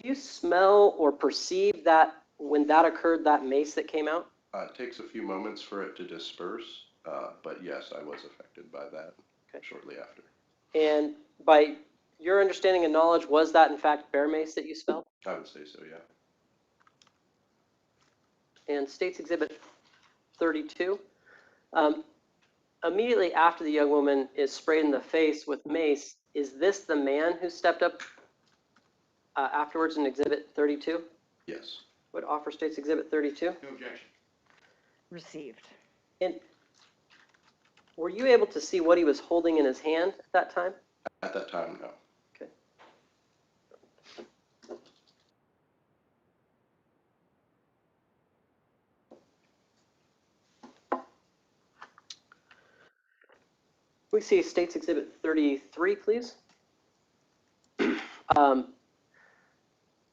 you smell or perceive that when that occurred, that mace that came out? It takes a few moments for it to disperse, but yes, I was affected by that shortly after. And by your understanding and knowledge, was that in fact bear mace that you smelled? I would say so, yeah. And State's Exhibit 32. Immediately after the young woman is sprayed in the face with mace, is this the man who stepped up afterwards in Exhibit 32? Yes. Would offer State's Exhibit 32? No objection. Received. And were you able to see what he was holding in his hand at that time? At that time, no. Okay. We see State's Exhibit 33, please. Do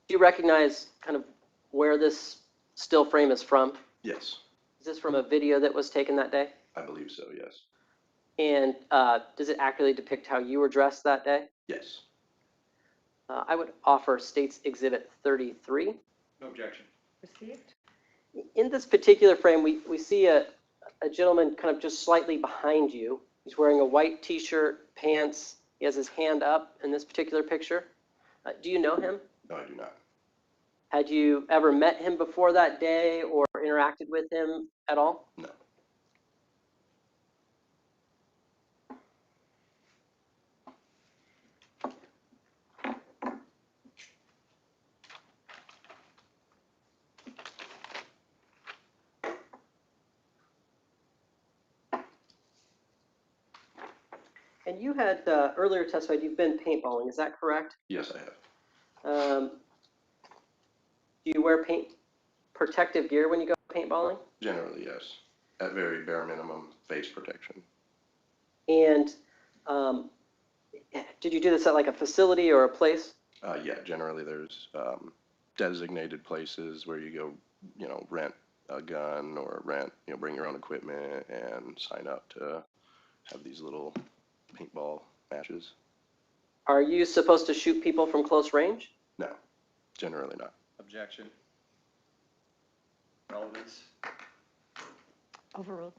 you recognize kind of where this still frame is from? Yes. Is this from a video that was taken that day? I believe so, yes. And does it accurately depict how you were dressed that day? Yes. I would offer State's Exhibit 33. No objection. Received. In this particular frame, we see a gentleman kind of just slightly behind you. He's wearing a white t-shirt, pants. He has his hand up in this particular picture. Do you know him? No, I do not. Had you ever met him before that day or interacted with him at all? No. And you had earlier testified you've been paintballing, is that correct? Yes, I have. Do you wear protective gear when you go paintballing? Generally, yes. At very bare minimum, face protection. And did you do this at like a facility or a place? Yeah, generally there's designated places where you go, rent a gun or bring your own equipment and sign up to have these little paintball matches. Are you supposed to shoot people from close range? No, generally not. Objection. Relevance. Overruled.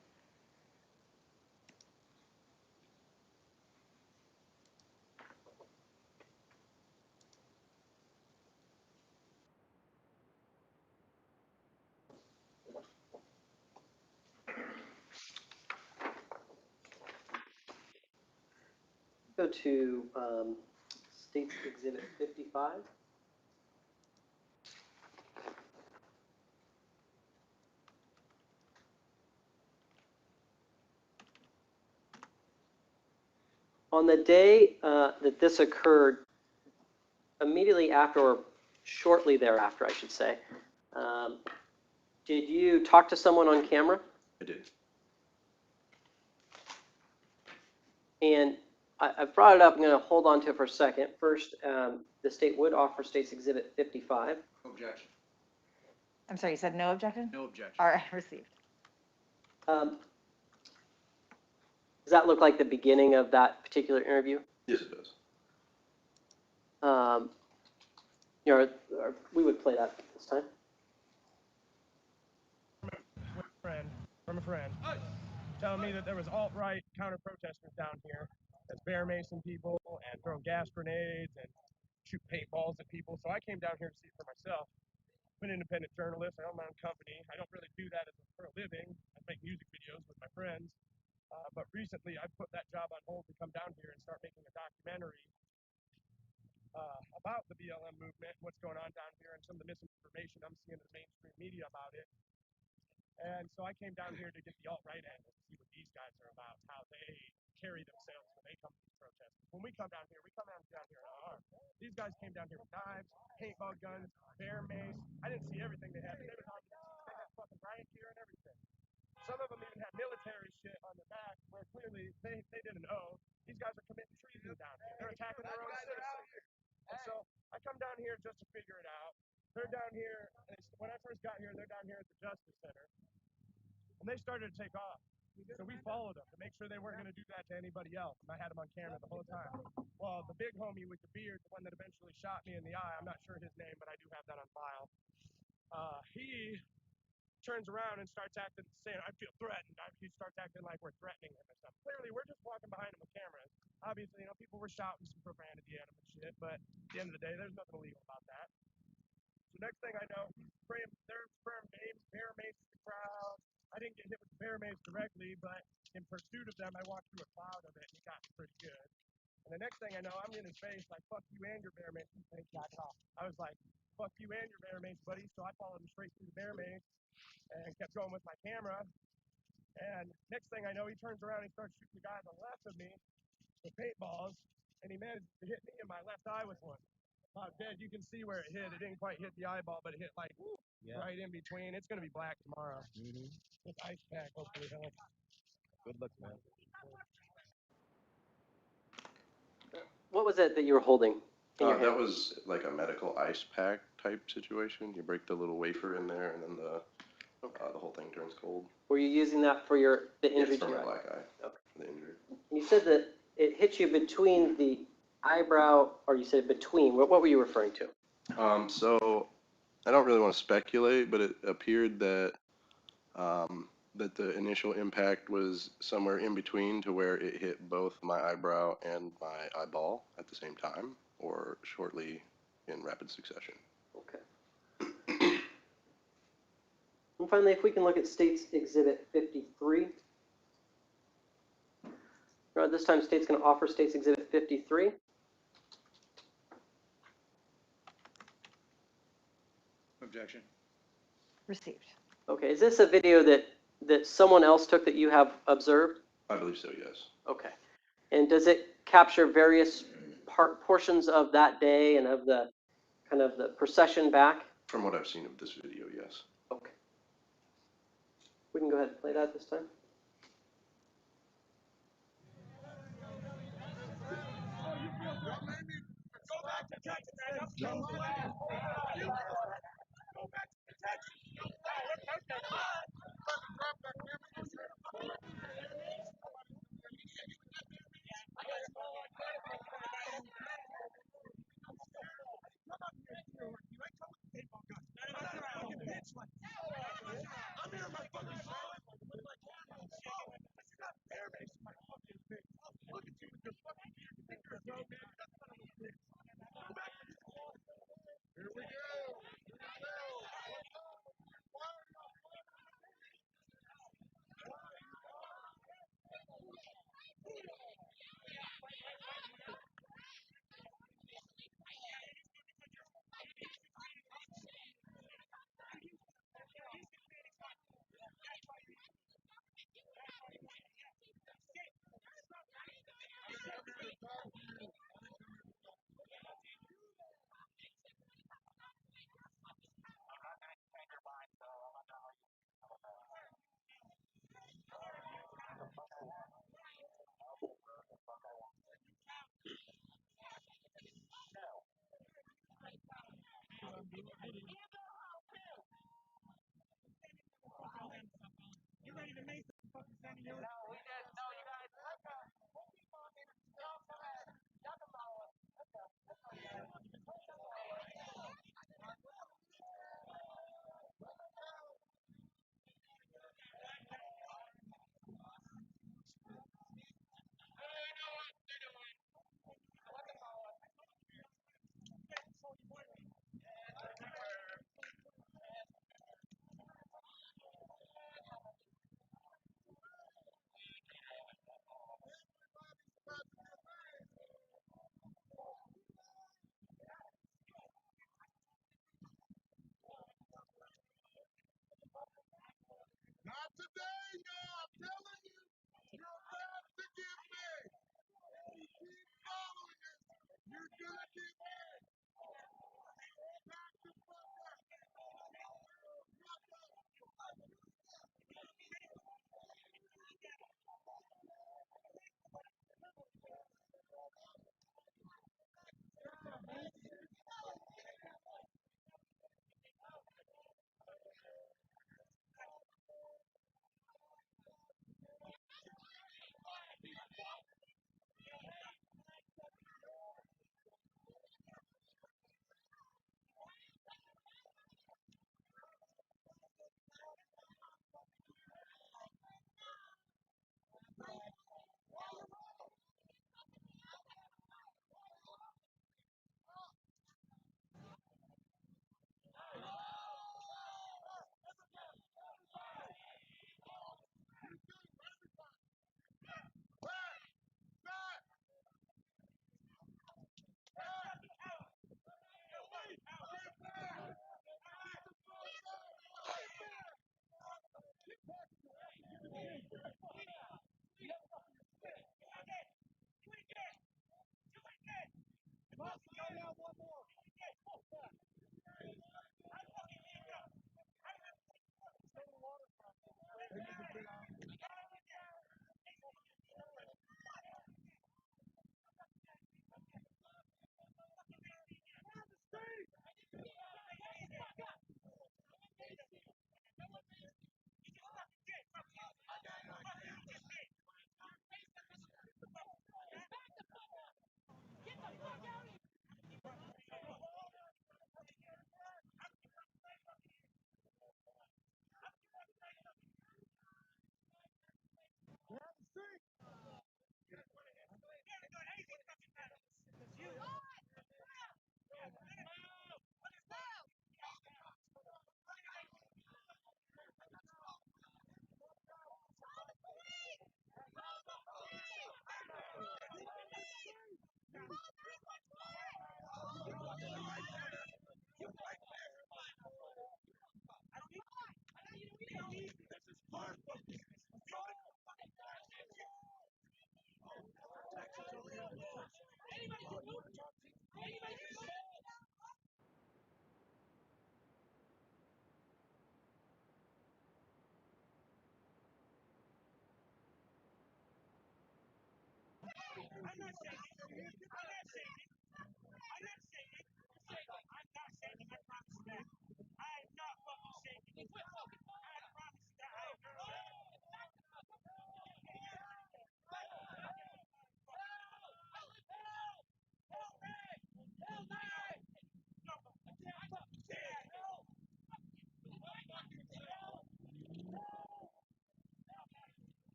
Go to State's Exhibit 55. On the day that this occurred, immediately after, or shortly thereafter, I should say, did you talk to someone on camera? I did. And I brought it up. I'm going to hold on to it for a second. First, the state would offer State's Exhibit 55. Objection. I'm sorry, you said no objection? No objection. All right, received. Does that look like the beginning of that particular interview? Yes, it does. We would play that this time. From a friend, telling me that there was alt-right counter-protesters down here that's bear macing people and throwing gas grenades and shoot paintballs at people. So I came down here to see it for myself. I'm an independent journalist. I own my own company. I don't really do that for a living. I make music videos with my friends. But recently, I put that job on hold to come down here and start making a documentary about the BLM movement, what's going on down here, and some of the misinformation I'm seeing in the mainstream media about it. And so I came down here to get the alt-right angle to see what these guys are about, how they carry themselves when they come to these protests. When we come down here, we come down here in arms. These guys came down here with knives, paintball guns, bear mace. I didn't see everything they had, but they had fucking riot gear and everything. Some of them even had military shit on their back, where clearly they didn't know. These guys are committing treason down here. They're attacking their own citizens. And so I come down here just to figure it out. They're down here, when I first got here, they're down here at the Justice Center. And they started to take off. So we followed them to make sure they weren't going to do that to anybody else. And I had them on camera the whole time. Well, the big homie with the beard, the one that eventually shot me in the eye, I'm not sure his name, but I do have that on file. He turns around and starts acting, saying, I feel threatened. He starts acting like we're threatening him and stuff. Clearly, we're just walking behind him with cameras. Obviously, people were shouting some profanity at him and shit, but at the end of the day, there's nothing illegal about that. So next thing I know, they're spraying bear mace at the crowd. I didn't get hit with the bear mace directly, but in pursuit of them, I walked through a cloud of it and it got me pretty good. And the next thing I know, I'm in his face like, fuck you and your bear mace. His face got off. I was like, fuck you and your bear mace, buddy. So I followed him straight through the bear mace and kept going with my camera. And next thing I know, he turns around and he starts shooting the guy on the left of me with paintballs, and he managed to hit me in my left eye with one. About dead, you can see where it hit. It didn't quite hit the eyeball, but it hit like right in between. It's gonna be black tomorrow. This ice pack hopefully helps. Good luck, man. What was it that you were holding in your That hand? was like a medical ice pack type situation. You break the little wafer in there, and then the whole thing turns cold. Were you using that for the injury Yes, to for your my eye? black eye. Okay. For the injury. You said that it hit you between the eyebrow, or you said between. What were you referring to? So I don't really want to speculate, but it appeared that that the initial impact was somewhere in between, to where it hit both my eyebrow and my eyeball at the same time, or shortly in rapid succession. Okay. And finally, if we can look at State's Exhibit 53. This time, State's going to offer State's Exhibit 53. Objection. Received. Okay, is this a video that someone else took that you have observed? I believe so, yes. Okay. And does it capture various portions of that day and of the kind of the procession back? From what I've seen of this video, yes. Okay. We can go ahead and play that this time. Go back to Texas, man. Go back to Texas. Not today, y'all. I'm telling you, you're about to get mad. You keep following this, you're gonna get mad. Back the fuck up.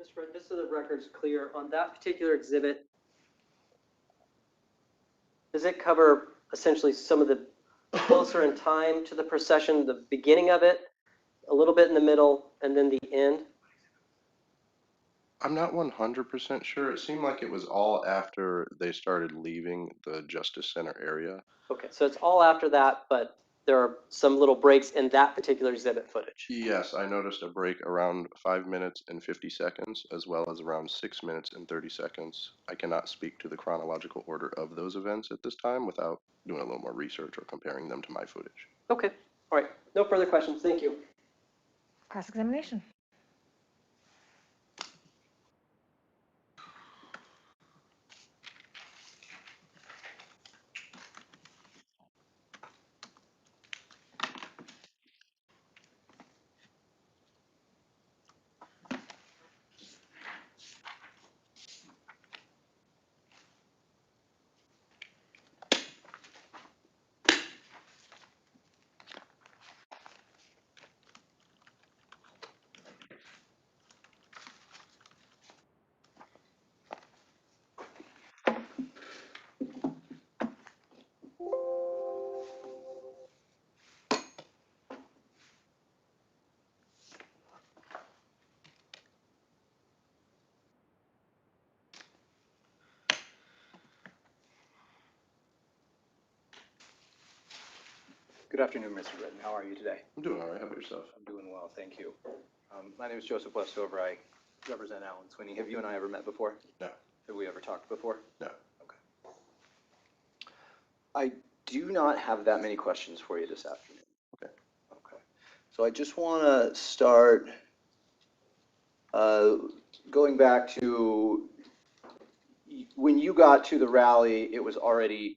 Mr. Red, just so the record's clear, on that particular exhibit, does it cover essentially some of the closer in time to the procession, the beginning of it, a little bit in the middle, and then the end? I'm not 100% sure. It seemed like it was all after they started leaving the Justice Center area. Okay, so it's all after that, but there are some little breaks in that particular exhibit footage. Yes, I noticed a break around 5 minutes and 50 seconds, as well as around 6 minutes and 30 seconds. I cannot speak to the chronological order of those events at this time without doing a little more research or comparing them to my footage. Okay, all right, no further questions, thank you. Cross-examination. Good afternoon, Mr. Redden. How are you today? I'm doing all right. How about yourself? I'm doing well, thank you. My name is Joseph Westover. I represent Alan Swinney. Have you and I ever met before? No. Have we ever talked before? No. Okay. I do not have that many questions for you this afternoon. Okay. Okay. So I just want to start going back to when you got to the rally, it was already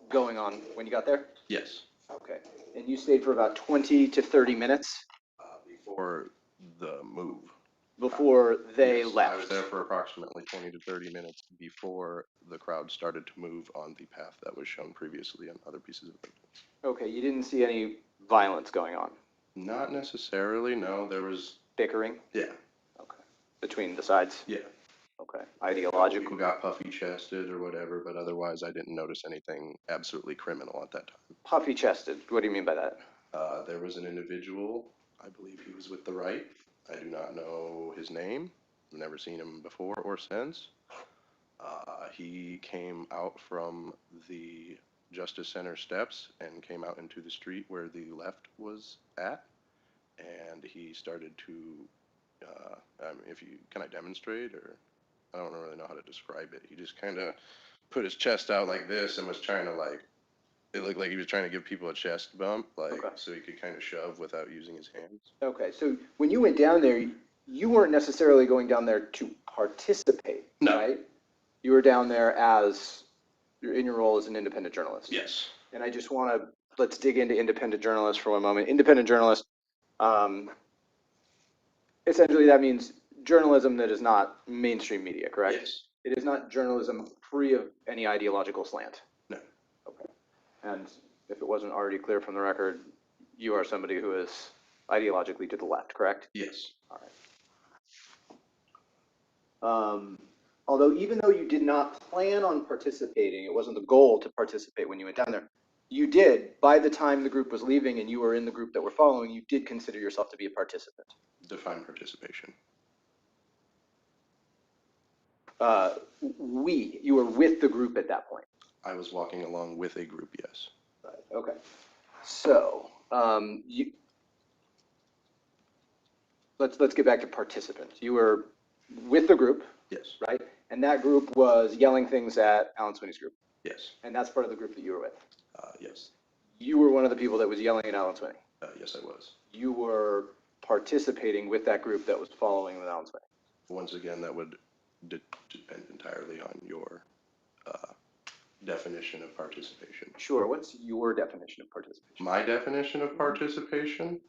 going on when you got there? Yes. Okay. And you stayed for about 20 to 30 minutes Before the move. before they Yes, left? I was there for approximately 20 to 30 minutes before the crowd started to move on the path that was shown previously on other pieces of evidence. Okay, you didn't see any violence going on? Not necessarily, no. There was, Bickering? yeah, Okay. Between the sides? yeah. Okay. People Ideological? got puffy chested or whatever, but otherwise I didn't notice anything absolutely criminal at that time. Puffy chested? What do you mean by that? There was an individual, I believe he was with the right. I do not know his name. I've never seen him before or since. He came out from the Justice Center steps and came out into the street where the left was at. And he started to, can I demonstrate, or I don't really know how to describe it. He just kind of put his chest out like this and was trying to it looked like he was trying to give people a chest bump, Okay. so he could kind of shove without using his hands. Okay, so when you went down there, you weren't necessarily going down there to participate, No. right? You were down there in your role as an independent journalist. Yes. And I just want to, let's dig into independent journalists for one moment. Independent journalist, essentially that means journalism that is not mainstream media, correct? Yes. It is not journalism free of any ideological slant. No. Okay. And if it wasn't already clear from the record, you are somebody who is ideologically to the left, correct? Yes. All right. Although even though you did not plan on participating, it wasn't the goal to participate when you went down there, you did, by the time the group was leaving and you were in the group that were following, you did consider yourself to be a participant. Define participation. You were with the group at that point. I was walking along with a group, yes. Right. Okay. So let's get back to participants. You were with the group, Yes. right? And that group was yelling things at Alan Swinney's group. Yes. And that's part of the group that you were with. Yes. You were one of the people that was yelling at Alan Swinney. Yes, I was. You were participating with that group that was following Alan Swinney. Once again, that would depend entirely on your definition of participation. Sure. What's your definition of participation? My definition of participation?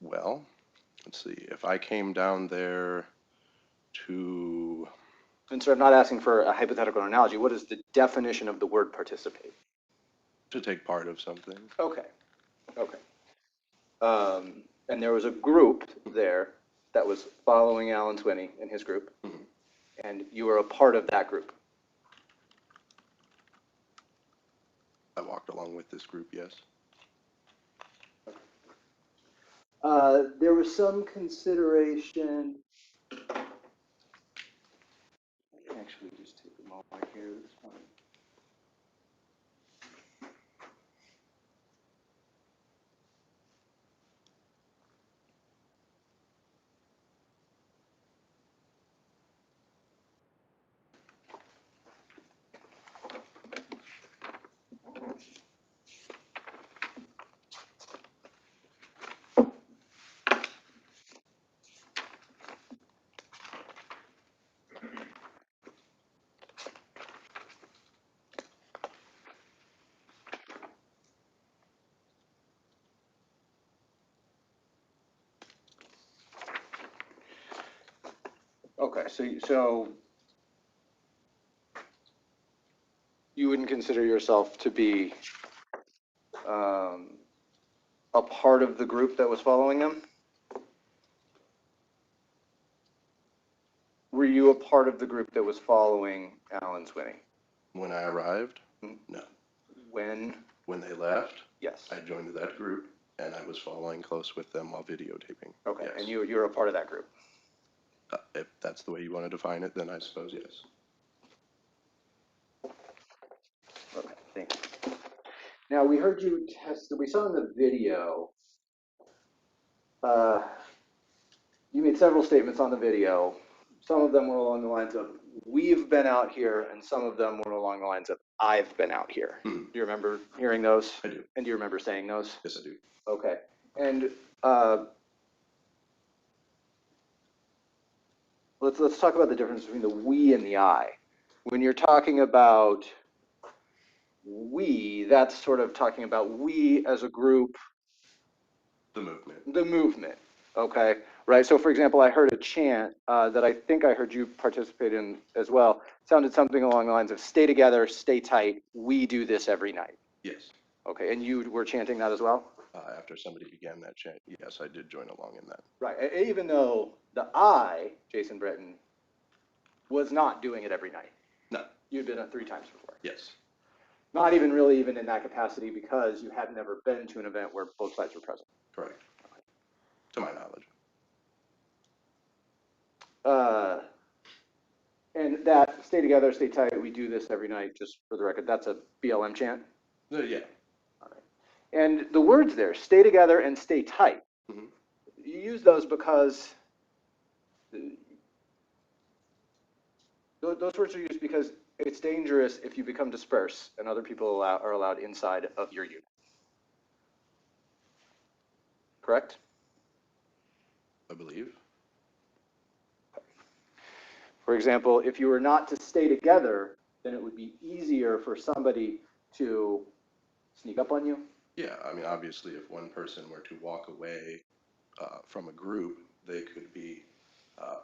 Well, let's see. If I came down there to... And so I'm not asking for a hypothetical analogy. What is the definition of the word participate? to take part of something. Okay. Okay. And there was a group there that was following Alan Swinney and his group, Mhm. and you were a part of that group. I walked along with this group, yes. There was some consideration. Actually, just take a moment here. This one. Okay, so you wouldn't consider yourself to be a part of the group that was following them? Were you a part of the group that was following Alan Swinney? When I arrived, Mm. no. When? When they left, Yes. I joined that group and I was following close with them while videotaping. Okay, Yes. and you're a part of that group? If that's the way you want to define it, then I suppose yes. Okay, thank you. Now, we heard you we saw in the video, you made several statements on the video. Some of them were along the lines of, we've been out here, and some of them were along the lines of, I've been out here. Hmm. Do you remember hearing those? I do. And do you remember saying those? Yes, I do. Okay, and let's talk about the difference between the we and the I. When you're talking about we, that's sort of talking about we as a group, The movement. the movement, okay? Right, so for example, I heard a chant that I think I heard you participate in as well. It sounded something along the lines of stay together, stay tight, we do this every night. Yes. Okay, and you were chanting that as well? After somebody began that chant, yes, I did join along in that. Right, even though the I, Jason Britton, was not doing it every night. No. You'd been 3 times before. Yes. Not even really even in that capacity because you had never been to an event where both sides were present. Correct. To my knowledge. And that stay together, stay tight, we do this every night, just for the record, that's a BLM chant? Yeah. All right. And the words there, stay together and stay tight, Mm-hmm. you use those because, those words are used because it's dangerous if you become dispersed and other people are allowed inside of your unit. Correct? I believe. For example, if you were not to stay together, then it would be easier for somebody to sneak up on you. Yeah, I mean, obviously, if one person were to walk away from a group, they could be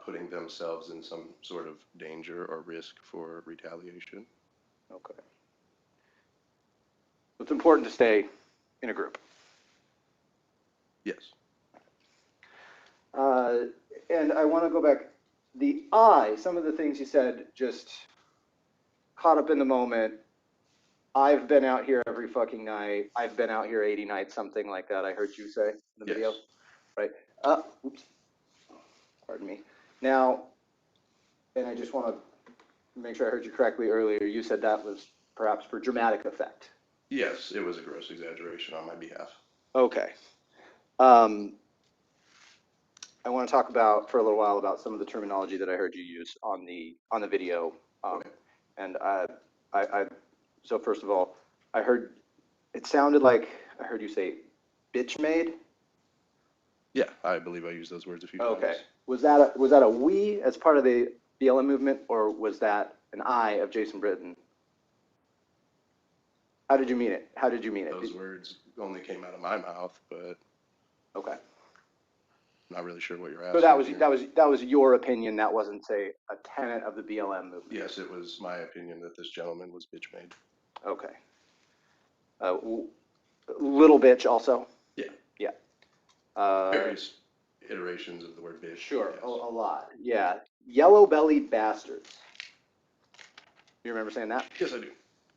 putting themselves in some sort of danger or risk for retaliation. Okay. It's important to stay in a group. Yes. And I want to go back. The I, some of the things you said, just caught up in the moment. I've been out here every fucking night. I've been out here 80 nights, something like that. I heard you say in the video, Yes. right? Oops. Pardon me. Now, and I just want to make sure I heard you correctly earlier. You said that was perhaps for dramatic effect. Yes, it was a gross exaggeration on my behalf. Okay. I want to talk about for a little while about some of the terminology that I heard you use on the video. Okay. And so first of all, I heard it sounded like I heard you say bitch made. Yeah, I believe I used those words a few times. Okay. Was that a we as part of the BLM movement, or was that an I of Jason Britton? How did you mean it? How did you mean it? Those words only came out of my mouth, but Okay. I'm not really sure what you're So asking. that was your opinion. That wasn't, say, a tenet of the BLM movement. Yes, it was my opinion that this gentleman was bitch made. Okay. Little bitch also. Yeah. Yeah. Various iterations of the word bitch. Sure, yes. a lot. Yeah. Yellow-bellied bastards. You remember saying that? Yes, I do.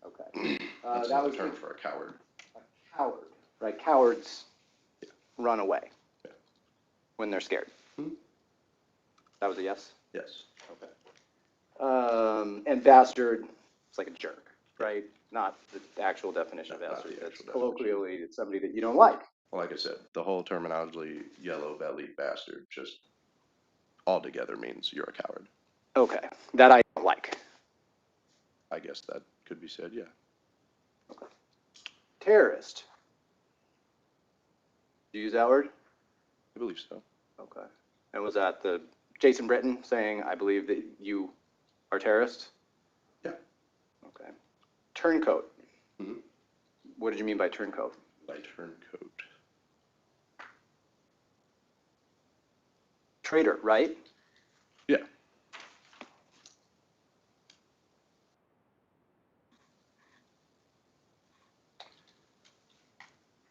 Okay. That's that another was term for a coward. a coward, right? Cowards run away Yeah. when they're scared. Hmm? That was a yes? Yes. Okay. And bastard, it's like a jerk, right? Not the actual definition of Not the bastard. actual That's definition. colloquially, it's somebody that you don't like. Well, like I said, the whole terminology yellow-bellied bastard just altogether means you're a coward. Okay, that I don't like. I guess that could be said, yeah. Terrorist. Do you use that word? I believe so. Okay. And was that the Jason Britton saying, I believe that you are terrorists? Yeah. Okay. Turncoat. Mm-hmm. What did you mean by turncoat? By turncoat. Traitor, right? Yeah.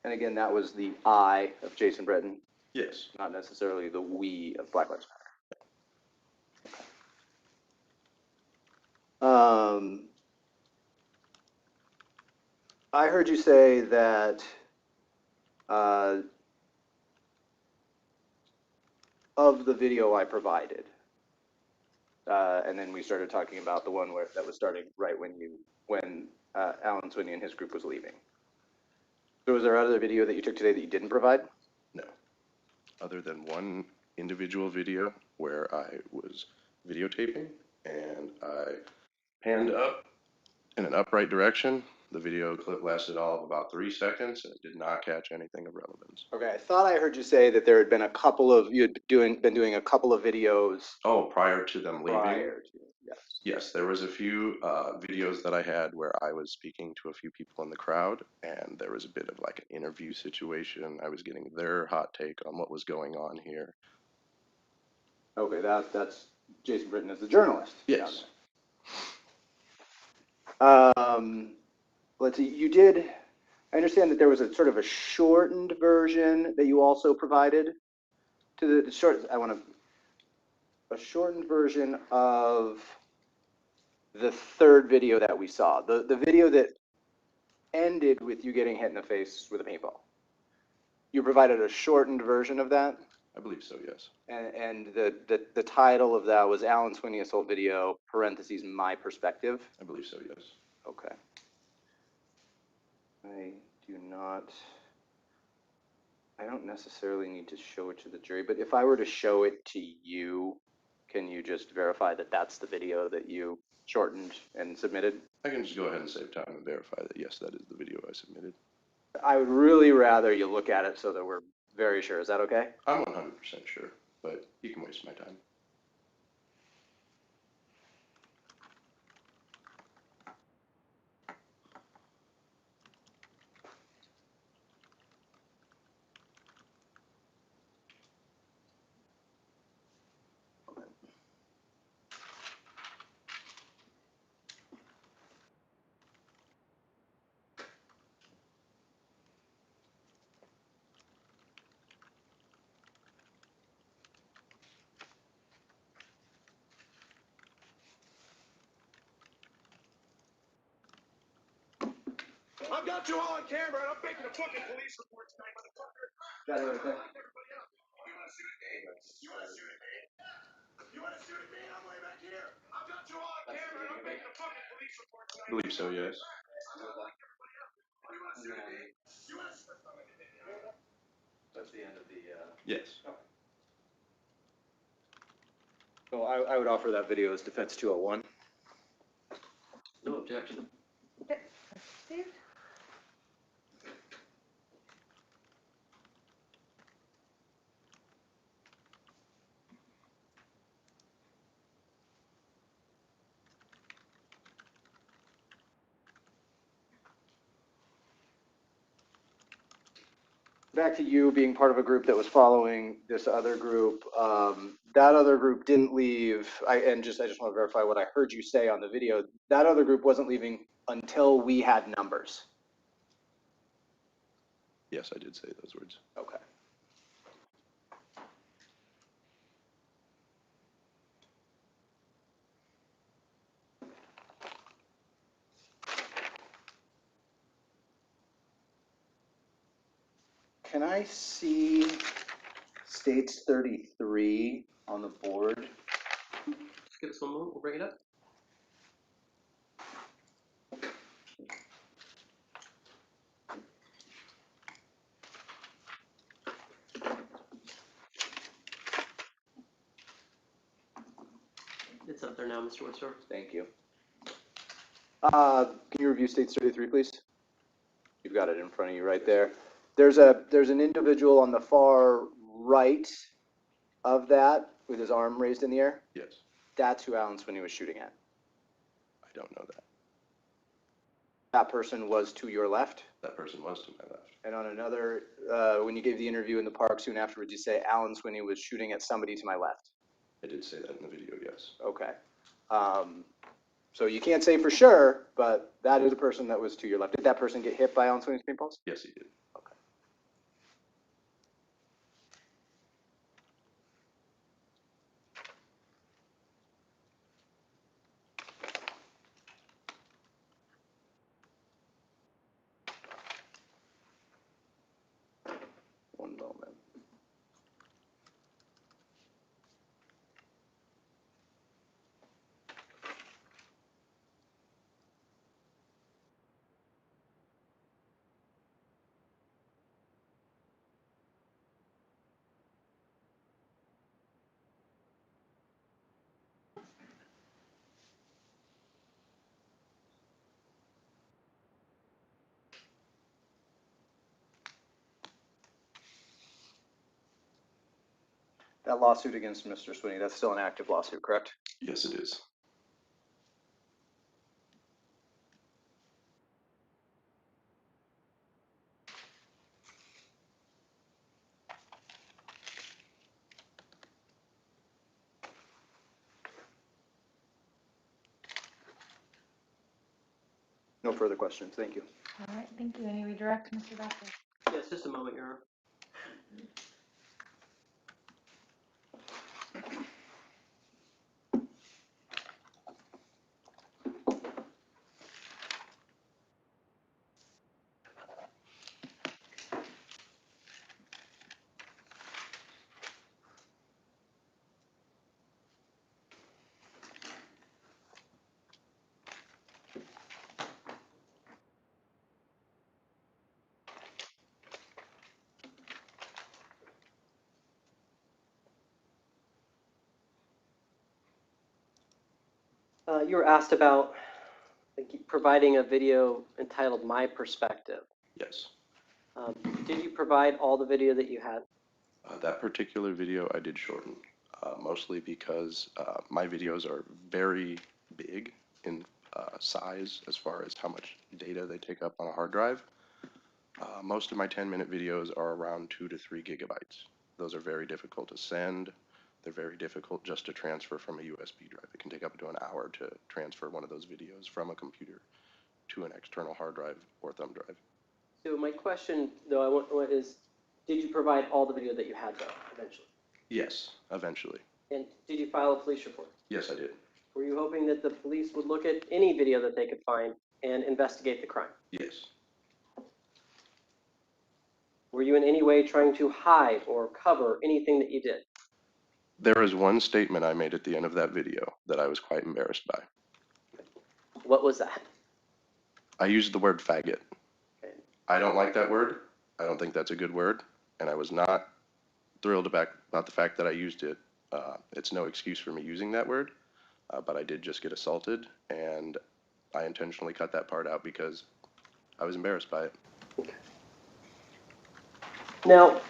And again, that was the I of Jason Britton, Yes. not necessarily the we of Black Lives Matter. I heard you say that of the video I provided, and then we started talking about the one that was starting right when Alan Swinney and his group was leaving. So was there other video that you took today that you didn't provide? No. Other than one individual video where I was videotaping and I panned up in an upright direction. The video clip lasted all of about 3 seconds and it did not catch anything of relevance. Okay, I thought I heard you say that there had been you had been doing a couple of videos Oh, prior to them leaving? prior to, yes. Yes, there was a few videos that I had where I was speaking to a few people in the crowd, and there was a bit of like an interview situation. I was getting their hot take on what was going on here. Okay, that's Jason Britton as the journalist. Yes. Let's see, I understand that there was a sort of a shortened version that you also provided to a shortened version of the third video that we saw, the video that ended with you getting hit in the face with a paintball. You provided a shortened version of that? I believe so, yes. And the title of that was Alan Swinney assault video, parentheses, my perspective? I believe so, yes. Okay. I don't necessarily need to show it to the jury, but if I were to show it to you, can you just verify that that's the video that you shortened and submitted? I can just go ahead and save time and verify that, yes, that is the video I submitted. I would really rather you look at it so that we're very sure. Is that okay? I'm 100% sure, but you can waste my time. I've got you all on camera, and I'm making a fucking police report tonight, motherfucker. Got it right there. Everybody else. You want to shoot at me? You want to shoot at me? You want to shoot at me? I'm way back here. I've got you all on camera, and I'm making a fucking police report tonight. I believe so, yes. You want to shoot at me? You want to shoot at me? That's the end of the. Yes. So I would offer that video as defense 201. No objection. Okay, Steve? Back to you being part of a group that was following this other group. That other group didn't leave. I just want to verify what I heard you say on the video. That other group wasn't leaving until we had numbers. Yes, I did say those words. Okay. Can I see states 33 on the board? Just give us one moment, we'll bring it up. It's up there now, Mr. Winsor. Thank you. Can you review states 33, please? You've got it in front of you right there. There's an individual on the far right of that with his arm raised in the air. Yes, That's who Alan Swinney was shooting at. I don't know that. That person was to your left. That person was to my left. And on another, when you gave the interview in the park soon afterwards, you say Alan Swinney was shooting at somebody to my left. I did say that in the video, yes. Okay. So you can't say for sure, but that is a person that was to your left. Did that person get hit by Alan Swinney's paintballs? Yes, he did. Okay. One moment. That lawsuit against Mr. Swinney, that's still an active lawsuit, correct? Yes, it is. No further questions. Thank you. All right, thank you. Any redirect, Mr. Doctor? Yes, just a moment, Your Honor. You were asked about providing a video entitled My Perspective. Yes. Did you provide all the video that you had? That particular video I did shorten, mostly because my videos are very big in size as far as how much data they take up on a hard drive. Most of my 10-minute videos are around 2 to 3 gigabytes. Those are very difficult to send. They're very difficult just to transfer from a USB drive. It can take up to an hour to transfer one of those videos from a computer to an external hard drive or thumb drive. So my question, though, is, did you provide all the video that you had, though, eventually? Yes, eventually. And did you file a police report? Yes, I did. Were you hoping that the police would look at any video that they could find and investigate the crime? Yes. Were you in any way trying to hide or cover anything that you did? There is one statement I made at the end of that video that I was quite embarrassed by. What was that? I used the word faggot. Okay. I don't like that word. I don't think that's a good word. And I was not thrilled about the fact that I used it. It's no excuse for me using that word, but I did just get assaulted, and I intentionally cut that part out because I was embarrassed by it. Okay. Now,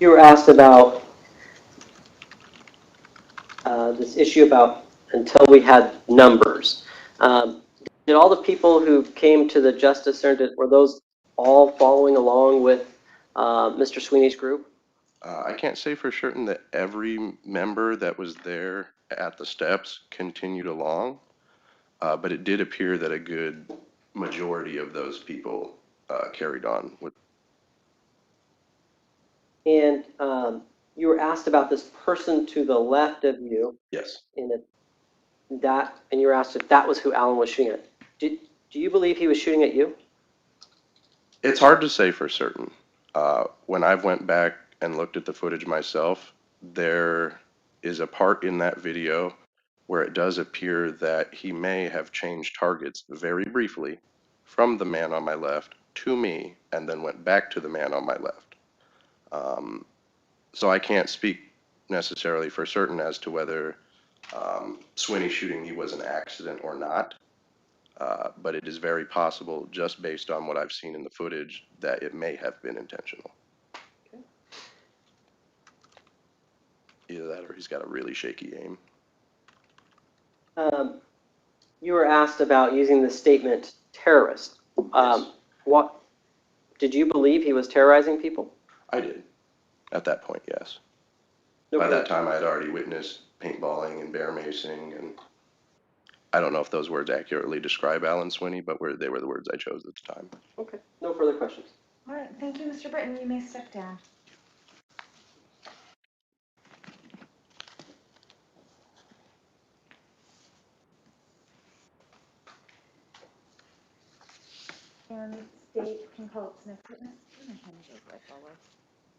you were asked about this issue about until we had numbers. Did all the people who came to the Justice Center, were those all following along with Mr. Sweeney's group? I can't say for certain that every member that was there at the steps continued along, but it did appear that a good majority of those people carried on with. And you were asked about this person to the left of you, Yes. and you were asked if that was who Alan was shooting at. Do you believe he was shooting at you? It's hard to say for certain. When I've went back and looked at the footage myself, there is a part in that video where it does appear that he may have changed targets very briefly from the man on my left to me and then went back to the man on my left. So I can't speak necessarily for certain as to whether Swinney shooting me was an accident or not. But it is very possible, just based on what I've seen in the footage, that it may have been intentional. Okay. Either that or he's got a really shaky aim. You were asked about using the statement terrorist. Yes. What did you believe he was terrorizing people? I did. At that point, yes. No By further- that time, I had already witnessed paintballing and bear macing, and I don't know if those words accurately describe Alan Swinney, but they were the words I chose at the time. Okay, no further questions. All right, thank you, Mr. Britton. You may step down. And the state can call its next witness. I'm gonna hand those right forward.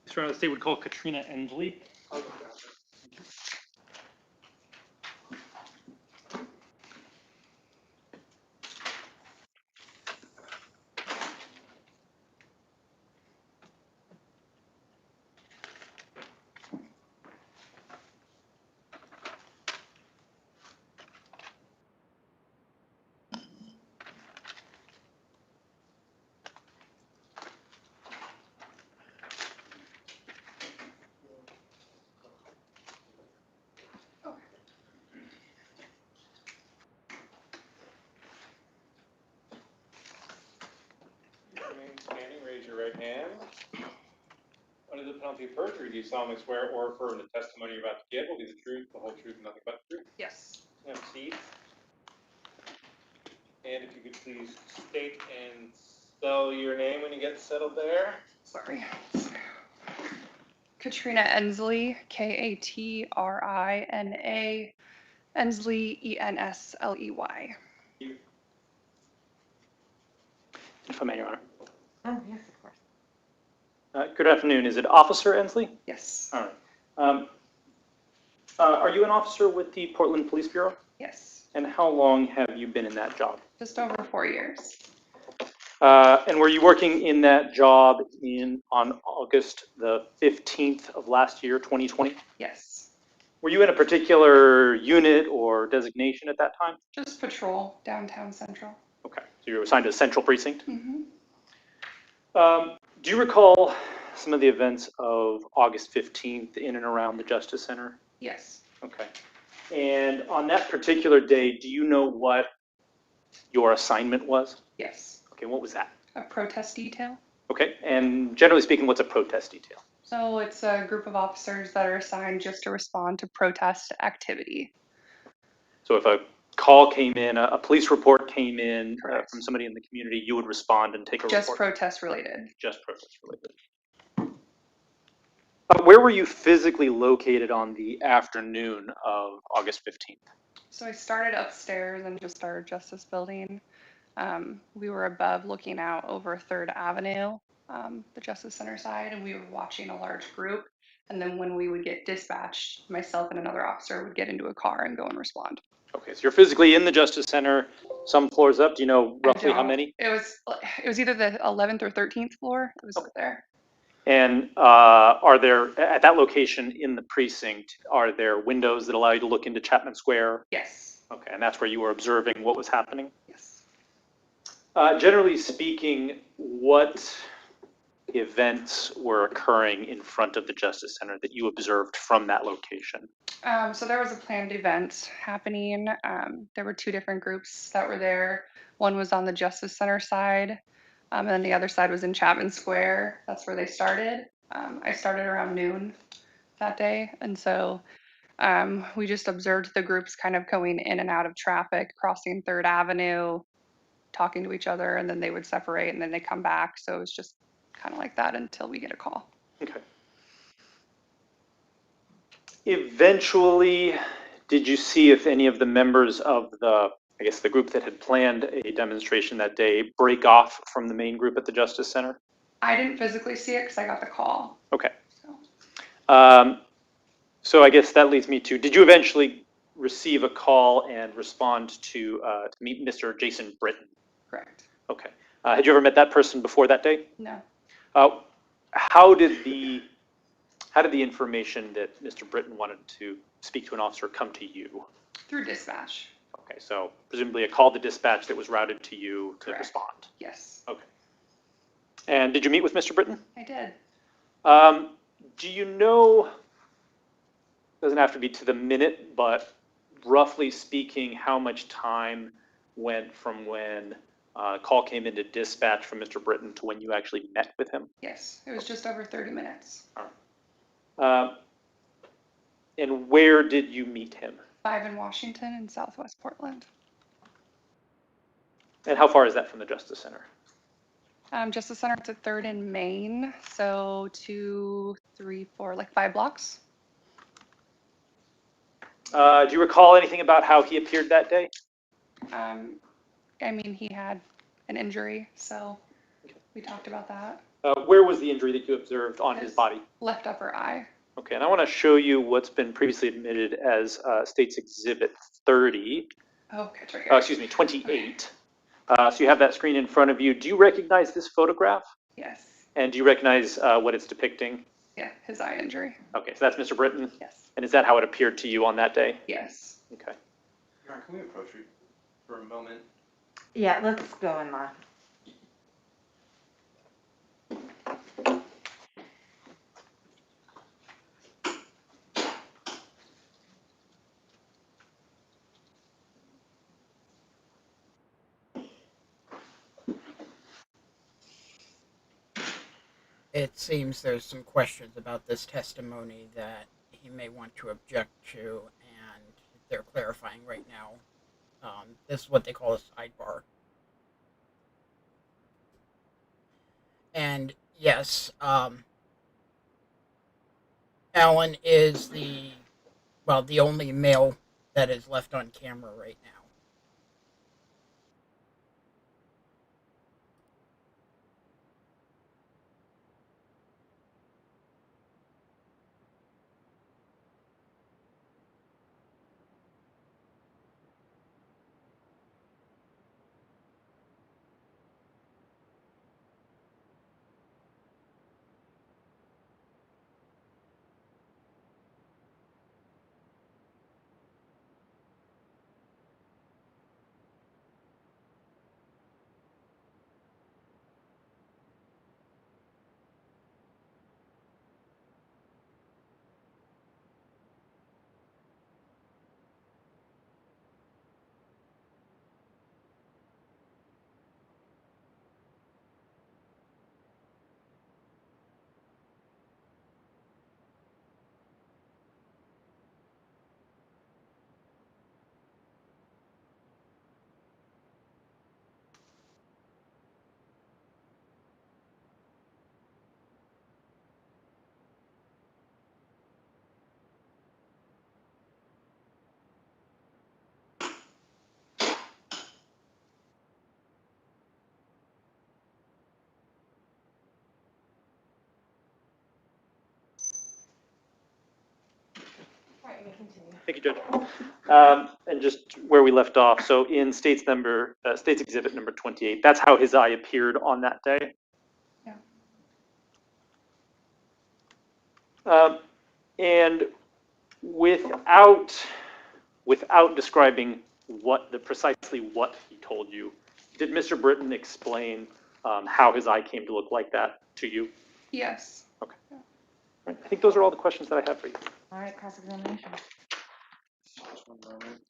Sure, the state would call Katrina Endley. Remain standing, raise your right hand. Under the penalty of perjury, do you solemnly swear or affirm the testimony you're about to give will be the truth, the whole truth, and nothing but the truth? Yes. Have a seat. And if you could please state and spell your name when you get settled there. Sorry. Katrina Ensley, Katrina, Ensley, Ensley. If I may, Your Honor. Oh, yes, of course. Good afternoon. Is it Officer Ensley? Yes. All right. Are you an officer with the Portland Police Bureau? Yes. And how long have you been in that job? Just over 4 years. And were you working in that job on August the 15th of last year, 2020? Yes. Were you in a particular unit or designation at that time? Just patrol downtown Central. Okay, so you were assigned to Central Precinct. Mm-hmm. Do you recall some of the events of August 15th in and around the Justice Center? Yes. Okay. And on that particular day, do you know what your assignment was? Yes. Okay, what was that? A protest detail. Okay, and generally speaking, what's a protest detail? So it's a group of officers that are assigned just to respond to protest activity. So if a call came in, a police report came in Correct. from somebody in the community, you would respond and take a Just report? protest related. Just protest related. Where were you physically located on the afternoon of August 15th? So I started upstairs in just our Justice building. We were above looking out over 3rd Avenue, the Justice Center side, and we were watching a large group. And then when we would get dispatched, myself and another officer would get into a car and go and respond. Okay, so you're physically in the Justice Center, some floors up. Do you know roughly how don't- many? It was either the 11th or 13th floor. It was up there. And are there, at that location in the precinct, are there windows that allow you to look into Chapman Square? Yes. Okay, and that's where you were observing what was happening? Yes. Generally speaking, what events were occurring in front of the Justice Center that you observed from that location? So there was a planned event happening. There were 2 different groups that were there. One was on the Justice Center side, and then the other side was in Chapman Square. That's where they started. I started around noon that day, and so we just observed the groups kind of going in and out of traffic, crossing 3rd Avenue, talking to each other, and then they would separate, and then they come back. So it was just kind of like that until we get a call. Okay. Eventually, did you see if any of the members of the I guess, the group that had planned a demonstration that day break off from the main group at the Justice Center? I didn't physically see it because I got the call. Okay. So. So I guess that leads me to, did you eventually receive a call and respond to meet Mr. Jason Britton? Correct. Okay. Had you ever met that person before that day? No. How did the information that Mr. Britton wanted to speak to an officer come to you? Through dispatch. Okay, so presumably a call to dispatch that was routed to you to Correct. respond. Yes. Okay. And did you meet with Mr. Britton? I did. Do you know, doesn't have to be to the minute, but roughly speaking, how much time went from when a call came into dispatch from Mr. Britton to when you actually met with him? Yes. It was just over 30 minutes. And where did you meet him? 5 in Washington and Southwest Portland. And how far is that from the Justice Center? Justice Center, it's at 3rd and Main, so 2, 3, 4, like 5 blocks. Do you recall anything about how he appeared that day? I mean, he had an injury, so we talked about that. Where was the injury that you observed on his body? Left upper eye. Okay, and I want to show you what's been previously admitted as State's Exhibit 30. Oh, okay, it's right here. Excuse me, 28. So you have that screen in front of you. Do you recognize this photograph? Yes. And do you recognize what it's depicting? Yeah, his eye injury. Okay, so that's Mr. Britton? Yes. And is that how it appeared to you on that day? Yes. Okay. Can we approach you for a moment? Yeah, let's go in there. It seems there's some questions about this testimony that he may want to object to, and they're clarifying right now. This is what they call a sidebar. And yes, Alan is the only male that is left on camera right now. Thank you, Judge. And just where we left off, so in State's Exhibit number 28, that's how his eye appeared on that day? Yeah. And without describing precisely what he told you, did Mr. Britton explain how his eye came to look like that to you? Yes. Okay. All right. I think those are all the questions that I have for you. All right, cross-examination. Just one moment.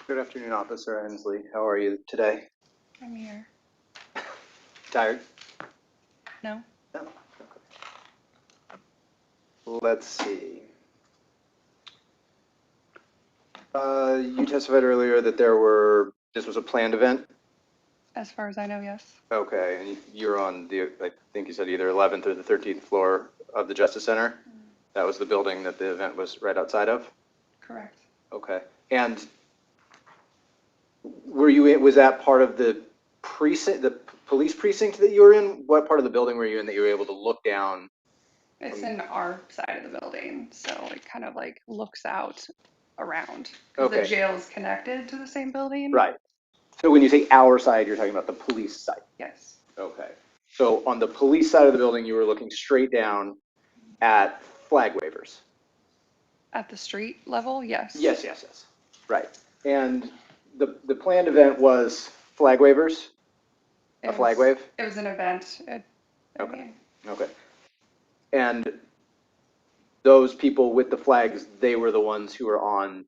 Good afternoon, Officer Hensley. How are you today? I'm here. Tired? No? No. Okay. Let's see. You testified earlier that this was a planned event? As far as I know, yes. Okay, and you're on I think you said either 11th or the 13th floor of the Justice Center? That was the building that the event was right outside of? Correct. Okay. And was that part of the precinct, the police precinct that you were in? What part of the building were you in that you were able to look down? It's in our side of the building, so it kind of like looks out around. Because the Okay. jail is connected to the same building. Right. So when you say our side, you're talking about the police side? Yes. Okay. So on the police side of the building, you were looking straight down at flag wavers? At the street level, yes. Yes. Right. And the planned event was flag wavers? A flag wave? It was an event. Okay. Okay. And those people with the flags, they were the ones who were on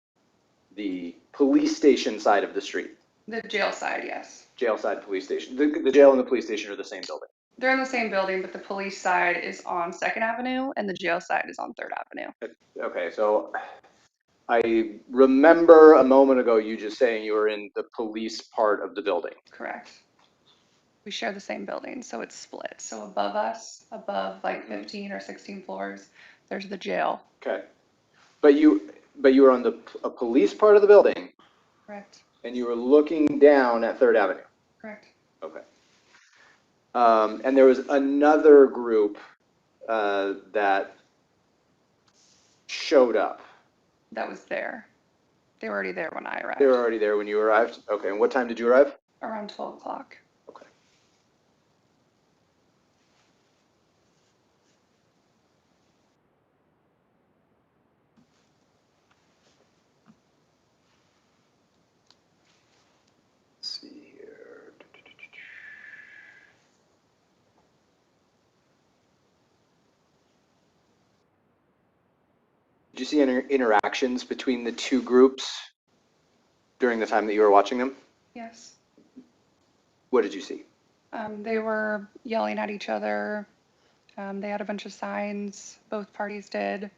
the police station side of the street? The jail side, yes. Jail side, police station. The jail and the police station are the same building? They're in the same building, but the police side is on 2nd Avenue and the jail side is on 3rd Avenue. Okay, so I remember a moment ago you just saying you were in the police part of the building. Correct. We share the same building, so it's split. So above us, above like 15 or 16 floors, there's the jail. Okay. But you were on a police part of the building? Correct. And you were looking down at 3rd Avenue? Correct. Okay. And there was another group that showed up? That was there. They were already there when I arrived. They were already there when you arrived? Okay, and what time did you arrive? Around 12 o'clock. Okay. Let's see here. Did you see any interactions between the two groups during the time that you were watching them? Yes. What did you see? They were yelling at each other. They had a bunch of signs. Both parties did.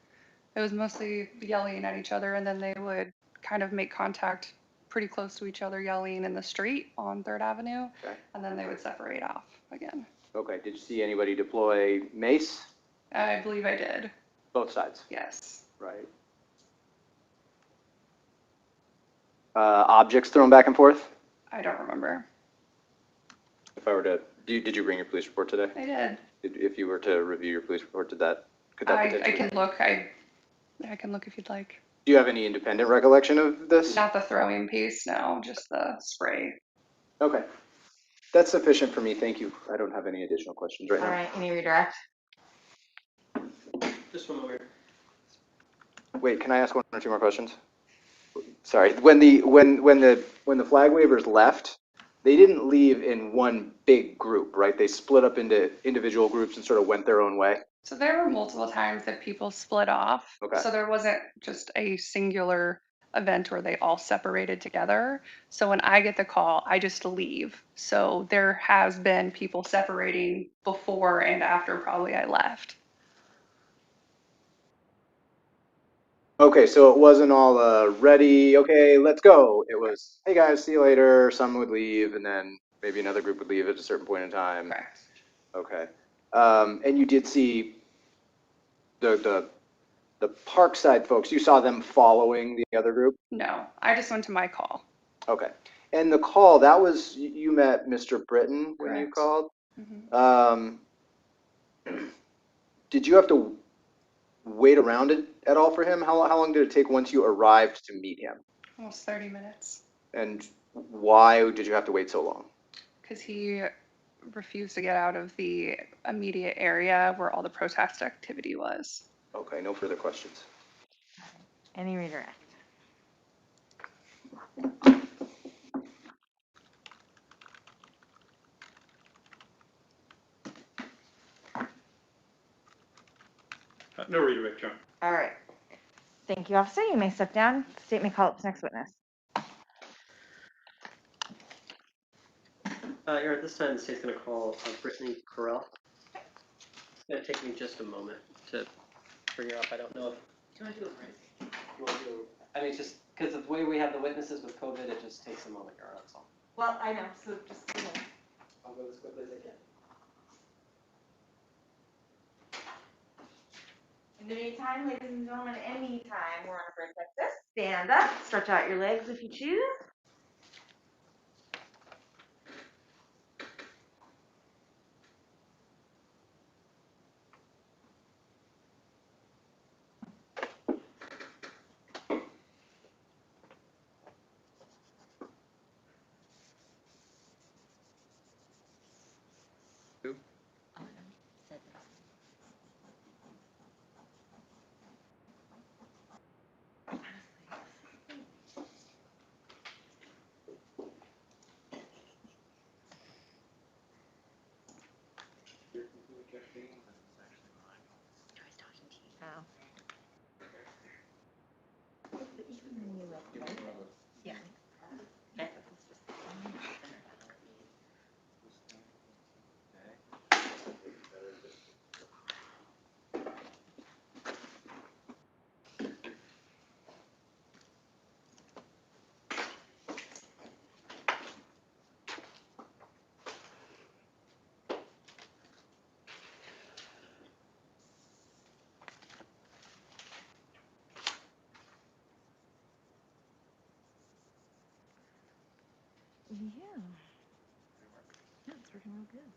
It was mostly yelling at each other, and then they would kind of make contact pretty close to each other, yelling in the street on 3rd Avenue, Okay. and then they would separate off again. Okay, did you see anybody deploy mace? I believe I did. Both sides? Yes. Right. Objects thrown back and forth? I don't remember. If I were to, did you bring your police report today? I did. If you were to review your police report, could that I potentially? can look. I can look if you'd like. Do you have any independent recollection of this? Not the throwing piece, no, just the spray. Okay. That's sufficient for me. Thank you. I don't have any additional questions right All now. right, any redirect? Just one over. Wait, can I ask one or two more questions? Sorry. When the flag wavers left, they didn't leave in one big group, right? They split up into individual groups and sort of went their own way. So there were multiple times that people split off. Okay. So there wasn't just a singular event where they all separated together. So when I get the call, I just leave. So there has been people separating before and after probably I left. Okay, so it wasn't all ready, okay, let's go. It was, hey guys, see you later. Some would leave, and then maybe another group would leave at a certain point in time. Correct. Okay. And you did see the Parkside folks, you saw them following the other group? No, I just went to my call. Okay. And the call, that was, you met Mr. Britton when you Correct. called? Mm-hmm. Did you have to wait around it at all for him? How long did it take once you arrived to meet him? Almost 30 minutes. And why did you have to wait so long? Because he refused to get out of the immediate area where all the protest activity was. Okay, no further questions. Any redirect? No redirect, John. All right. Thank you, officer. You may step down. State may call up the next witness. Aaron, at this time, the state's going to call Brittany Carell. It's going to take me just a moment to bring her up. I don't know if. Do you want to do it right? You want to do, I mean, just because of the way we have the witnesses with COVID, it just takes a moment, Aaron, that's all. Well, I know, so just, you know. I'll go as quickly as I can. In the meantime, ladies and gentlemen, anytime we're on a break like this, stand up, stretch out your legs if you choose. Oh. Yeah. Okay. Yeah. Yeah, it's working real good.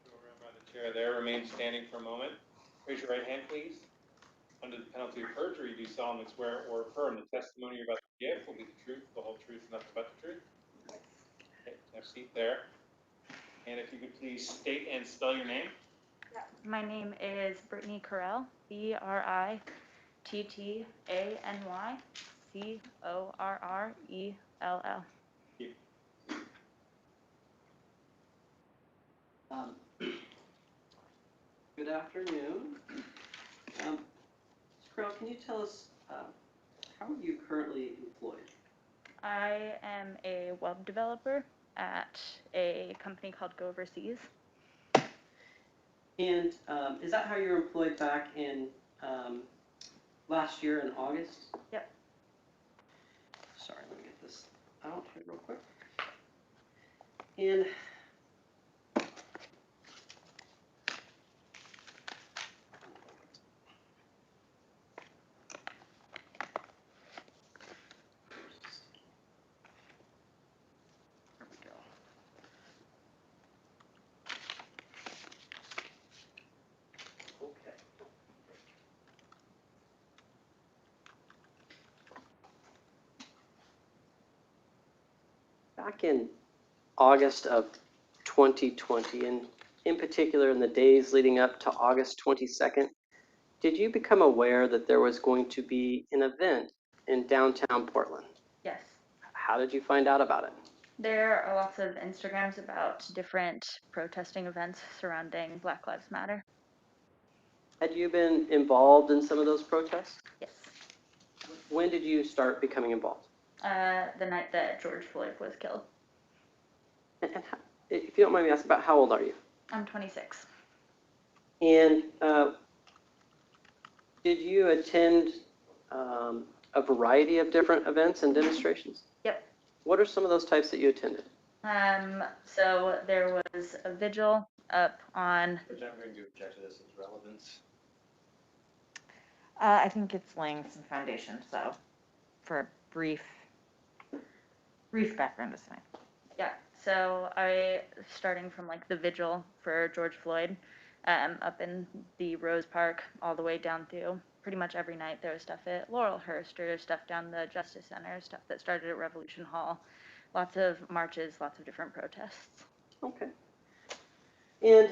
Go around by the chair there, remain standing for a moment. Raise your right hand, please. Under the penalty of perjury, do you solemnly swear or affirm the testimony you're about to give will be the truth, the whole truth, and nothing but the truth? Okay, have a seat there. And if you could please state and spell your name. My name is Brittany Carell, Brittany Correll. Good afternoon. Ms. Carell, can you tell us how are you currently employed? I am a web developer at a company called Go Overseas. And is that how you were employed back in last year in August? Yep. Sorry, let me get this out here real quick. And there we go. Okay. Back in August of 2020, and in particular in the days leading up to August 22nd, did you become aware that there was going to be an event in downtown Portland? Yes. How did you find out about it? There are lots of Instagrams about different protesting events surrounding Black Lives Matter. Had you been involved in some of those protests? Yes. When did you start becoming involved? The night that George Floyd was killed. And if you don't mind me asking, about how old are you? I'm 26. And did you attend a variety of different events and demonstrations? Yep. What are some of those types that you attended? So there was a vigil up on. Is that going to object to this as relevance? I think it's laying some foundation, so for a brief background is fine. Yeah, so starting from like the vigil for George Floyd, up in the Rose Park, all the way down through pretty much every night. There was stuff at Laurelhurst, or stuff down the Justice Center, stuff that started at Revolution Hall. Lots of marches, lots of different protests. Okay. And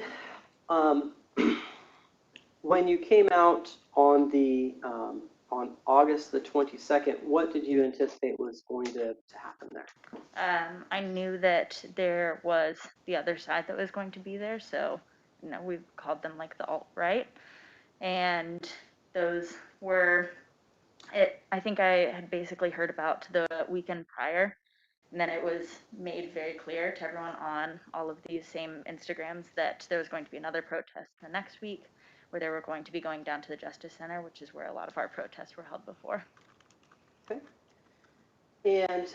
when you came out on the on August the 22nd, what did you anticipate was going to happen there? I knew that there was the other side that was going to be there, so we called them like the alt-right, and those were it. I think I had basically heard about the weekend prior, and then it was made very clear to everyone on all of these same Instagrams that there was going to be another protest the next week, where they were going to be going down to the Justice Center, which is where a lot of our protests were held before. Okay. And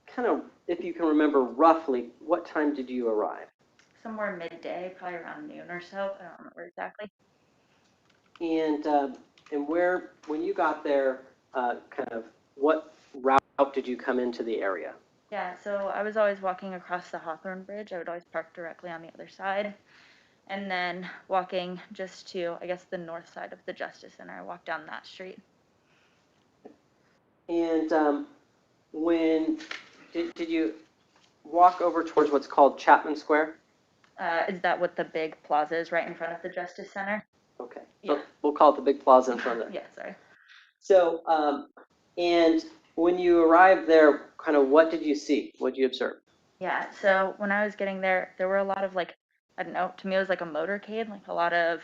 kind of, if you can remember roughly, what time did you arrive? Somewhere midday, probably around noon or so. I don't remember exactly. And where, when you got there, kind of what route did you come into the area? Yeah, so I was always walking across the Hawthorne Bridge. I would always park directly on the other side. And then walking just to, I guess, the north side of the Justice Center. I walked down that street. And when did you walk over towards what's called Chapman Square? Is that what the big plaza is right in front of the Justice Center? Okay. Yeah. We'll call it the big plaza in front of there. Yeah, sorry. So, and when you arrived there, kind of what did you see? What did you observe? Yeah, so when I was getting there, there were a lot of like, I don't know, to me it was like a motorcade, like a lot of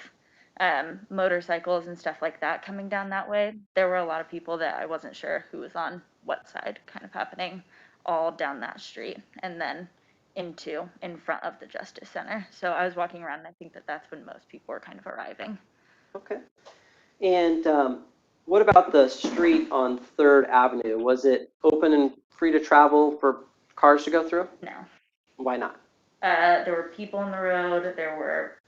motorcycles and stuff like that coming down that way. There were a lot of people that I wasn't sure who was on what side kind of happening all down that street and then in front of the Justice Center. So I was walking around and I think that that's when most people were kind of arriving. Okay. And what about the street on 3rd Avenue? Was it open and free to travel for cars to go through? No. Why not? There were people on the road, there were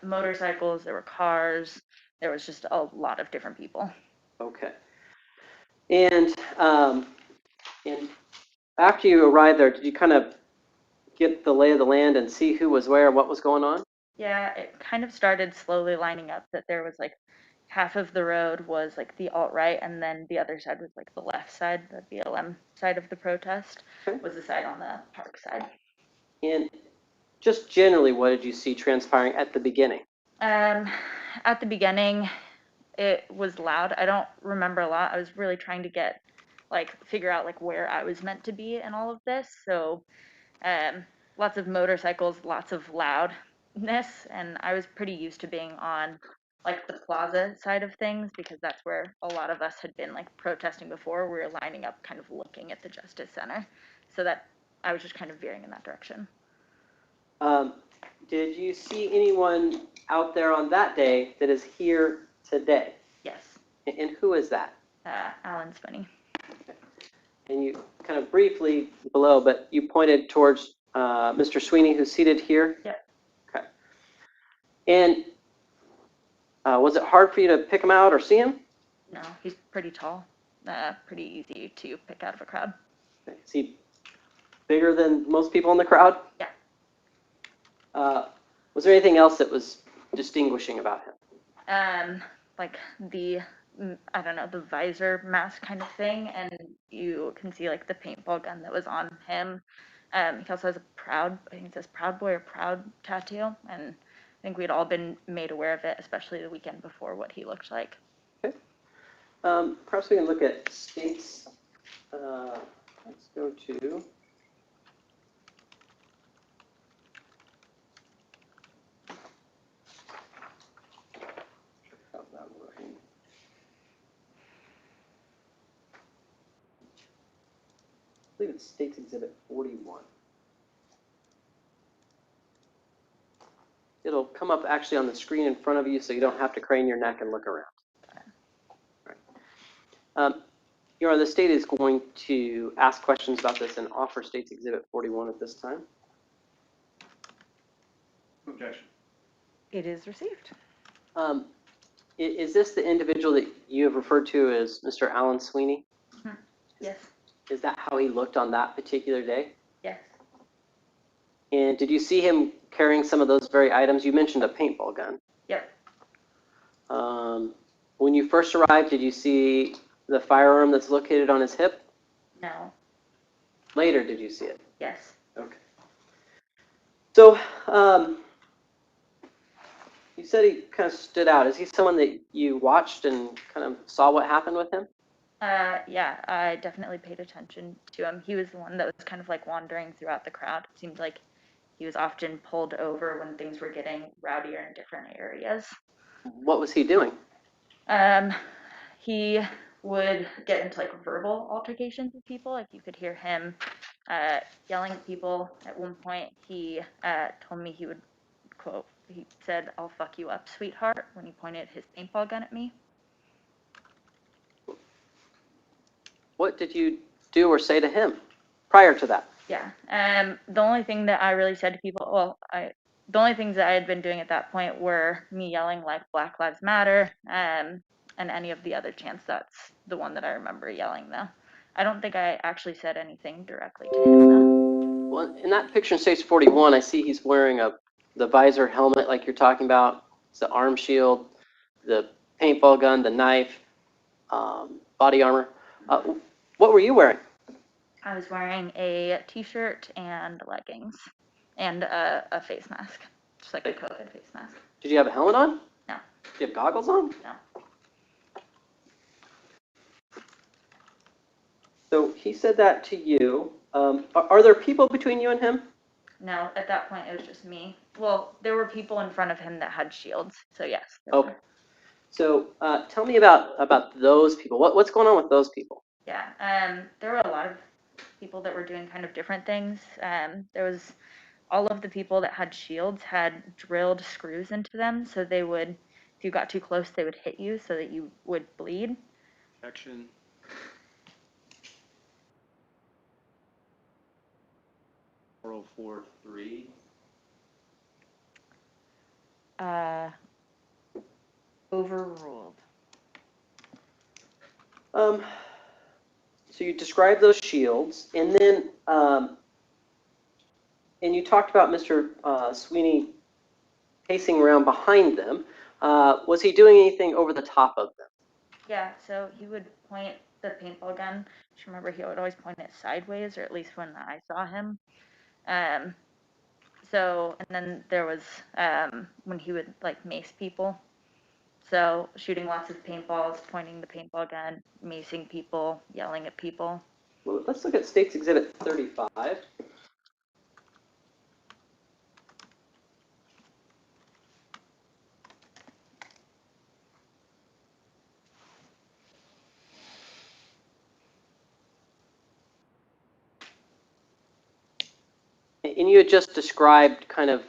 motorcycles, there were cars, there was just a lot of different people. Okay. And after you arrived there, did you kind of get the lay of the land and see who was where, what was going on? Yeah, it kind of started slowly lining up that there was like half of the road was like the alt-right, and then the other side was like the left side, the BLM side of the protest, Okay. was the side on the park side. And just generally, what did you see transpiring at the beginning? At the beginning, it was loud. I don't remember a lot. I was really trying to figure out like where I was meant to be in all of this. So, lots of motorcycles, lots of loudness, and I was pretty used to being on like the plaza side of things because that's where a lot of us had been like protesting before. We were lining up kind of looking at the Justice Center. So that I was just kind of veering in that direction. Did you see anyone out there on that day that is here today? Yes. And who is that? Alan Swinney. Okay. And you kind of briefly below, but you pointed towards Mr. Swinney, who's seated here? Yep. Okay. And was it hard for you to pick him out or see him? No, he's pretty tall. Pretty easy to pick out of a crowd. Okay. Is he bigger than most people in the crowd? Yeah. Was there anything else that was distinguishing about him? Like the, I don't know, the visor mask kind of thing, and you can see like the paintball gun that was on him. He also has I think it says Proud Boy or Proud tattoo, and I think we'd all been made aware of it, especially the weekend before, what he looked like. Okay. Perhaps we can look at State's Let's go to how's that working? I believe it's State's Exhibit 41. It'll come up actually on the screen in front of you, so you don't have to crane your neck and look around. Right. Your Honor, the state is going to ask questions about this and offer State's Exhibit 41 at this time. Objection. It is received. Is this the individual that you have referred to as Mr. Alan Swinney? Yes. Is that how he looked on that particular day? Yes. And did you see him carrying some of those very items? You mentioned a paintball gun. Yep. When you first arrived, did you see the firearm that's located on his hip? No. Later, did you see it? Yes. Okay. So, you said he kind of stood out. Is he someone that you watched and kind of saw what happened with him? Yeah, I definitely paid attention to him. He was the one that was kind of like wandering throughout the crowd. It seemed like he was often pulled over when things were getting rowdier in different areas. What was he doing? He would get into like verbal altercations with people. Like you could hear him yelling at people. At one point, he told me he would, quote, he said, "I'll fuck you up, sweetheart," when he pointed his paintball gun at me. What did you do or say to him prior to that? Yeah. The only thing that I really said to people, the only things that I had been doing at that point were me yelling like Black Lives Matter, and any of the other chants. That's the one that I remember yelling though. I don't think I actually said anything directly to him though. Well, in that picture in Stage 41, I see he's wearing the visor helmet like you're talking about. It's the arm shield, the paintball gun, the knife, body armor. What were you wearing? I was wearing a t-shirt and leggings and a face mask, just like a COVID face mask. Did you have a helmet on? No. Did you have goggles on? No. So he said that to you. Are there people between you and him? No, at that point it was just me. Well, there were people in front of him that had shields, so yes. Okay. So tell me about those people. What's going on with those people? Yeah, there were a lot of people that were doing kind of different things. There was all of the people that had shields had drilled screws into them, so they would, if you got too close, they would hit you so that you would bleed. Objection. Oral 4-3. Overruled. So you described those shields, and then and you talked about Mr. Swinney pacing around behind them. Was he doing anything over the top of them? Yeah, so he would point the paintball gun. Just remember, he would always point it sideways, or at least when I saw him. So, and then there was when he would like mace people. So shooting lots of paintballs, pointing the paintball gun, macing people, yelling at people. Well, let's look at State's Exhibit 35. And you had just described kind of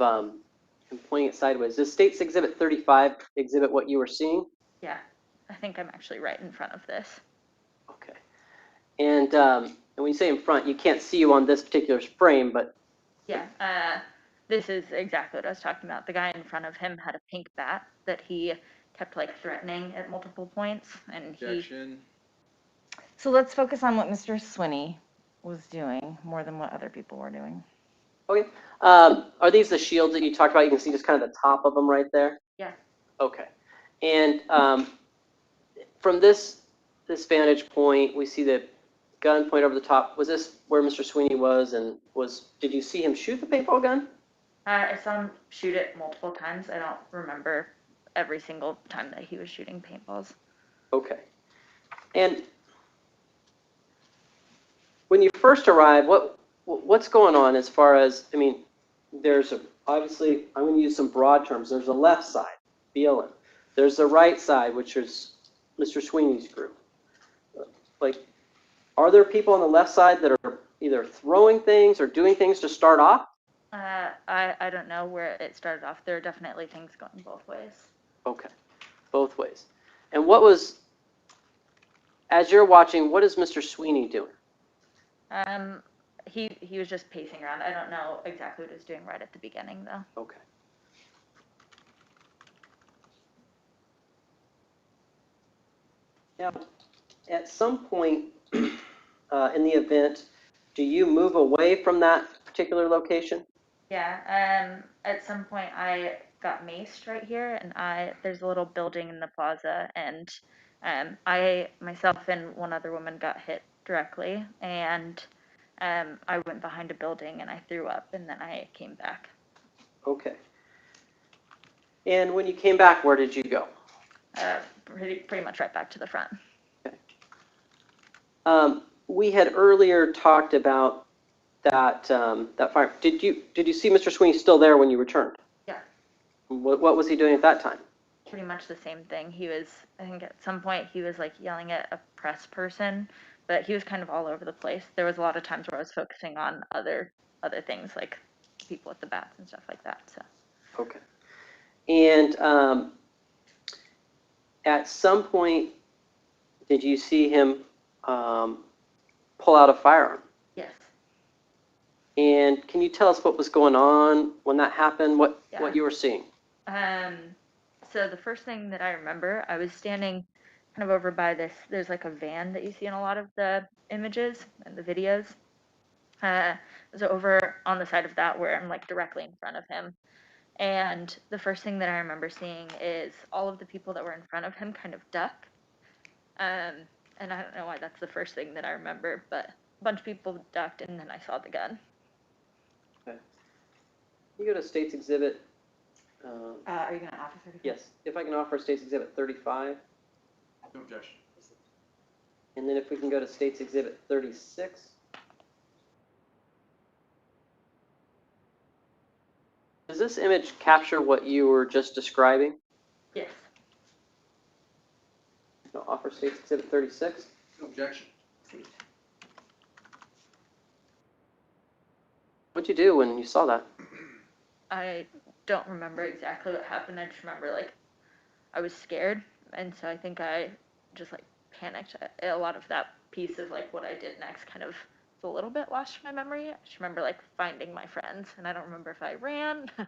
pointing it sideways. Does State's Exhibit 35 exhibit what you were seeing? Yeah, I think I'm actually right in front of this. Okay. And when you say in front, you can't see you on this particular frame, but Yeah, this is exactly what I was talking about. The guy in front of him had a pink bat that he kept like threatening at multiple points, and Objection. So let's focus on what Mr. Swinney was doing more than what other people were doing. okay. Are these the shields that you talked about? You can see just kind of the top of them right there? Yeah. Okay. And from this vantage point, we see the gun point over the top. Was this where Mr. Swinney was, and did you see him shoot the paintball gun? I saw him shoot it multiple times. I don't remember every single time that he was shooting paintballs. Okay. And when you first arrive, what's going on as far as, I mean, obviously, I'm going to use some broad terms. There's a left side, BLM. There's the right side, which is Mr. Swinney's group. Like, are there people on the left side that are either throwing things or doing things to start off? I don't know where it started off. There are definitely things going both ways. Okay, both ways. And as you're watching, what is Mr. Swinney doing? He was just pacing around. I don't know exactly what he was doing right at the beginning, though. Okay. Now, at some point in the event, do you move away from that particular location? Yeah. At some point, I got maced right here, and there's a little building in the plaza, and I myself and one other woman got hit directly, and I went behind a building and I threw up, and then I came back. Okay. And when you came back, where did you go? Pretty much right back to the front. Okay. We had earlier talked about that fire. Did you see Mr. Swinney still there when you returned? Yeah. What was he doing at that time? Pretty much the same thing. He was, I think at some point he was like yelling at a press person, but he was kind of all over the place. There was a lot of times where I was focusing on other things like people at the bats and stuff like that. So. Okay. And at some point, did you see him pull out a firearm? Yes. And can you tell us what was going on when that happened? What you were seeing? So the first thing that I remember, I was standing kind of over by there's like a van that you see in a lot of the images and the videos. So over on the side of that where I'm like directly in front of him. And the first thing that I remember seeing is all of the people that were in front of him kind of duck. And I don't know why that's the first thing that I remember, but a bunch of people ducked and then I saw the gun. Okay. You go to State's Exhibit. Are you going to offer 35? Yes. If I can offer State's Exhibit 35. No objection. And then if we can go to State's Exhibit 36. Does this image capture what you were just describing? Yes. I'll offer State's Exhibit 36. No objection. What'd you do when you saw that? I don't remember exactly what happened. I just remember like I was scared, and so I think I just like panicked. A lot of that piece of like what I did next kind of a little bit lost my memory. I just remember like finding my friends, and I don't remember if I ran. I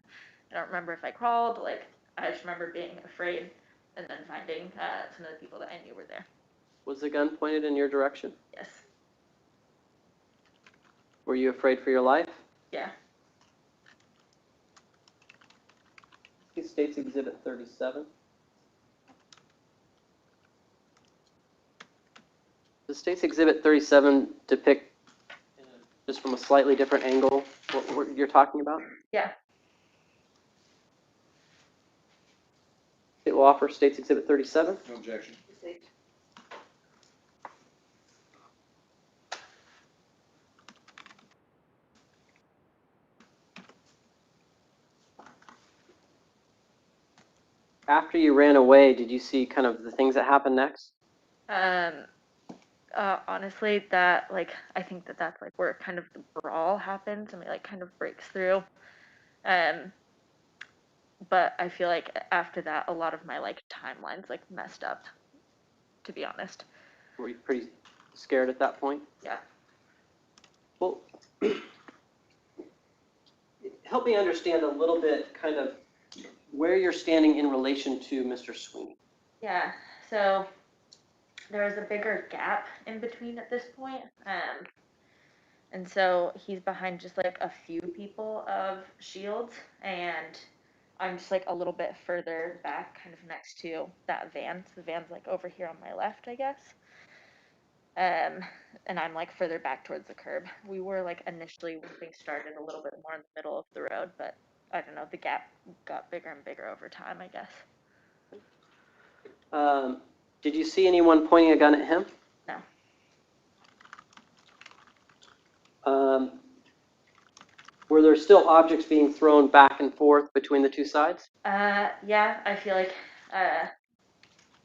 don't remember if I crawled. Like I just remember being afraid, and then finding some of the people that I knew were there. Was the gun pointed in your direction? Yes. Were you afraid for your life? Yeah. State's Exhibit 37. Does State's Exhibit 37 depict, just from a slightly different angle, what you're talking about? Yeah. It will offer State's Exhibit 37. No objection. After you ran away, did you see kind of the things that happened next? Honestly, that like I think that's like where kind of the brawl happens and it like kind of breaks through. But I feel like after that, a lot of my like timelines like messed up. To be honest. Were you pretty scared at that point? Yeah. Well, help me understand a little bit kind of where you're standing in relation to Mr. Swinney. Yeah, so there was a bigger gap in between at this point. And so he's behind just like a few people of shields, and I'm just like a little bit further back, kind of next to that van. So the van's like over here on my left, I guess. And I'm like further back towards the curb. We were like initially when things started a little bit more in the middle of the road, but I don't know, the gap got bigger and bigger over time, I guess. Did you see anyone pointing a gun at him? No. Were there still objects being thrown back and forth between the two sides? Yeah, I feel like, I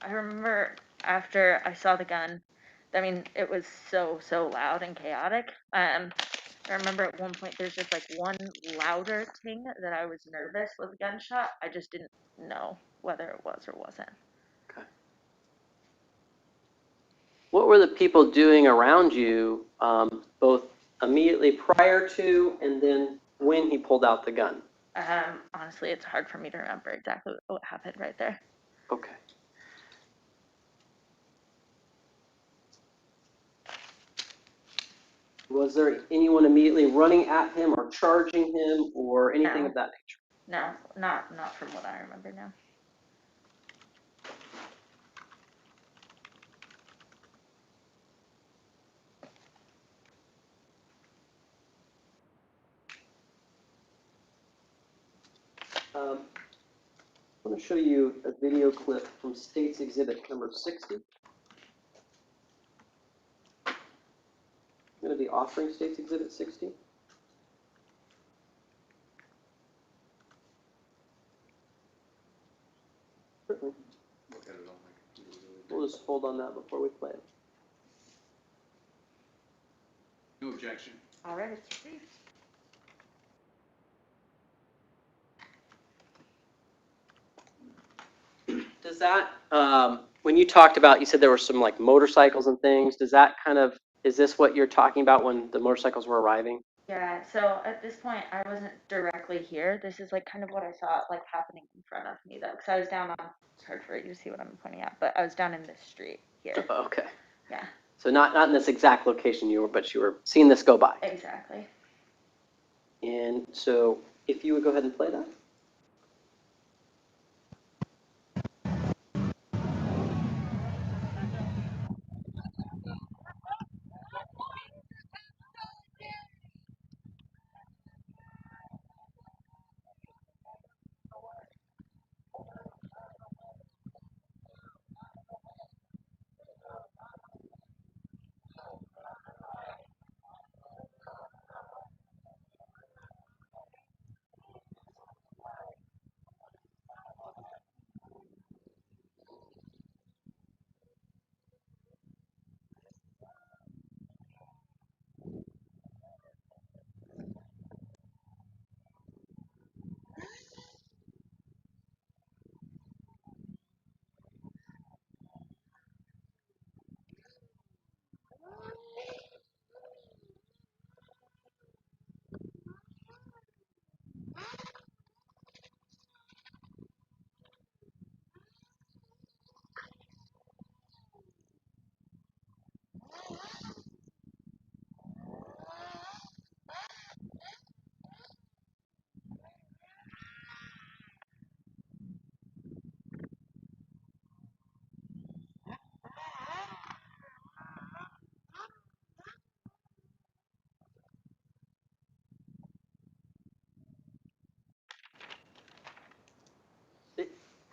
remember after I saw the gun, I mean, it was so loud and chaotic. I remember at one point there's just like one louder ting that I was nervous was a gunshot. I just didn't know whether it was or wasn't. Okay. What were the people doing around you, both immediately prior to and then when he pulled out the gun? Honestly, it's hard for me to remember exactly what happened right there. Okay. Was there anyone immediately running at him or charging him or anything No. of that nature? No, not from what I remember now. I'm going to show you a video clip from State's Exhibit number 60. I'm going to be offering State's Exhibit 60. Certainly. Look at it on my computer really We'll just hold on that before we play it. No objection. All right, it's received. Does that, when you talked about, you said there were some like motorcycles and things, does that kind of, is this what you're talking about when the motorcycles were arriving? Yeah, so at this point, I wasn't directly here. This is like kind of what I saw like happening in front of me though, because I was down on, it's hard for you to see what I'm pointing at, but I was down in this street here. Okay. Yeah, So not in this exact location you were, but you were seeing this go by. exactly. And so if you would go ahead and play that.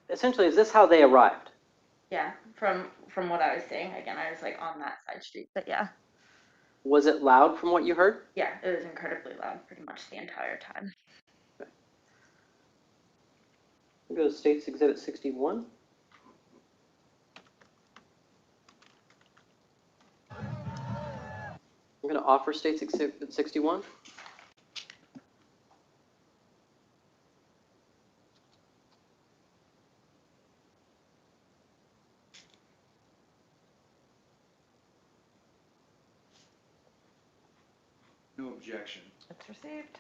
Essentially, is this how they arrived? Yeah, from what I was saying, again, I was like on that side street, but yeah. Was it loud from what you heard? Yeah, it was incredibly loud pretty much the entire time. We'll go to State's Exhibit 61. I'm going to offer State's Exhibit 61. No objection. It's received.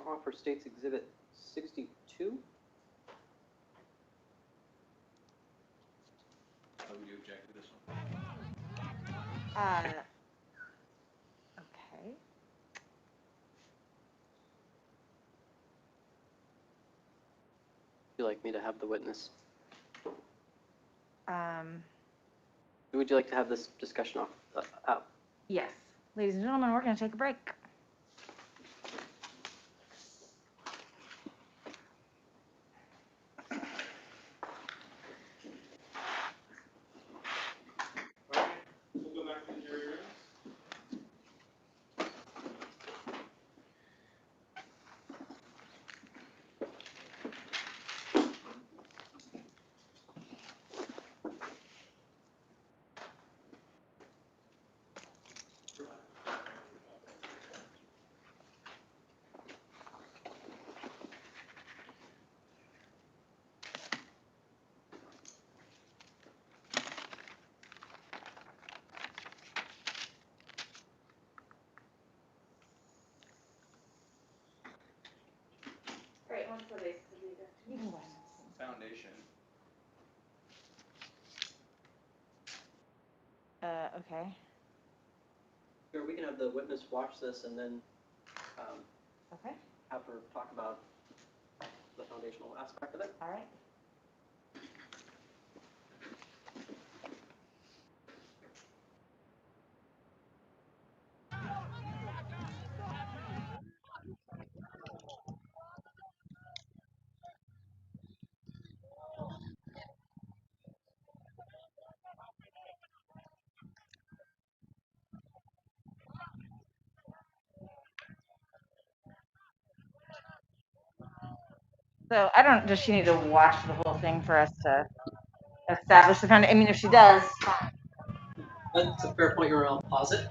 offer State's Exhibit 62. How would you object to this one? Okay. Would you like me to have the witness? Would you like to have this discussion out? Yes. Ladies and gentlemen, we're going to take a break. We'll go back to the jury room. Right, what's the basis of the objection? You can go ahead. Foundation. Okay. Sure, we can have the witness watch this and then Okay. have her talk about the foundational aspect of it. All right. So does she need to watch the whole thing for us to establish the foundation? I mean, if she does, fine. That's a fair point, I'll pause it.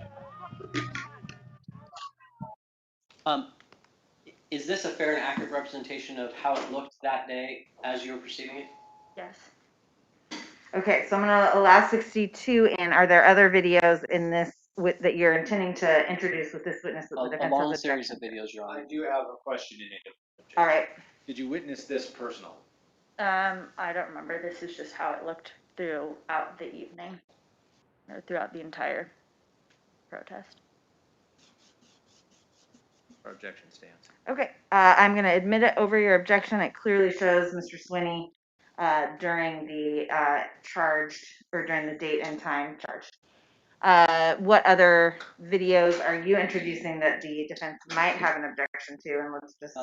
Is this a fair and accurate representation of how it looked that day as you were perceiving it? Yes. Okay, so I'm going to allow 62, and are there other videos in this that you're intending to introduce with this witness that the defense A long has series of objection? videos, Your Honor. I do have a question in it. All right. Did you witness this personally? I don't remember. This is just how it looked throughout the evening, or throughout the entire protest. Our objection stands. Okay, I'm going to admit it over your objection. It clearly shows Mr. Swinney during the during the date and time charged. What other videos are you introducing that the defense might have an objection to? And let's just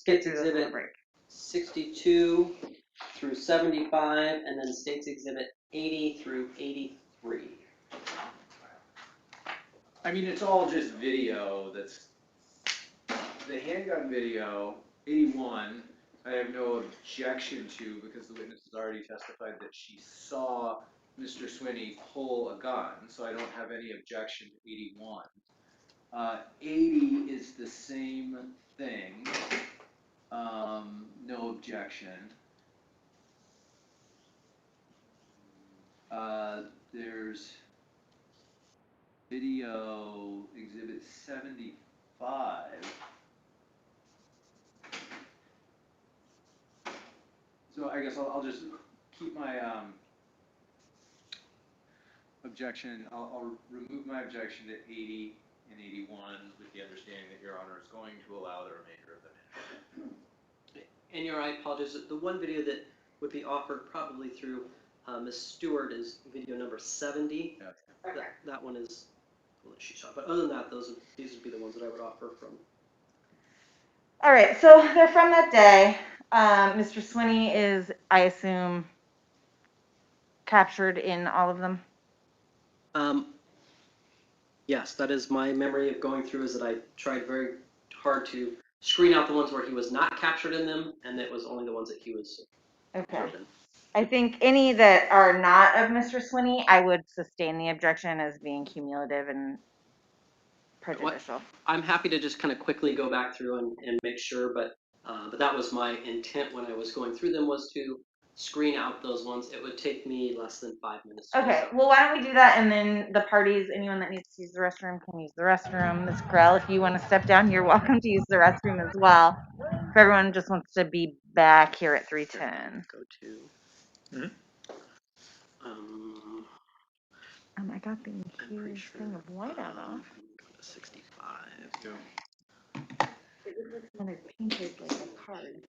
get through this in a break. 62 through 75, and then State's Exhibit 80 through 83. I mean, it's all just video that's, the handgun video, 81, I have no objection to because the witness has already testified that she saw Mr. Swinney pull a gun, so I don't have any objection to 81. 80 is the same thing, no objection. There's video exhibit 75. So I guess I'll just keep my objection. I'll remove my objection to 80 and 81 with the understanding that Your Honor is going to allow the remainder of them in. And Your Honor, I apologize. The one video that would be offered probably through Ms. Stewart is video number 70. Yeah. That one is the one that she saw. But other than that, these would be the ones that I would offer from. All right, so they're from that day. Mr. Swinney is, I assume, captured in all of them? Yes, that is my memory of going through, is that I tried very hard to screen out the ones where he was not captured in them, and it was only the ones that he was Okay. I think any that are not of Mr. Swinney, I would sustain the objection as being cumulative and prejudicial. I'm happy to just kind of quickly go back through and make sure, but that was my intent when I was going through them, was to screen out those ones. It would take me less than 5 minutes to do Okay, so. well, why don't we do that, and then the parties, anyone that needs to use the restroom can use the restroom. Ms. Grell, if you want to step down, you're welcome to use the restroom as well. If everyone just wants to be back here at 310. Go to. Mhm. I got the I'm pretty huge sure. thing of whiteout off. Go to 65. Go. It just looks kind of painted like a card.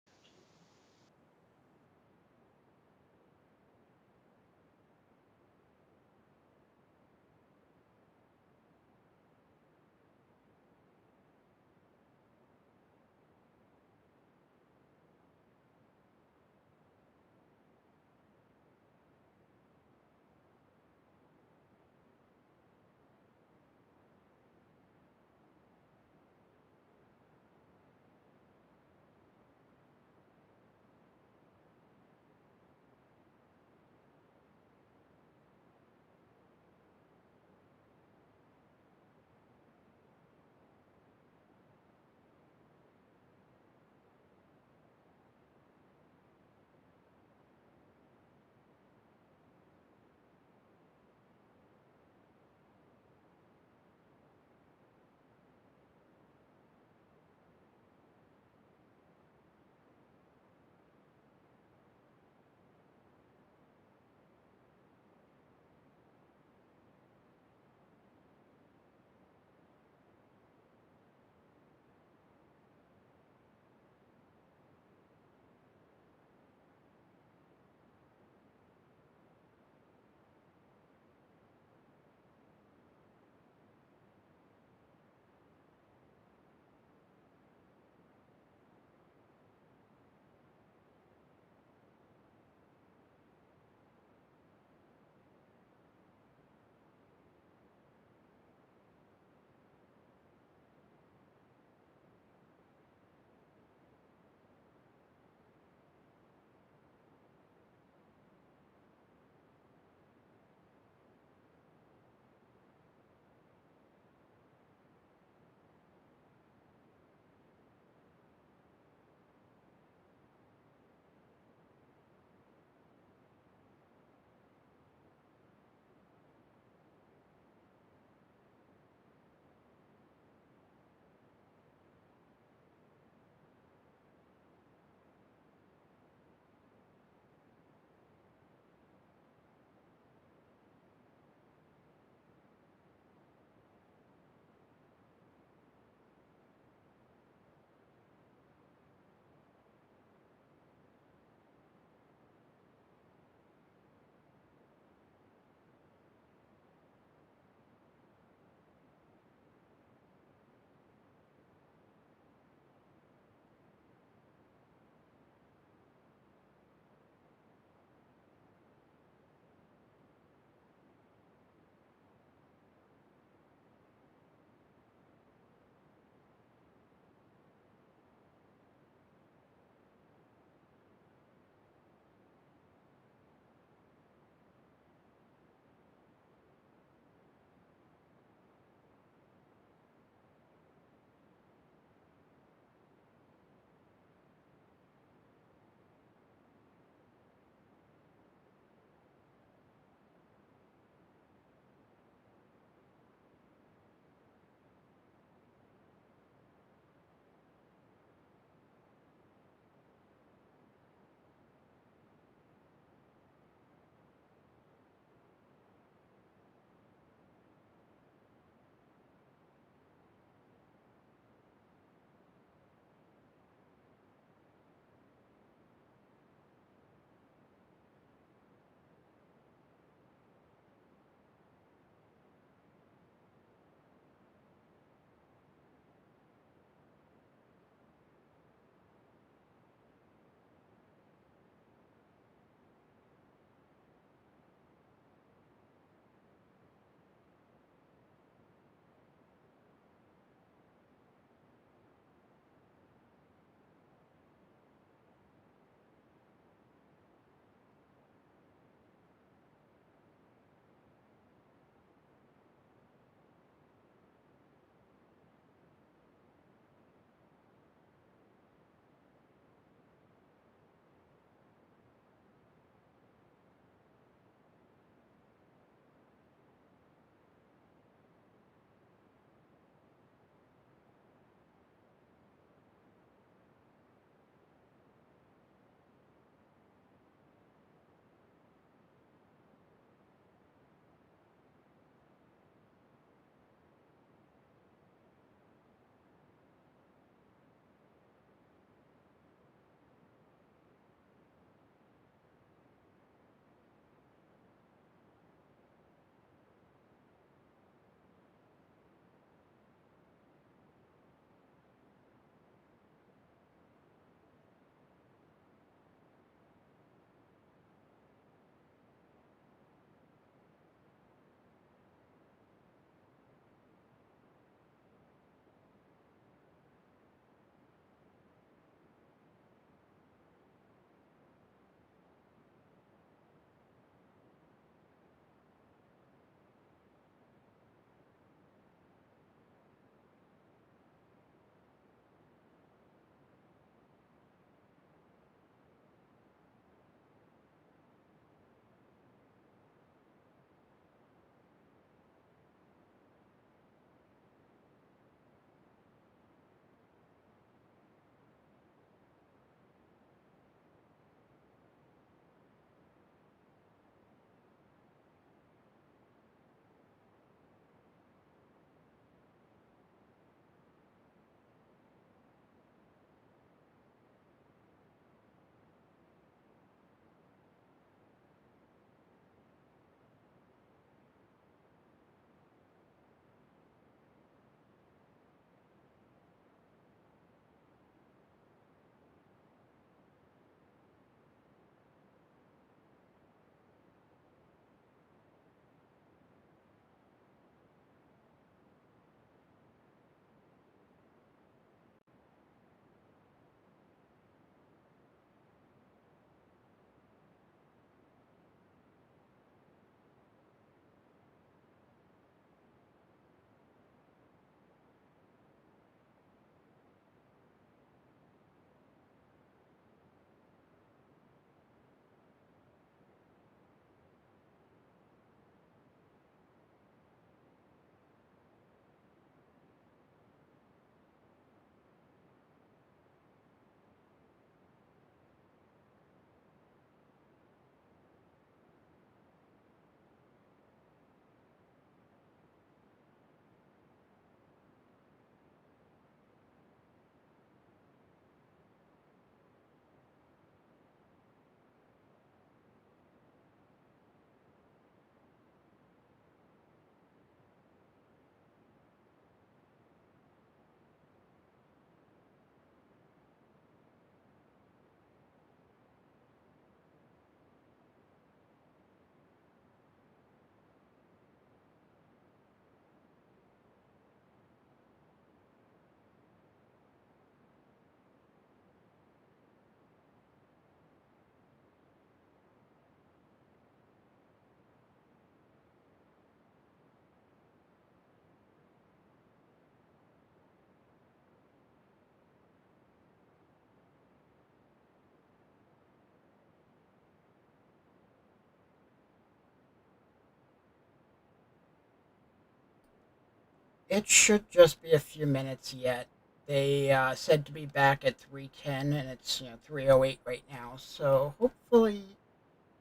It should just be a few minutes yet. They said to be back at 3:10, and it's 3:08 right now. So hopefully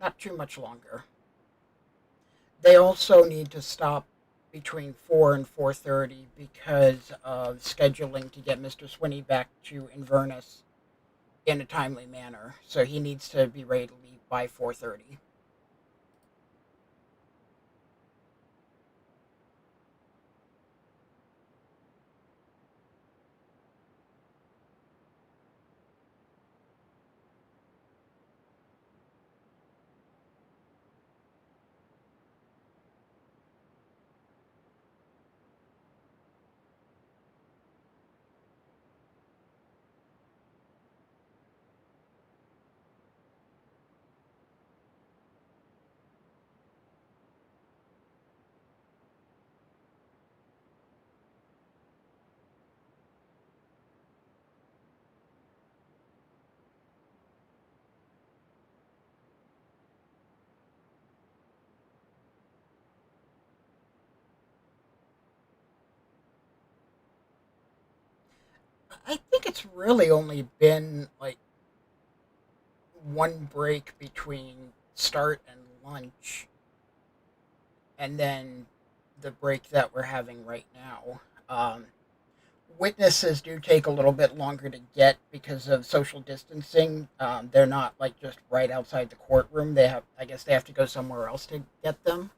not too much longer. They also need to stop between 4 and 4:30 because of scheduling to get Mr. Swinney back to Inverness in a timely manner. So he needs to be ready to leave by 4:30. I think it's really only been like one break between start and lunch, and then the break that we're having right now. Witnesses do take a little bit longer to get because of social distancing. They're not like just right outside the courtroom. I guess, they have to go somewhere else to get them.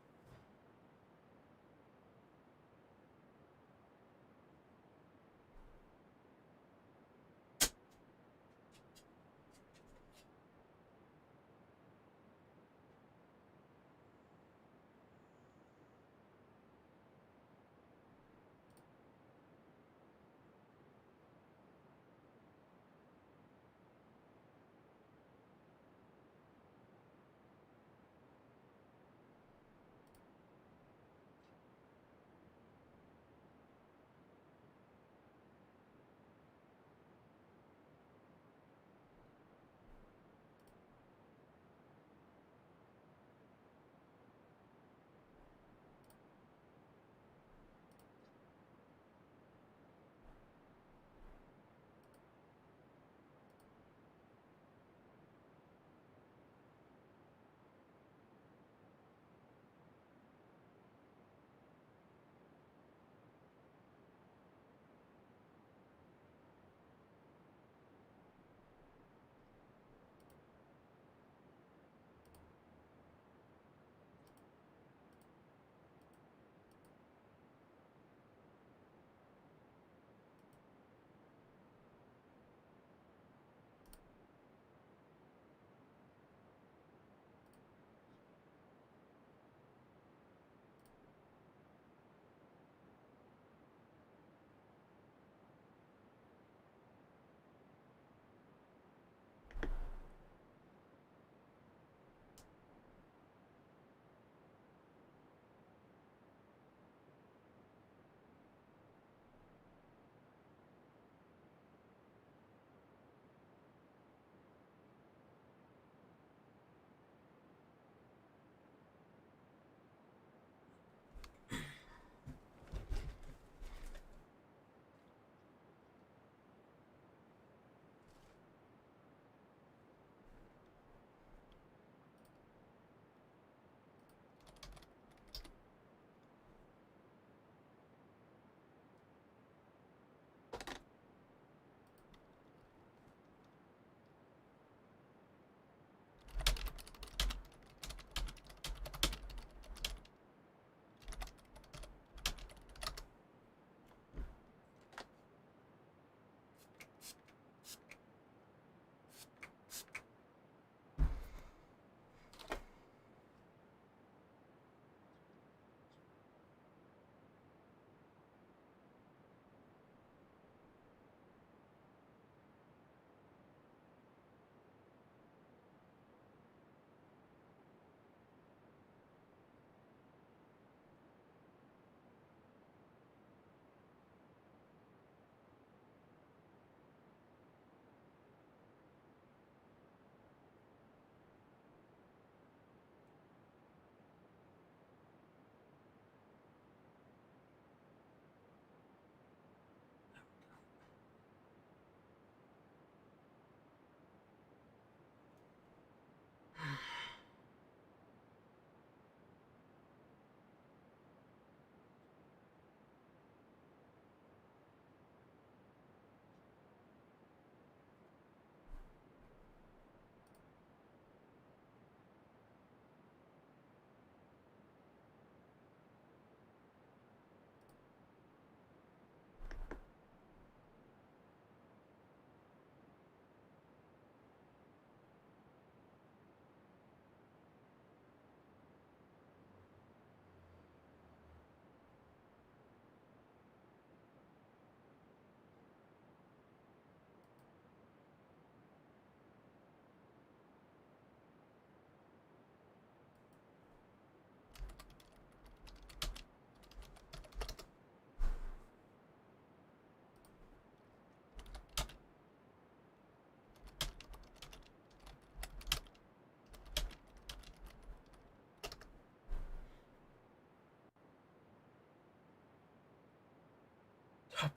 Top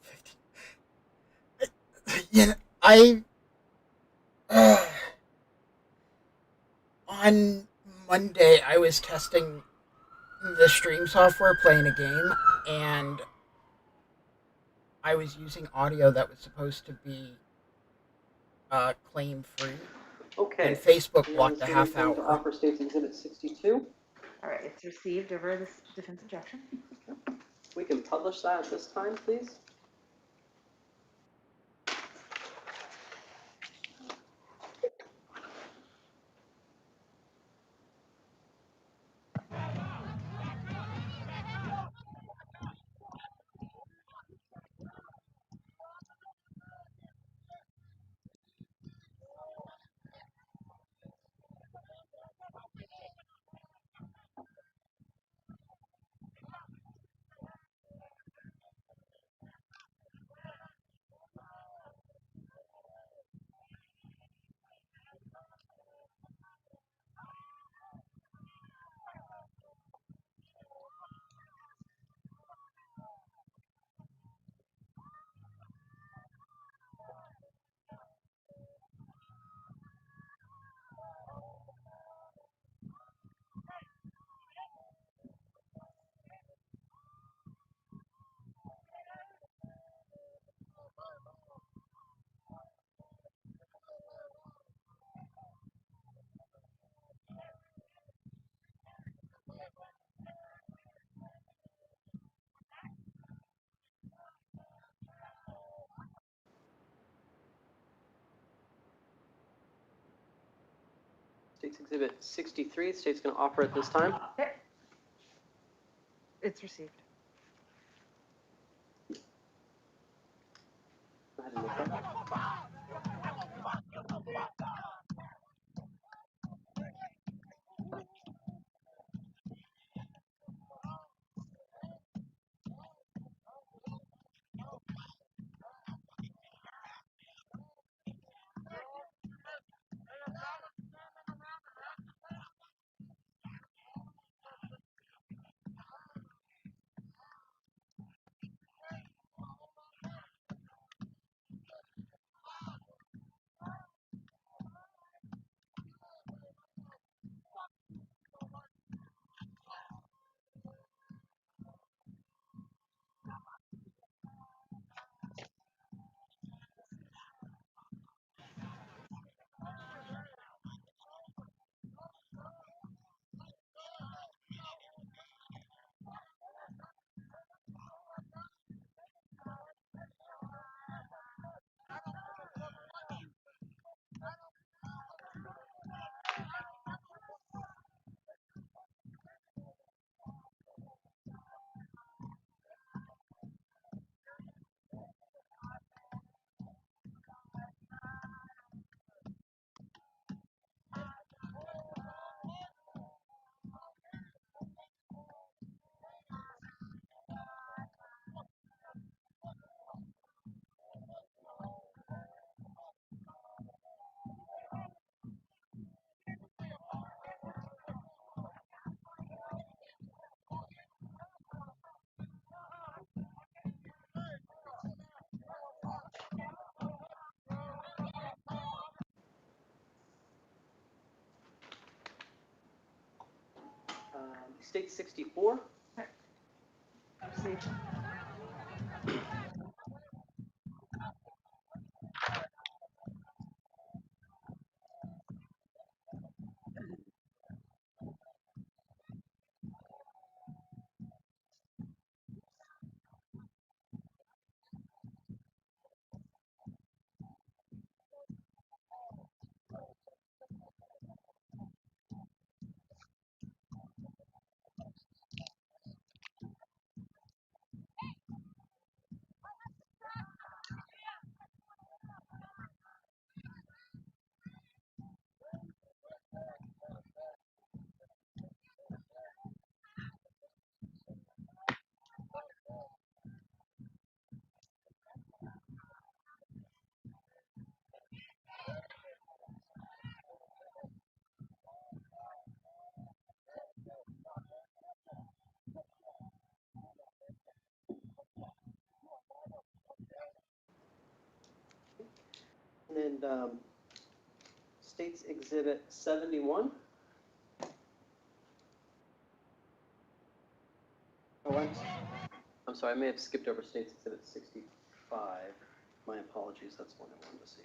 50. You know, on Monday I was testing the stream software playing a game, and I was using audio that was supposed to be claim free, Okay. and Facebook And blocked a Mr. half Lincoln to hour. offer State's Exhibit 62. All right, it's received over this defense objection. We can publish that at this time, please. State's Exhibit 63, the state's going to offer at this time. Okay. It's received. Go ahead and look up. State 64. Received. And then State's Exhibit 71. Oh, I'm sorry, I may have skipped over State's Exhibit 65. My apologies, that's one I wanted to see.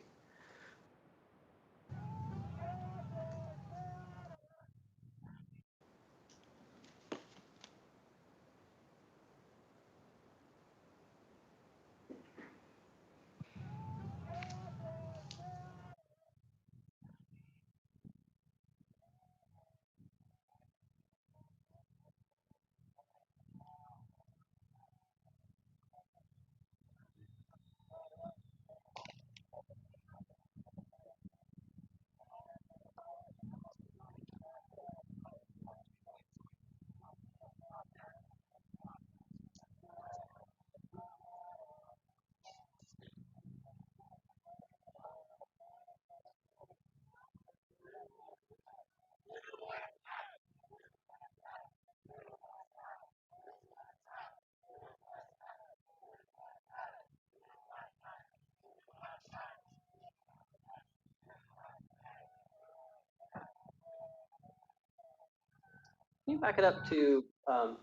Can you back it up to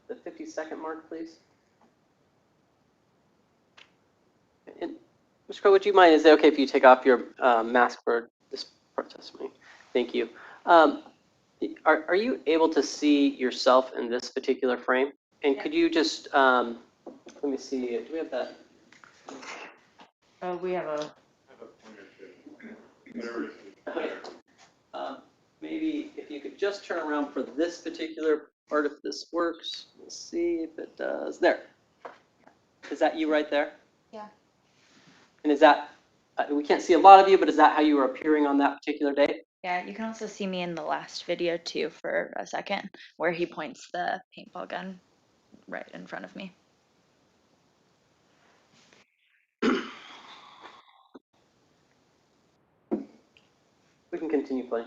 the 50-second mark, please? And Ms. Crow, would you mind, is it okay if you take off your mask for this part of testimony? Thank you. Are you able to see yourself in this particular frame? And could you just, let me see, do we have that? Oh, we have a. I have a pointer too. Whatever it is. Maybe if you could just turn around for this particular part, if this works. We'll see if it does. There. Is that you right there? Yeah. And is that, we can't see a lot of you, but is that how you were appearing on that particular day? Yeah, you can also see me in the last video too for a second, where he points the paintball gun right in front of me. We can continue playing.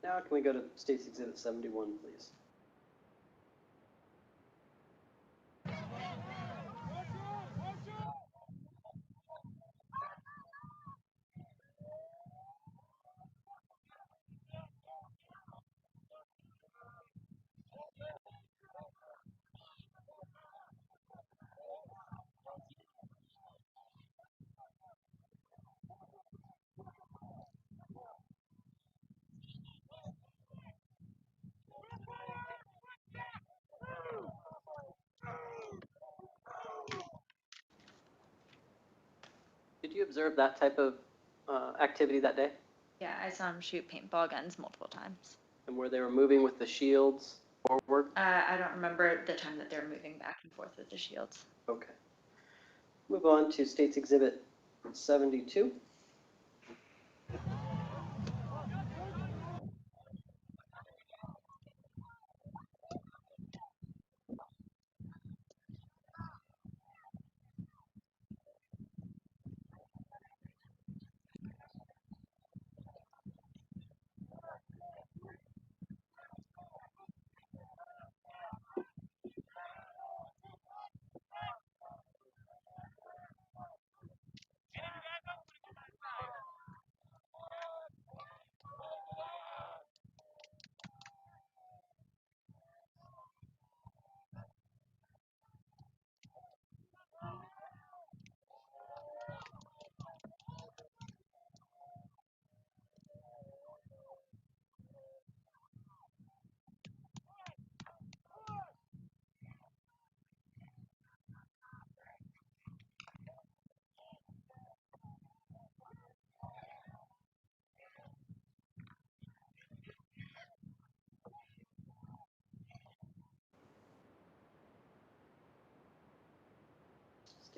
Now can we go to State's Exhibit 71, please? Did you observe that type of activity that day? Yeah, I saw him shoot paintball guns multiple times. And where they were moving with the shields forward? I don't remember the time that they were moving back and forth with the shields. Okay. Move on to State's Exhibit 72.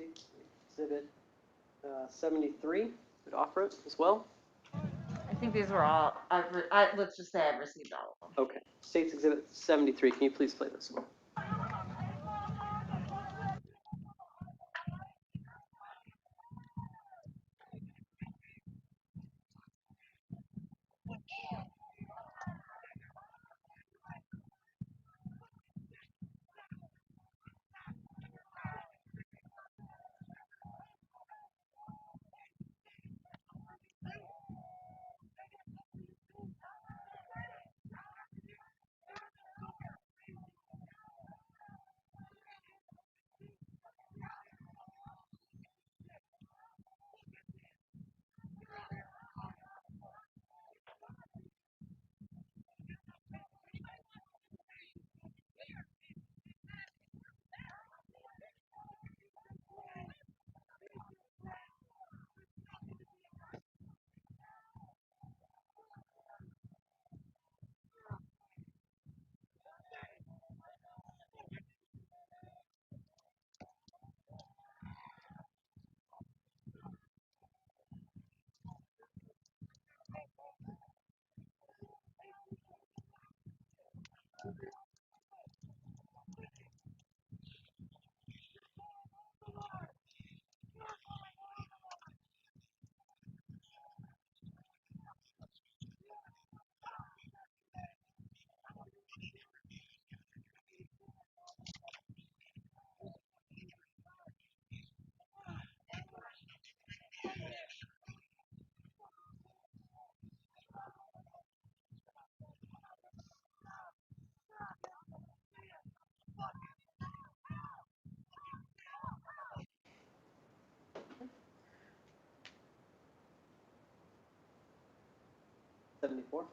State's Exhibit 73, would offer it as well. I think these were all, let's just say I've received all of them. Okay. State's Exhibit 73, can you please play this one? '74.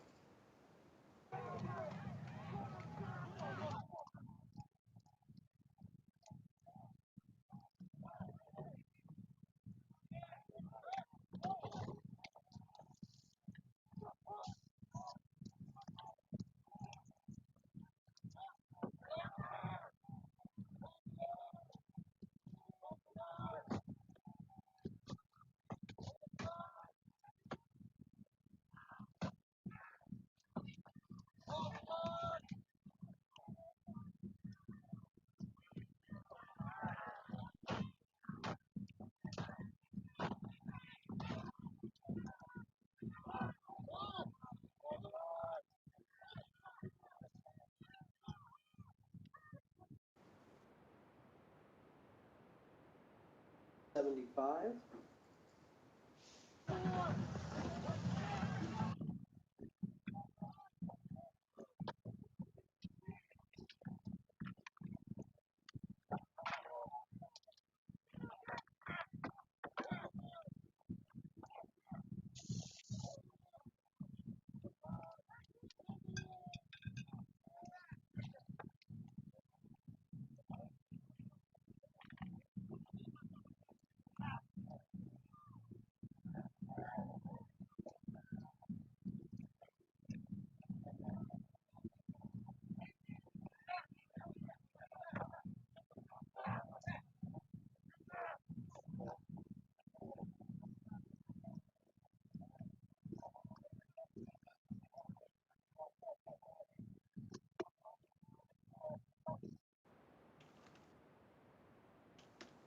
'75.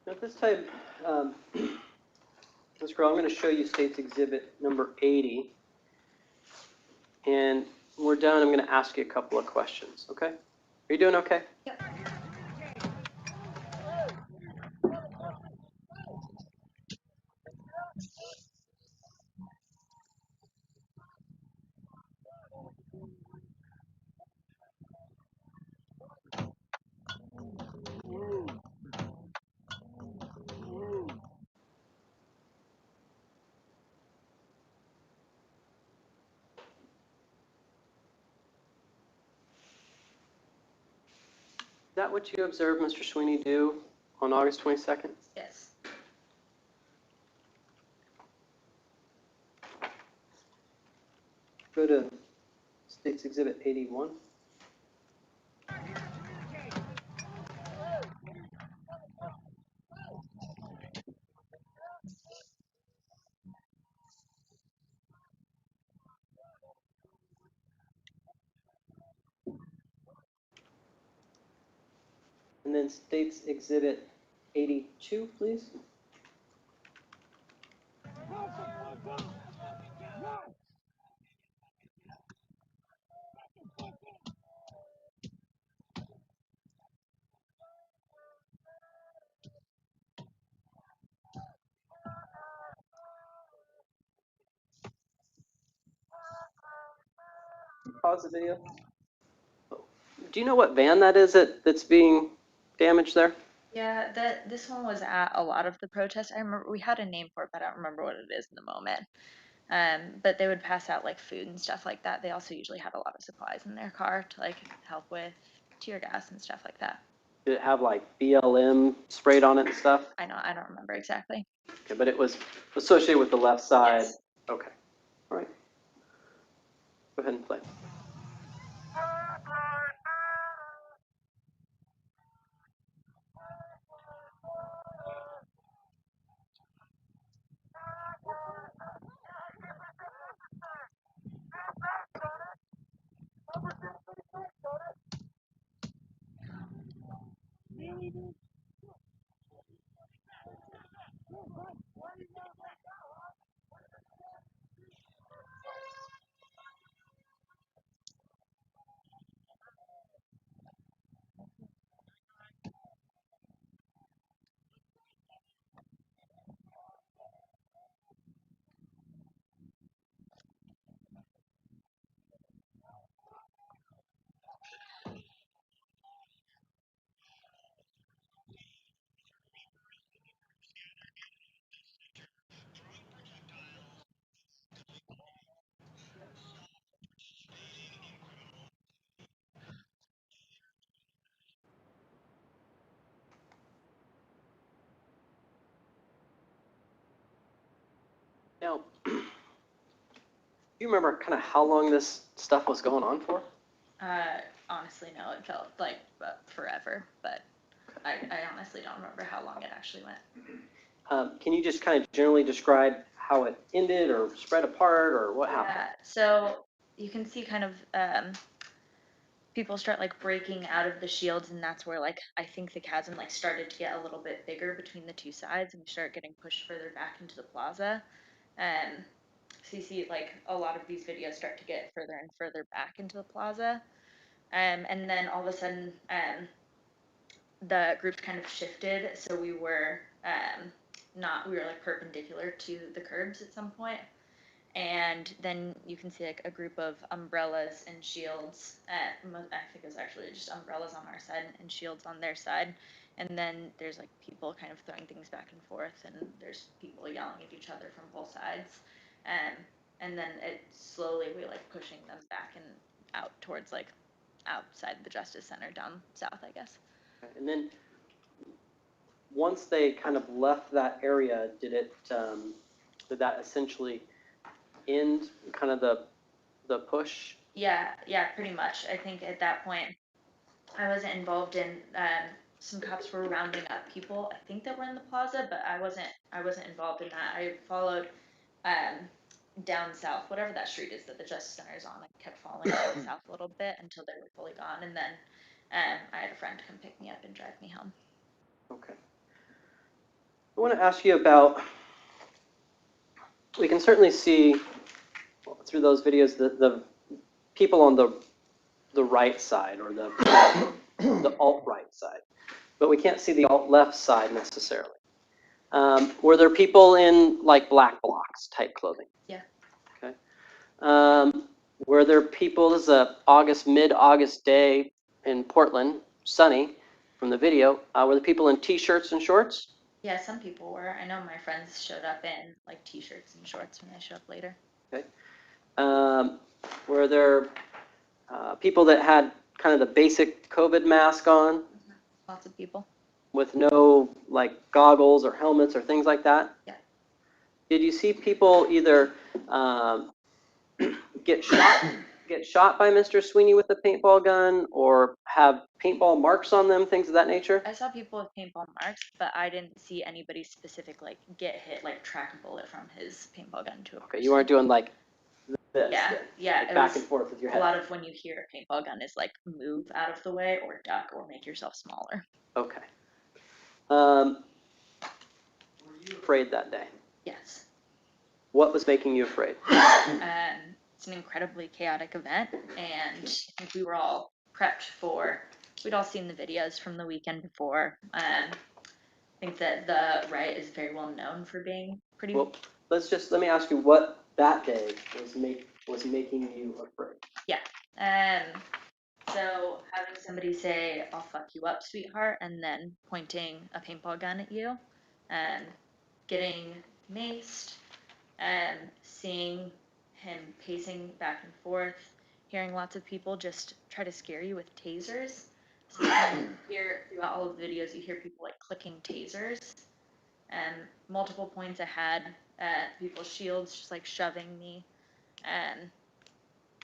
At this time, Ms. Grohl, I'm going to show you State's Exhibit number 80. And when we're done, I'm going to ask you a couple of questions, okay? Are you doing okay? Yep. Is that what you observed Mr. Swinney do on August 22nd? Yes. Go to State's Exhibit 81. And then State's Exhibit 82, please. Pause the video. Do you know what van that is that's being damaged there? Yeah, this one was at a lot of the protests. I remember we had a name for it, but I don't remember what it is in the moment. But they would pass out like food and stuff like that. They also usually had a lot of supplies in their car to like help with tear gas and stuff like that. Did it have like BLM sprayed on it and stuff? I don't remember exactly. Okay, but it was associated with the left side. Yes. Okay, all right. Go ahead and play. Now, do you remember kind of how long this stuff was going on for? Honestly, no, it felt like forever, but I honestly don't remember how long it actually went. Can you just kind of generally describe how it ended or spread apart or what happened? Yeah, so you can see kind of people start like breaking out of the shields, and that's where like I think the chasm like started to get a little bit bigger between the two sides, and we start getting pushed further back into the plaza. So you see like a lot of these videos start to get further and further back into the plaza. And then all of a sudden, the groups kind of shifted, so we were we were like perpendicular to the curbs at some point. And then you can see like a group of umbrellas and shields. I think it was actually just umbrellas on our side and shields on their side. And then there's like people kind of throwing things back and forth, and there's people yelling at each other from both sides. And then it slowly we like pushing them back and out towards like outside the Justice Center down south, I guess. And then once they kind of left that area, did that essentially end kind of the push? Yeah, pretty much. I think at that point, I wasn't involved in. Some cops were rounding up people, I think that were in the plaza, but I wasn't involved in that. I followed down south, whatever that street is that the Justice Center is on. I kept following down south a little bit until they were fully gone, and then I had a friend come pick me up and drive me home. Okay. I want to ask you about, we can certainly see through those videos the people on the right side or the alt-right side, but we can't see the alt-left side necessarily. Were there people in like black blocs type clothing? Yeah. Okay. Were there people, this is a mid-August day in Portland, sunny from the video, were there people in t-shirts and shorts? Yeah, some people were. I know my friends showed up in like t-shirts and shorts when they showed up later. Okay. Were there people that had kind of the basic COVID mask on? Lots of people. With no like goggles or helmets or things like that? Yeah. Did you see people either get shot by Mr. Swinney with a paintball gun or have paintball marks on them, things of that nature? I saw people with paintball marks, but I didn't see anybody specific like get hit, like track a bullet from his paintball gun to a person. Okay, you weren't doing like this. Yeah, then, yeah, like it back was and forth with your a head. lot of when you hear a paintball gun is like move out of the way or duck or make yourself smaller. Okay. Were you afraid that day? Yes. What was making you afraid? It's an incredibly chaotic event, and I think we were all prepped for. We'd all seen the videos from the weekend before. I think that the riot is very well known for being pretty. Well, let me ask you what that day was making you afraid. Yeah. So having somebody say, "I'll fuck you up, sweetheart," and then pointing a paintball gun at you, and getting maced, and seeing him pacing back and forth, hearing lots of people just try to scare you with tasers. So you can hear throughout all of the videos, you hear people like clicking tasers, and multiple points I had at people's shields, just like shoving me. And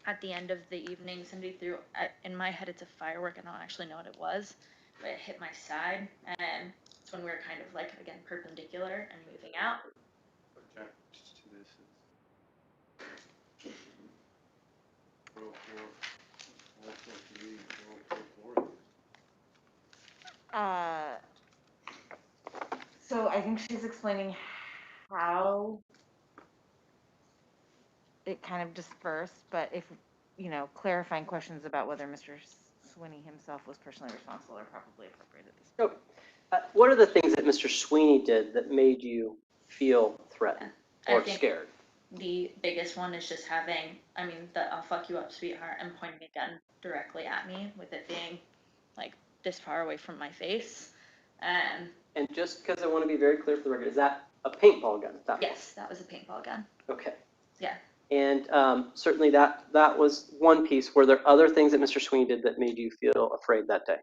at the end of the evening, somebody threw, in my head, it's a firework. I don't actually know what it was, but it hit my side. And it's when we were kind of like, again, perpendicular and moving out. Objects to this is 404, So I think she's explaining how it kind of dispersed, but if, clarifying questions about whether Mr. Swinney himself was personally responsible are probably appropriate at this point. Okay. What are the things that Mr. Swinney did that made you feel threatened or scared? The biggest one is just having, the "I'll fuck you up, sweetheart," and pointing a gun directly at me with it being like this far away from my face. And just because I want to be very clear for the record, is that a paintball gun? Yes, that was a paintball gun. Okay. Yeah. And certainly that was one piece. Were there other things that Mr. Swinney did that made you feel afraid that day?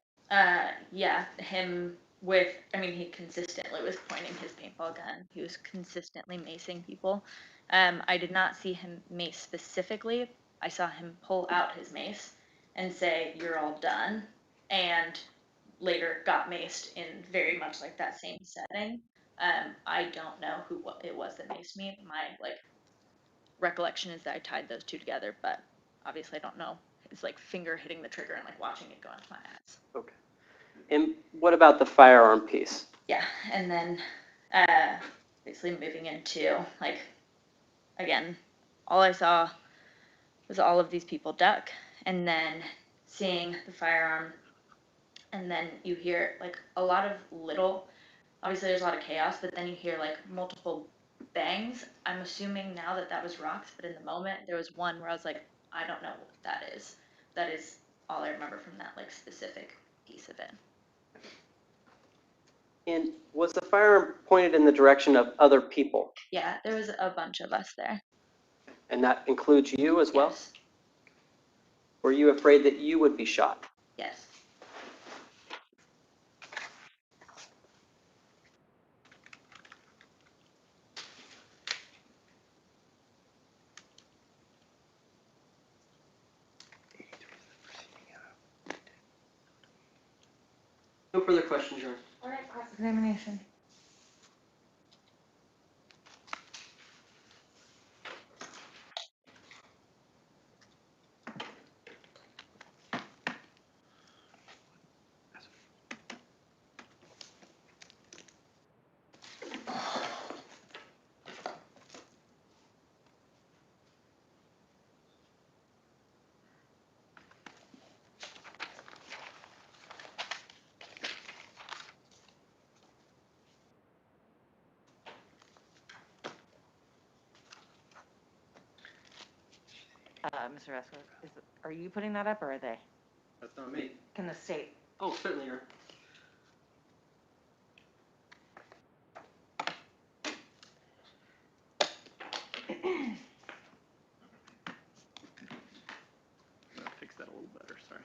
Yeah, him with, he consistently was pointing his paintball gun. He was consistently macing people. I did not see him mace specifically. I saw him pull out his mace and say, "You're all done," and later got maced in very much like that same setting. I don't know who it was that maced me. My recollection is that I tied those two together, but obviously I don't know. It's like finger hitting the trigger and like watching it go into my eyes. Okay. And what about the firearm piece? Yeah, and then basically moving into like, again, all I saw was all of these people duck, and then seeing the firearm, and then you hear like a lot of little, obviously there's a lot of chaos, but then you hear like multiple bangs. I'm assuming now that was rocks, but in the moment there was one where I was like, I don't know what that is. That is all I remember from that like specific piece of it. And was the firearm pointed in the direction of other people? Yeah, there was a bunch of us there. And that includes you as well? Yes. Were you afraid that you would be shot? Yes. No further questions, Your Honor. All right, cross-examination. Mr. Vasco, are you putting that up or are they? That's not me. Can the state? Oh, certainly, Your Honor. Fix that a little better, sorry.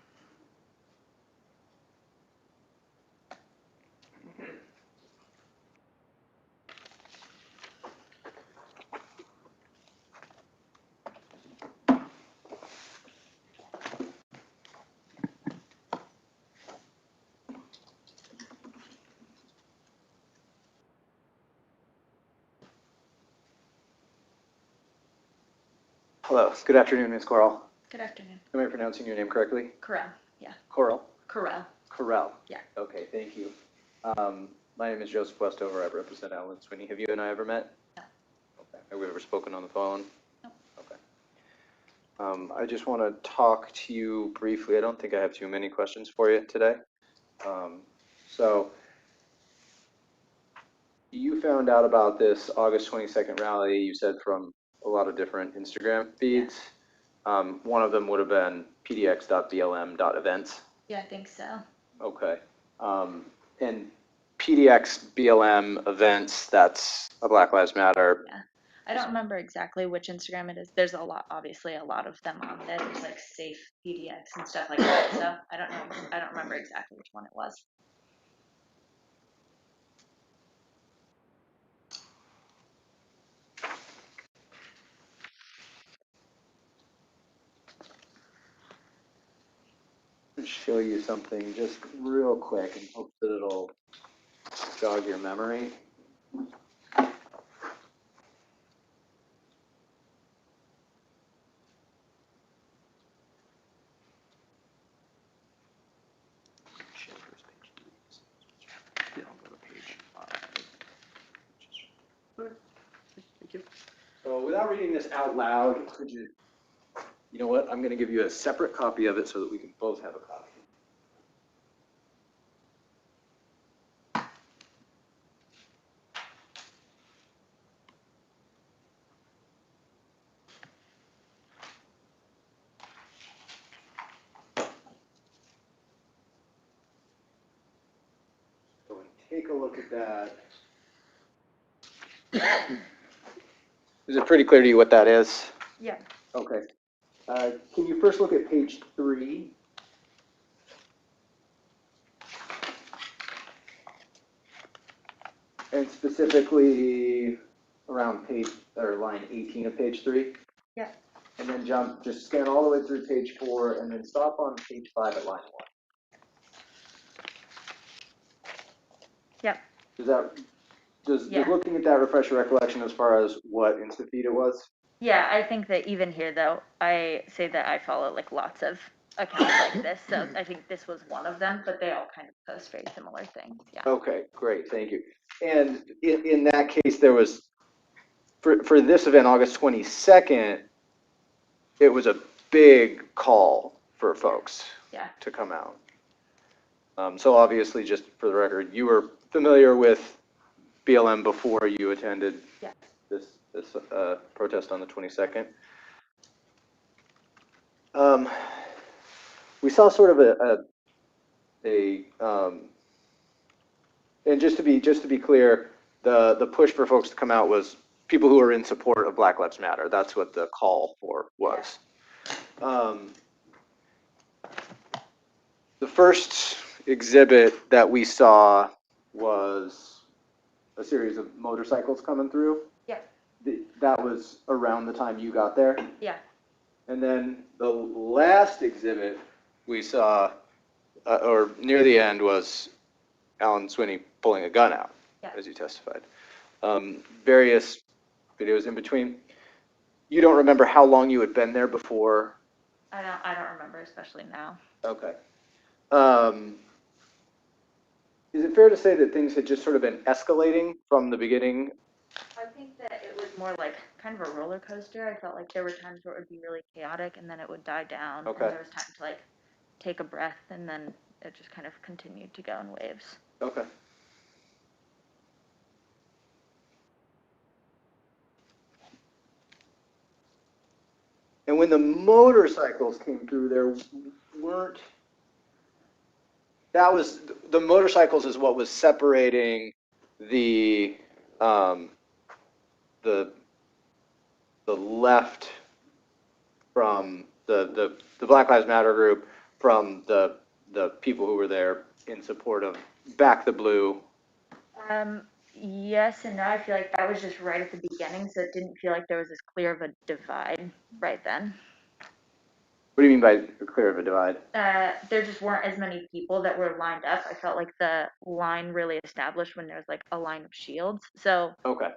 Hello, good afternoon, Ms. Coral. Good afternoon. Am I pronouncing your name correctly? Corral. Yeah. Coral? Corral. Corral? Yeah. Okay, thank you. My name is Joseph Westover. I represent Alan Swinney. Have you and I ever met? No. Okay. Have we ever spoken on the phone? No. Okay. I just want to talk to you briefly. I don't think I have too many questions for you today. So you found out about this August 22nd rally, you said, from a lot of different Instagram feeds. One of them would have been pdx.blm.events. Yeah, I think so. Okay. And PDX BLM events, that's a Black Lives Matter. Yeah. I don't remember exactly which Instagram it is. There's obviously a lot of them on there. There's like safe PDX and stuff like that. So I don't know. I don't remember exactly which one it was. Show you something just real quick and hope that it'll jog your memory. So without reading this out loud, could you know what? I'm going to give you a separate copy of it so that we can both have a copy. So take a look at that. Is it pretty clear to you what that is? Yeah. Okay. Can you first look at page 3? And specifically around line 18 of page 3? Yeah. And then just scan all the way through page 4 and then stop on page 5 at line 1. Yep. Does Yeah. looking at that refresh your recollection as far as what Instafeed it was? Yeah, I think that even here though, I say that I follow like lots of accounts like this, so I think this was one of them, but they all kind of post very similar things. Yeah. Okay, great, thank you. And in that case, there was, for this event, August 22nd, it was a big call for folks to come out. So obviously, just for the record, you were familiar with BLM before you attended this protest on the 22nd. We saw sort of and just to be clear, the push for folks to come out was people who are in support of Black Lives Matter. That's what the call for was. The first exhibit that we saw was a series of motorcycles coming through. Yeah. That was around the time you got there. Yeah. And then the last exhibit we saw, or near the end, was Alan Swinney pulling a gun out, as you testified. Various videos in between. You don't remember how long you had been there before? I don't remember, especially now. Okay. Is it fair to say that things had just sort of been escalating from the beginning? I think that it was more like kind of a roller coaster. I felt like there were times where it would be really chaotic and then it would die down. Okay. And there was time to like take a breath and then it just kind of continued to go in waves. Okay. And when the motorcycles came through, there weren't. That was the motorcycles is what was separating the left from the Black Lives Matter group from the people who were there in support of Back the Blue. Yes and no. I feel like that was just right at the beginning, so it didn't feel like there was as clear of a divide right then. What do you mean by clear of a divide? There just weren't as many people that were lined up. I felt like the line really established when there was like a line of shields. So okay.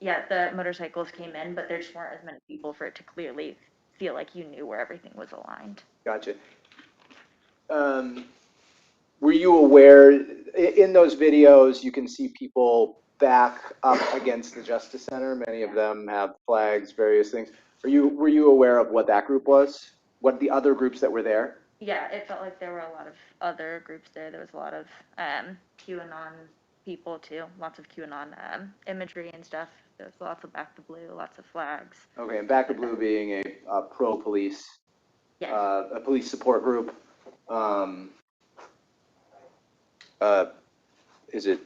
yeah, Yeah, the motorcycles came in, but there just weren't as many people for it to clearly feel like you knew where everything was aligned. Gotcha. Were you aware, in those videos, you can see people back up against the Justice Center. Many of them have flags, various things. Were you aware of what that group was? What the other groups that were there? Yeah, it felt like there were a lot of other groups there. There was a lot of QAnon people too, lots of QAnon imagery and stuff. There was lots of Back to Blue, lots of flags. Okay, and Back to Blue being a pro-police, Yes. a police support group. Is it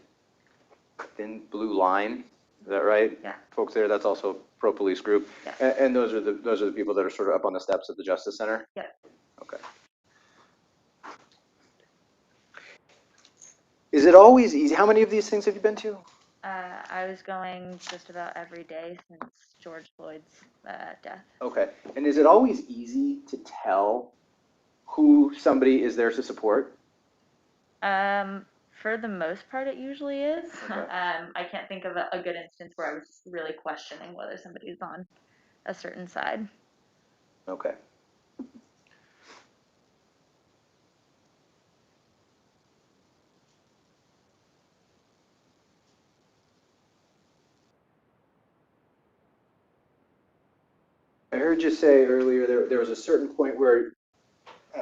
Thin Blue Line? Is that right? Yeah. Folks there, that's also pro-police group. Yeah. And those are the people that are sort of up on the steps at the Justice Center? Yeah. Okay. Is it always easy? How many of these things have you been to? I was going just about every day since George Floyd's death. Okay. And is it always easy to tell who somebody is there to support? For the most part, it usually is. Okay. I can't think of a good instance where I was really questioning whether somebody's on a certain side. Okay. I heard you say earlier there was a certain point where,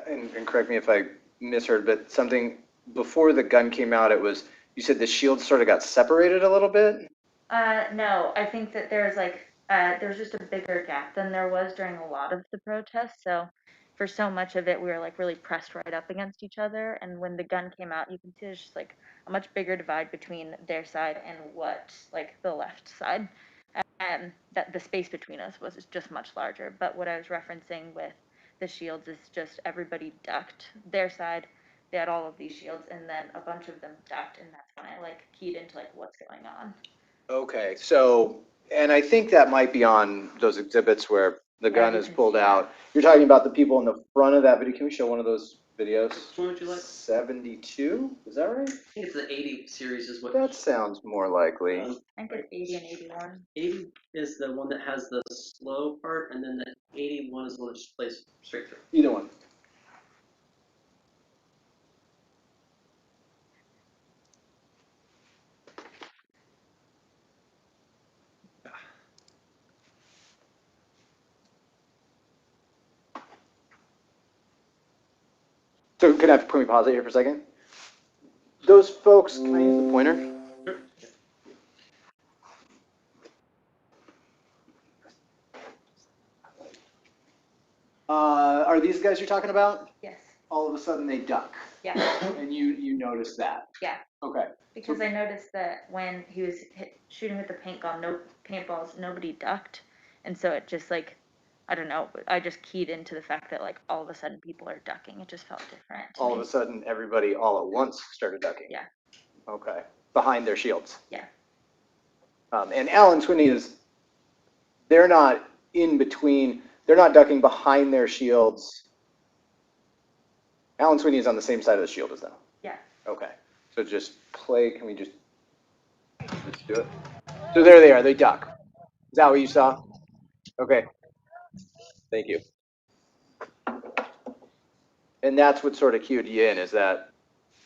and correct me if I misheard, but something before the gun came out, you said the shields sort of got separated a little bit? No, I think that there's just a bigger gap than there was during a lot of the protests. So for so much of it, we were like really pressed right up against each other. And when the gun came out, you can see there's just like a much bigger divide between their side and what like the left side. That the space between us was just much larger. But what I was referencing with the shields is just everybody ducked their side. They had all of these shields, and then a bunch of them ducked, and that's when I like keyed into like what's going on. Okay, so, and I think that might be on those exhibits where the gun you is can pulled see out. You're talking about the people in the front of that video. Can we show one of those videos? Which one would you like? 72, is that right? I think it's the 80 series is what. That sounds more likely. I think it's 80 and 81. 80 is the one that has the slow part, and then the 81 is the one that just plays straight through. Either one. So can we pause it here for a second? Those folks, can I use the pointer? Sure. Are these guys you're talking about? Yes. All of a sudden they duck. Yeah. And you noticed that? Yeah. Okay. Because I noticed that when he was shooting with the paint gun, no paintballs, nobody ducked, and so it just like, I don't know, I just keyed into the fact that like all of a sudden people are ducking. It just felt different. To All me. of a sudden everybody all at once started ducking. Yeah. Okay. Behind their shields. Yeah. And Alan Swinney they're not in between, they're not ducking behind their shields. Alan Swinney is on the same side of the shield as them. Yeah. Okay. So just can we just, let's do it. So there they are, they duck. Is that what you saw? Okay. Thank you. And that's what sort of cued you in, is that,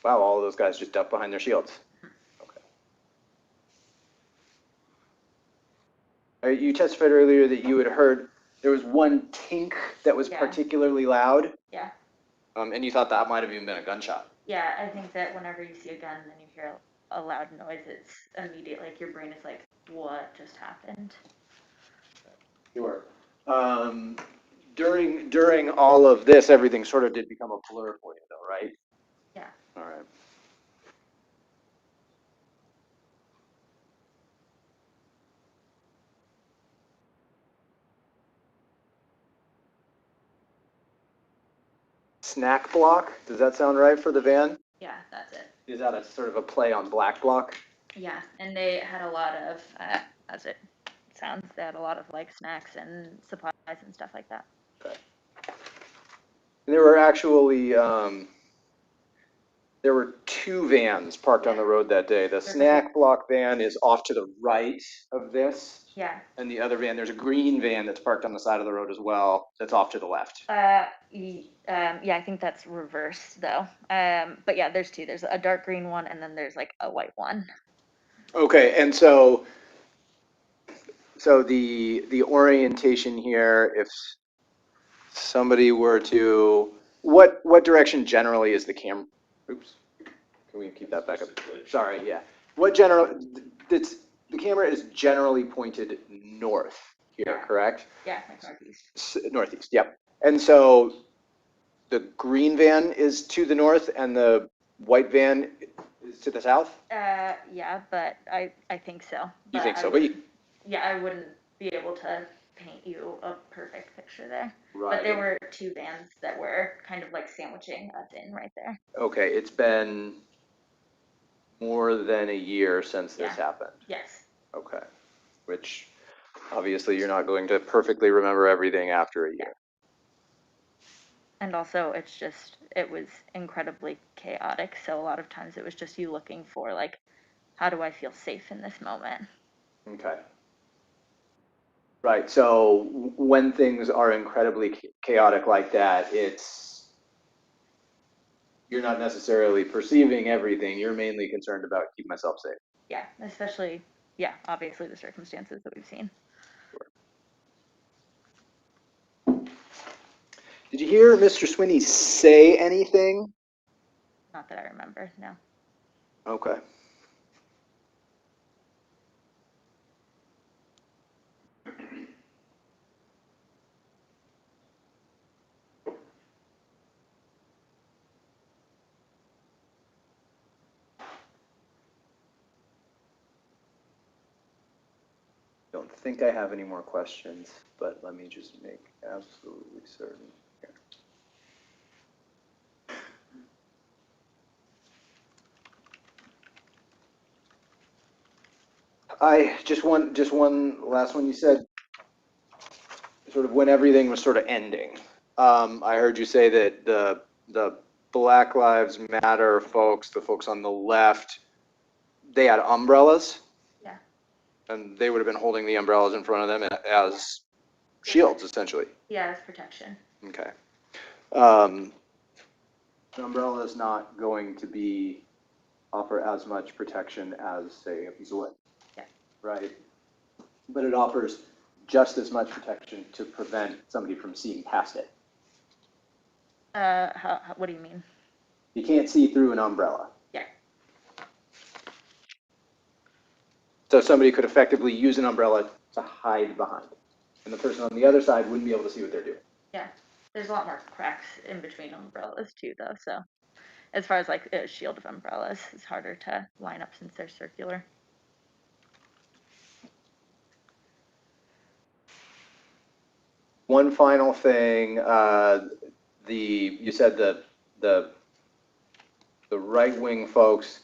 wow, all of those guys just duck behind their shields. Okay. You testified earlier that you had heard there was one tink that was particularly loud. Yeah. And you thought that might have even been a gunshot. Yeah, I think that whenever you see a gun and then you hear a loud noise, it's immediate, like your brain is like, what just happened? Sure. During all of this, everything sort of did become a blur for you, though, right? Yeah. All right. Snack block, does that sound right for the van? Yeah, that's it. Is that a sort of a play on black block? Yeah, and they had a lot of, as it sounds, they had a lot of like snacks and supplies and stuff like that. Okay. And there were actually, there were two vans parked on the road that day. The snack block van is off to the right of this. Yeah. And the other van, there's a green van that's parked on the side of the road as well, that's off to the left. Yeah, I think that's reversed though. But yeah, there's two. There's a dark green one and then there's like a white one. Okay, and so the orientation here, if somebody were to, what direction generally is the camera? Oops, can we keep that back up? Sorry, yeah. What the camera is generally pointed north here, correct? Yeah, like northeast. Northeast, yep. And so the green van is to the north and the white van is to the south? Yeah, but I think so. You think so, yeah, I wouldn't be able to paint you a perfect picture there. Right. But there were two vans that were kind of like sandwiching us in right there. Okay, it's been more than a year since this happened. Yes. Okay, which obviously you're not going to perfectly remember everything after a year. And also it was incredibly chaotic. So a lot of times it was just you looking for like, how do I feel safe in this moment? Okay. Right, so when things are incredibly chaotic like that, you're not necessarily perceiving everything, you're mainly concerned about keeping myself safe. Yeah, especially, obviously the circumstances that we've seen. Did you hear Mr. Swinney say anything? Not that I remember, no. Okay. Don't think I have any more questions, but let me just make absolutely certain here. Just one last one. You said sort of when everything was sort of ending. I heard you say that the Black Lives Matter folks, the folks on the left, they had umbrellas. Yeah. And they would have been holding the umbrellas in front of them as shields, essentially. Yeah, as protection. Okay. An umbrella is not going to offer as much protection as, say, a piece of wood. Yeah. Right? But it offers just as much protection to prevent somebody from seeing past it. What do you mean? You can't see through an umbrella. Yeah. So somebody could effectively use an umbrella to hide behind. And the person on the other side wouldn't be able to see what they're doing. Yeah. There's a lot more cracks in between umbrellas too, though. So as far as like a shield of umbrellas, it's harder to line up since they're circular. One final thing, you said the right-wing folks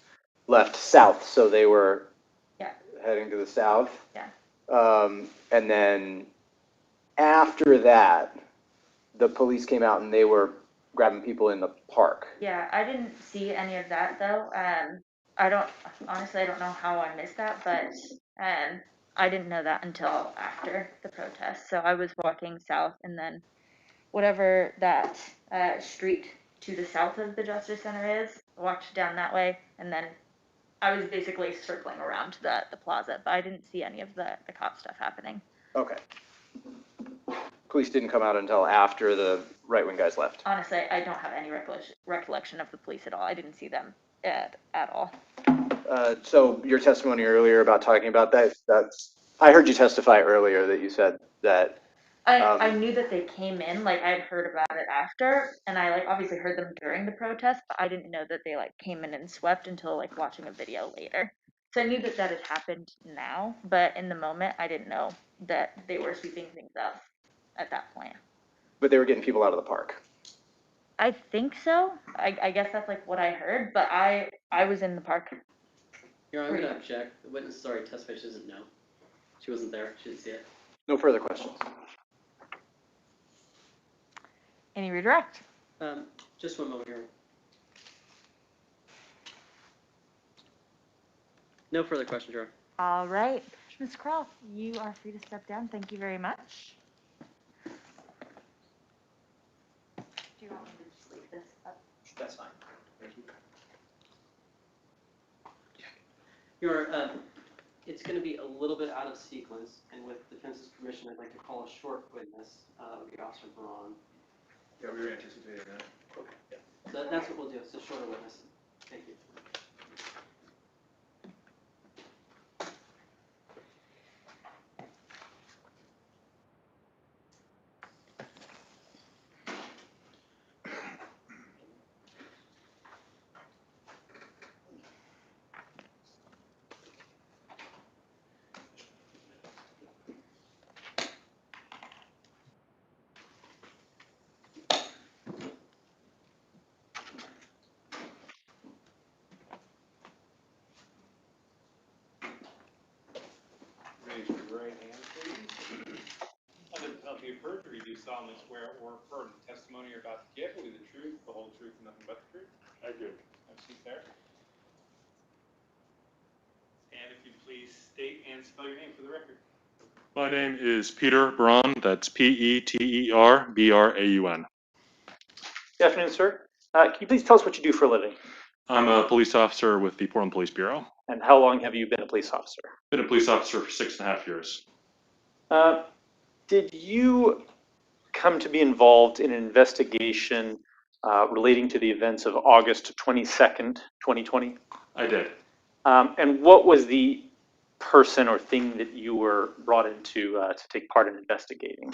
left south, so they were heading to the south. Yeah. And then after that, the police came out and they were grabbing people in the park. Yeah, I didn't see any of that though. Honestly, I don't know how I missed that, but I didn't know that until after the protest. So I was walking south and then whatever that street to the south of the Justice Center is, walked down that way, and then I was basically circling around the plaza, but I didn't see any of the cop stuff happening. Okay. Police didn't come out until after the right-wing guys left. Honestly, I don't have any recollection of the police at all. I didn't see them at all. So your testimony earlier about talking about I heard you testify earlier that you said that. I knew that they came in, like I'd heard about it after, and I like obviously heard them during the protest, but I didn't know that they like came in and swept until like watching a video later. So I knew that had happened now, but in the moment I didn't know that they were sweeping things up at that point. But they were getting people out of the park. I think so. I guess that's like what I heard, but I was in the park. Here, I'm going to object. The witness already testified she doesn't know. She wasn't there. She didn't see it. No further questions. Any redirect? Just one moment here. No further questions, Your Honor. All right. Ms. Kroll, you are free to step down. Thank you very much. Do you want me to just leave this up? That's fine. Thank you. Your Honor, it's going to be a little bit out of sequence, and with defense's permission, I'd like to call a short witness, that would be Officer Braun. Yeah, we were anticipating that. So that's what we'll do, it's a shorter witness. Thank you. Raise your right hand, please. Under the penalty of perjury, do you solemnly swear or affirm the testimony you're about to give will be the truth, the whole truth, and nothing but the truth? I do. Have a seat there. And if you please state and spell your name for the record. My name is Peter Braun. That's Peterbraun. Good afternoon, sir. Can you please tell us what you do for a living? I'm a police officer with the Portland Police Bureau. And how long have you been a police officer? Been a police officer for 6.5 years. Did you come to be involved in an investigation relating to the events of August 22nd, 2020? I did. And what was the person or thing that you were brought in to take part in investigating?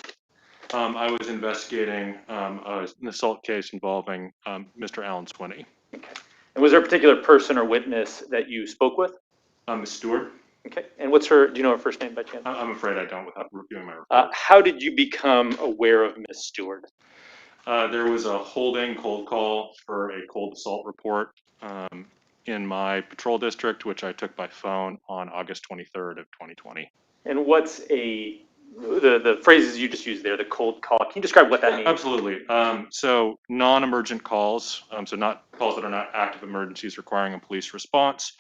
I was investigating an assault case involving Mr. Alan Swinney. Okay. And was there a particular person or witness that you spoke with? Ms. Stewart. Okay. And what's her, do you know her first name by chance? I'm afraid I don't without reviewing my report. How did you become aware of Ms. Stewart? There was a holding cold call for a cold assault report in my patrol district, which I took by phone on August 23rd of 2020. And what's the phrases you just used there, the cold call, can you describe what that means? Absolutely. So non-emergent calls, so not calls that are not active emergencies requiring a police response,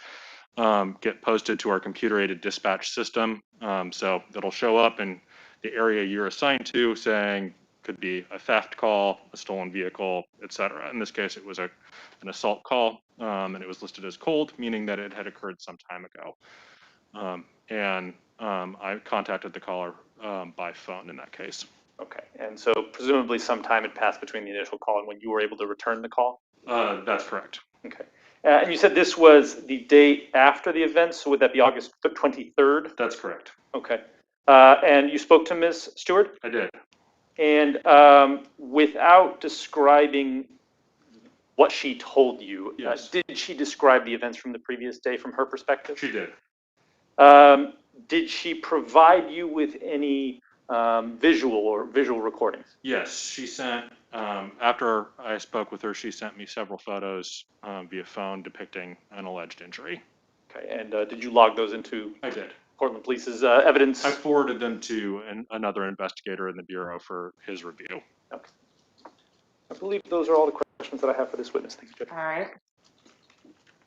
get posted to our computer-aided dispatch system. So it'll show up in the area you're assigned to, saying could be a theft call, a stolen vehicle, etc. In this case, it was an assault call, and it was listed as cold, meaning that it had occurred some time ago. I contacted the caller by phone in that case. Okay, and so presumably some time had passed between the initial call and when you were able to return the call? That's correct. Okay. And you said this was the day after the event, so would that be August 23rd? That's correct. Okay. And you spoke to Ms. Stewart? I did. And without describing what she told you, yes. Did she describe the events from the previous day from her perspective? She did. Did she provide you with any visual recordings? Yes, she sent, after I spoke with her, she sent me several photos via phone depicting an alleged injury. Okay, and did you log those into I did. Portland Police's evidence? I forwarded them to another investigator in the Bureau for his review. Okay. I believe those are all the questions that I have for this witness. Thanks, Judge. All right.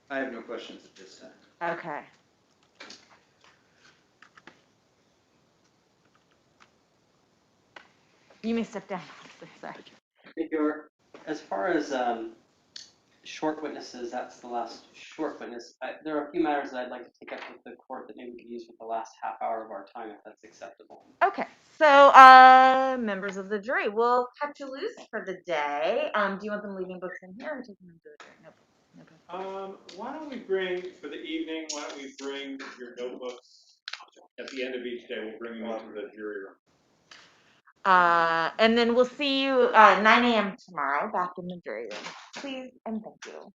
I have no questions at this time. Okay. You may step down, officer. Sorry. As far as short witnesses, that's the last short witness. There are a few matters that I'd like to take up with the court that maybe we could use with the last half hour of our time, if that's acceptable. Okay. So, members of the jury, we'll cut you loose for the day. Do you want them leaving books in here or taking them to the jury? No. Why don't we bring, for the evening, why don't we bring your notebooks at the end of each day, we'll bring them into the jury room. And then we'll see you 9 a.m. tomorrow back in the jury room. Please and thank you.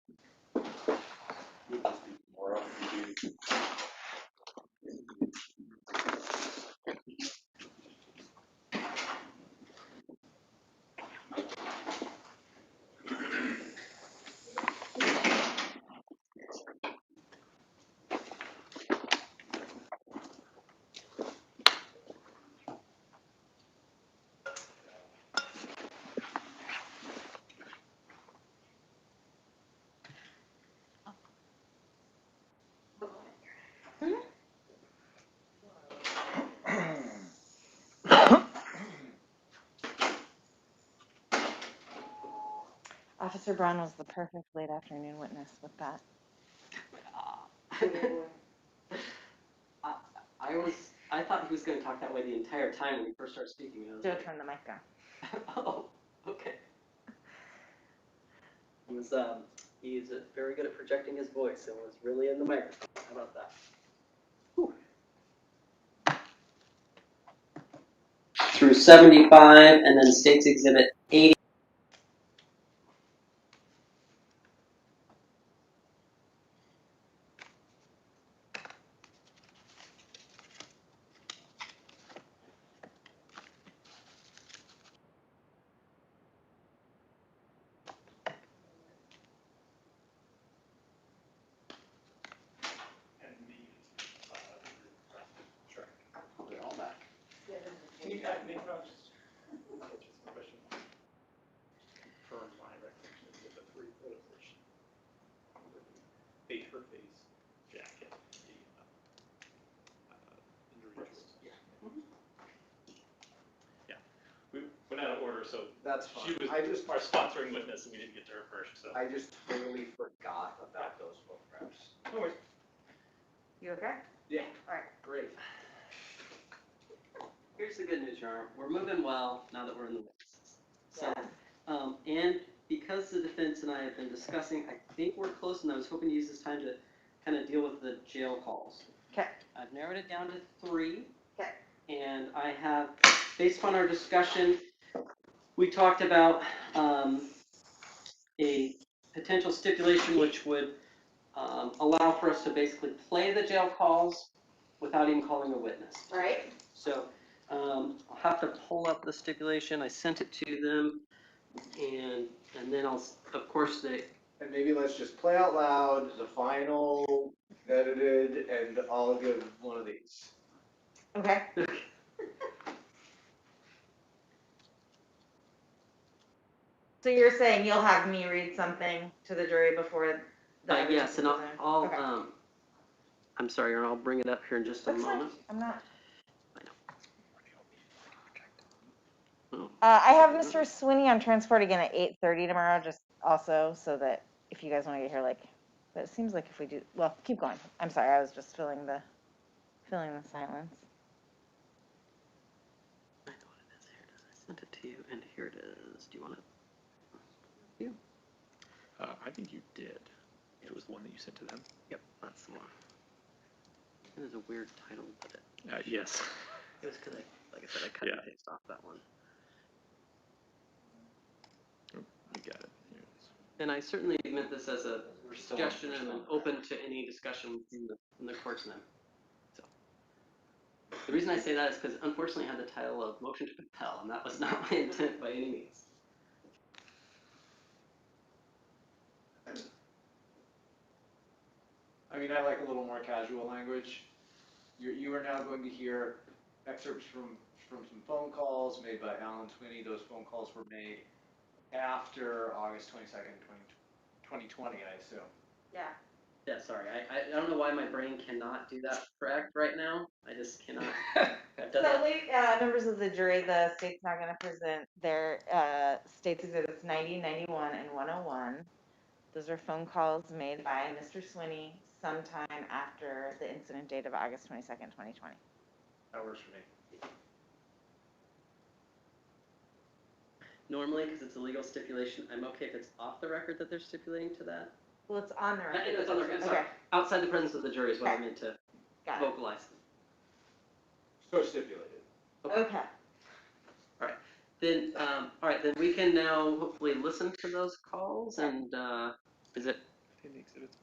Officer Braun was the perfect late afternoon witness with that. I thought he was going to talk that way the entire time when he first started speaking. I was Joe, like, turn the mic down. oh, okay. He's very good at projecting his voice and was really in the microphone. How about that? Through 75 and then State's Exhibit 80. They're all back. Can you guys make just question? Confirm my recollection of the three photos that she, her face, jacket, the injury jewels. Yeah. Yeah. We went out of order, so That's fine. she was our sponsoring witness, and we didn't get to her first. So I just totally forgot about those photographs. no worries. You okay? Yeah. All right. Great. Here's the good news, Your Honor. We're moving well now that we're in the witnesses. So, Yeah. and because the defense and I have been discussing, I think we're close, and I was hoping to use this time to kind of deal with the jail calls. Okay. I've narrowed it down to 3. Okay. And I have, based upon our discussion, we talked about a potential stipulation which would allow for us to basically play the jail calls without even calling a witness. All right. So I'll have to pull up the stipulation. I sent it to them, and then I'll, of course, they. And maybe let's just play out loud the final edited, and I'll give one of these. Okay. So you're saying you'll have me read something to the jury before the evidence Yes, is and presented? I'll Okay. I'm sorry, Aaron, I'll bring it up here in just a That's fine. moment. I'm not. Oh. I have Mr. Swinney on transport again at 8:30 tomorrow, just also so that if you guys want to get here, like, but it seems like if we do, well, keep going. I'm sorry, I was just filling the silence. I know what it is. Here it is. I sent it to you, and here it is. Do you want it? You? I think you did. It was the one that you sent to them. Yep, that's the one. It is a weird title, but it. Yes. It was because like I said, I cut and paste off that one. I got it. Here it is. And I certainly meant this as a suggestion and open to any discussion in the courts then. So the reason I say that is because unfortunately I had the title of motion to compel, and that was not my intent by any means. I mean, I like a little more casual language. You are now going to hear excerpts from some phone calls made by Alan Swinney. Those phone calls were made after August 22nd, 2020, I assume. Yeah. Yeah, sorry. I don't know why my brain cannot do that correct right now. I just cannot. So, members of the jury, the state's now going to present their state's exhibits 90, 91, and 101. Those are phone calls made by Mr. Swinney sometime after the incident date of August 22nd, 2020. That works for me. Normally, because it's a legal stipulation, I'm okay if it's off the record that they're stipulating to that. Well, it's on the record. It's on the record. Sorry. Okay. Outside the presence of the jury is what I meant to vocalize. So stipulated. Okay. All right. Then, all right. Then we can now hopefully listen to those calls. And is it? In the exhibits.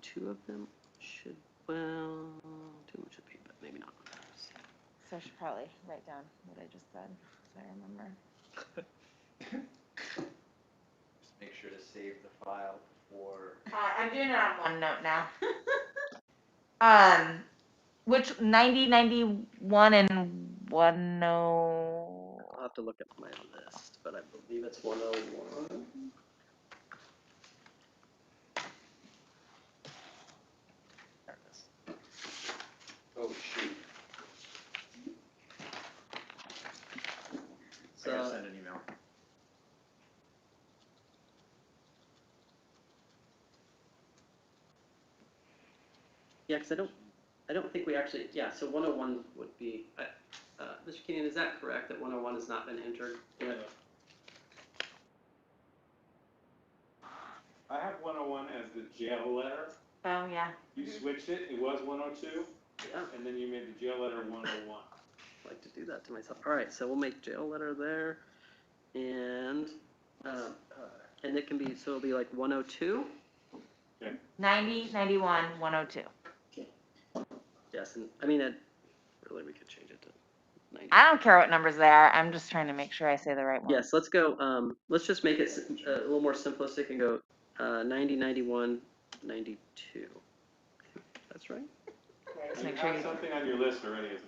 2 of them should. Well, 2 of them should be, but maybe not. So I should probably write down what I just said, so I remember. Just make sure to save the file before. I'm doing it on OneNote now. Which 90, 91, and 10. I'll have to look at my list, but I believe it's 101. There it is. Oh shoot. So, I gotta send an email. Yeah, because I don't think we actually, yeah, so 101 would be, Mr. Kenyon, is that correct, that 101 has not been entered yet? I have 101 as the jail letter. Oh, yeah. You switched it, it was 102, Yeah, and then you made the jail letter 101. I like to do that to myself. All right, so we'll make jail letter there, and it can be, so it'll be like 102? 90, 91, 102. Yes, and I mean, really, we could change it to 90. I don't care what numbers they are. I'm just trying to make sure I say the right one. Yes, let's go, let's just make it a little more simplistic and go 90, 91, 92. That's right? Just You make sure have you. something on your list already as a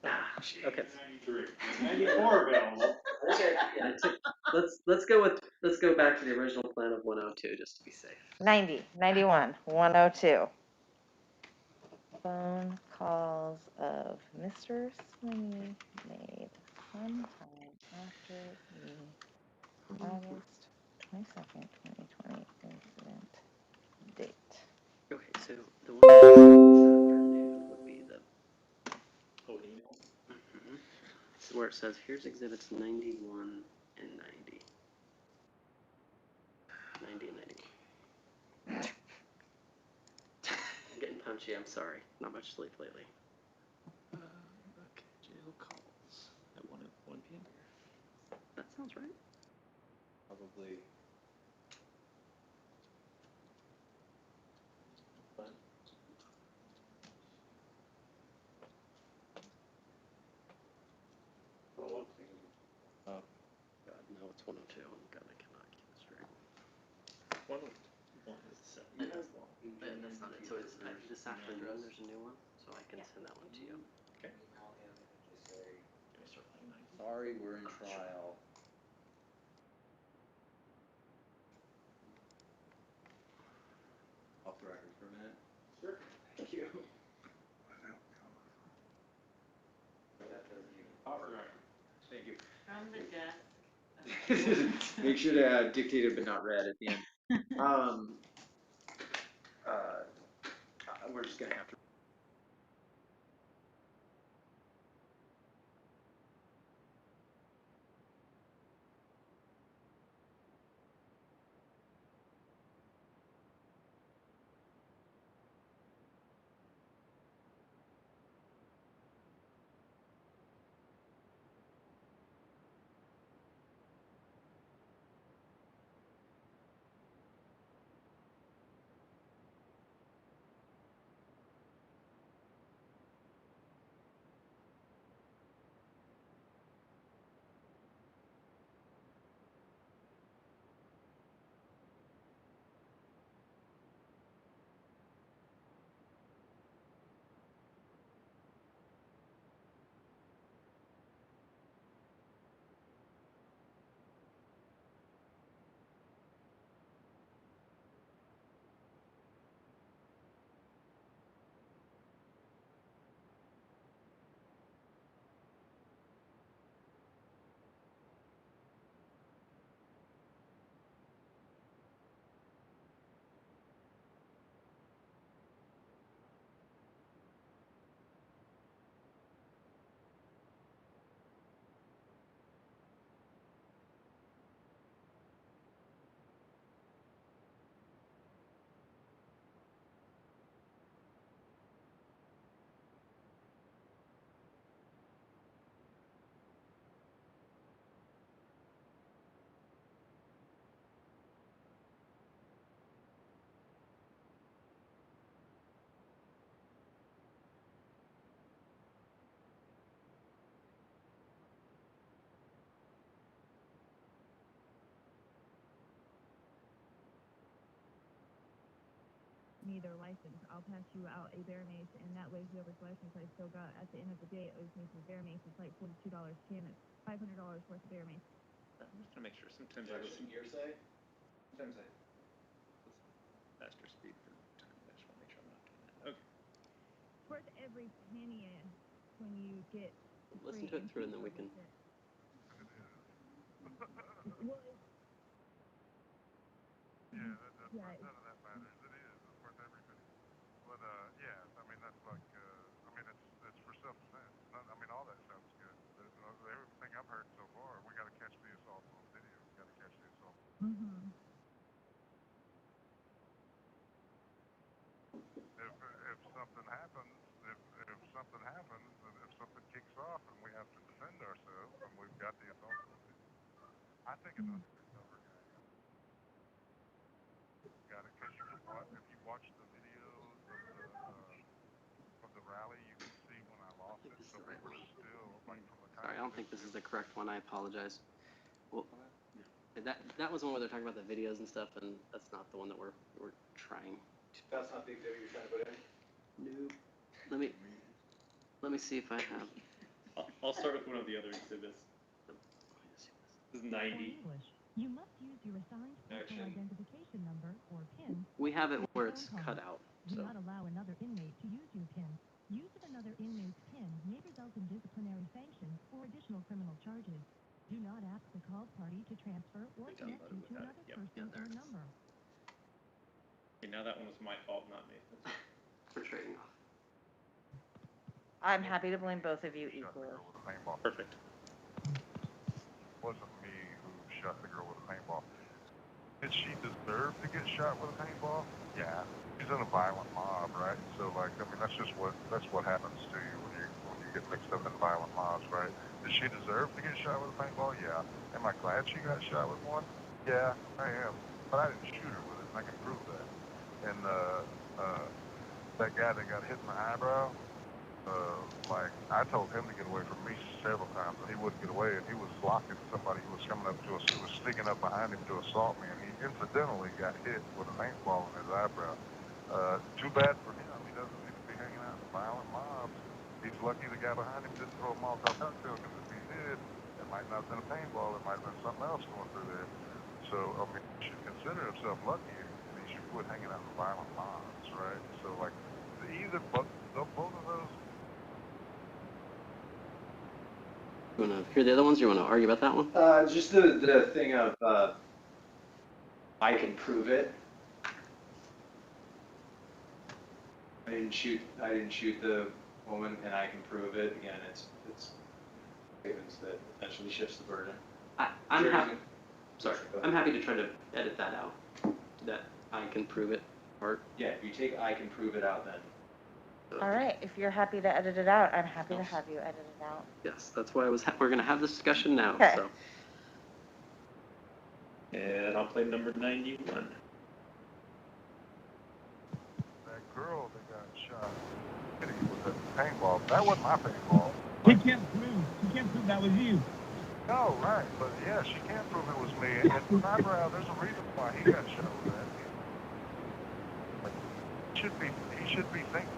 92. Ah, okay. 93. 94 available. Okay, yeah, let's go back to the original plan of 102 just to be safe. 90, 91, 102. Phone calls of Mr. Swinney made sometime after the August 22nd, 2020 incident date. Okay, so the one this afternoon would be the. Oh, an email? Mhm. This is where it says, here's exhibits 91 and 90. 90 and 91. I'm getting punchy, I'm sorry. Not much sleep lately. Okay, jail calls at 1 p.m. That sounds right. Probably. God, no, it's 102. Oh, God, I cannot keep it straight. 101 is the set. Yeah, that's not it. So it's this afternoon, there's a new one, so I can send that one to you. Okay. Can we start playing 90? Sorry, we're in trial. Off the record for a minute. Sure. Thank you. Off the record. Thank you. From the desk. Make sure to dictate it but not read at the end. We're just gonna have to. Neither license. I'll pass you out a bear mace, and that way whoever's license I still got at the end of the day owes me some bear mace. It's like $42 can. It's $500 worth of bear mace. I'm just gonna make sure. Sometimes I listen. Hearsay? Sometimes I. Faster speed for time. I just want to make sure I'm not doing that. Okay. It's worth every penny when you get. Listen to it through and then we can. Well, yeah, none of that matters. It is. It's worth every penny. But yeah. Mm-hmm. If something happens, if something happens, and if something kicks off and we have to defend ourselves and we've got the adults, I think an undercover guy got it. Because if you watch the videos of the rally, you can see when I lost it. So we were still like from the time. Sorry, I don't think this is the correct one. I apologize. Well, that was the one where they're talking about the videos and stuff, and that's not the one that we're trying. That's not the exhibit you're trying to put in? No. Let me see if I have. I'll start with one of the other exhibits. This is 90. You must use your assigned personal identification number or PIN. We have it where it's cut out. Do So. not allow another inmate to use your PIN. Use of another inmate's PIN may result in disciplinary sanctions or additional criminal charges. Do not ask the called party to transfer or connect you to another person or number. Okay, now that one was my fault, not Nathan's. We're trading off. I'm happy to blame both of you equally. Perfect. It wasn't me who shot the girl with a paintball. Did she deserve to get shot with a paintball? Yeah. She's in a violent mob, right? So like, I mean, that's what happens to you when you get mixed up in violent mobs, right? Did she deserve to get shot with a paintball? Yeah. Am I glad she got shot with one? Yeah, I am. But I didn't shoot her with it, and I can prove that. And that guy that got hit in the eyebrow, like, I told him to get away from me several times, and he wouldn't get away, and he was blocking somebody who was coming up to us, who was sneaking up behind him to assault me, and he incidentally got hit with a paintball in his eyebrow. Too bad for him. He doesn't need to be hanging out in violent mobs. He's lucky the guy behind him didn't throw a Molotov cocktail, because if he did, it might not have been a paintball, it might have been something else going through there. So, I mean, he should consider himself lucky, and he should quit hanging out in violent mobs, right? So, like, both of those. You want to hear the other ones, or you want to argue about that one? Just the thing of, I can prove it. I didn't shoot the woman, and I can prove it. Again, it's evidence that potentially shifts the burden. I'm happy. Sorry, I'm happy to try to edit that out. That I can prove it part. Yeah, if you take I can prove it out, then. All right, if you're happy to edit it out, I'm happy to have you edit it out. Yes, that's why we're going to have this discussion now. Okay. So. And I'll play number 91. That girl that got shot with a paintball, that wasn't my paintball. She can't prove that was you. No, right, but yeah, she can't prove it was me. And the eyebrow, there's a reason why he got shot with that. Like, he should be thinking.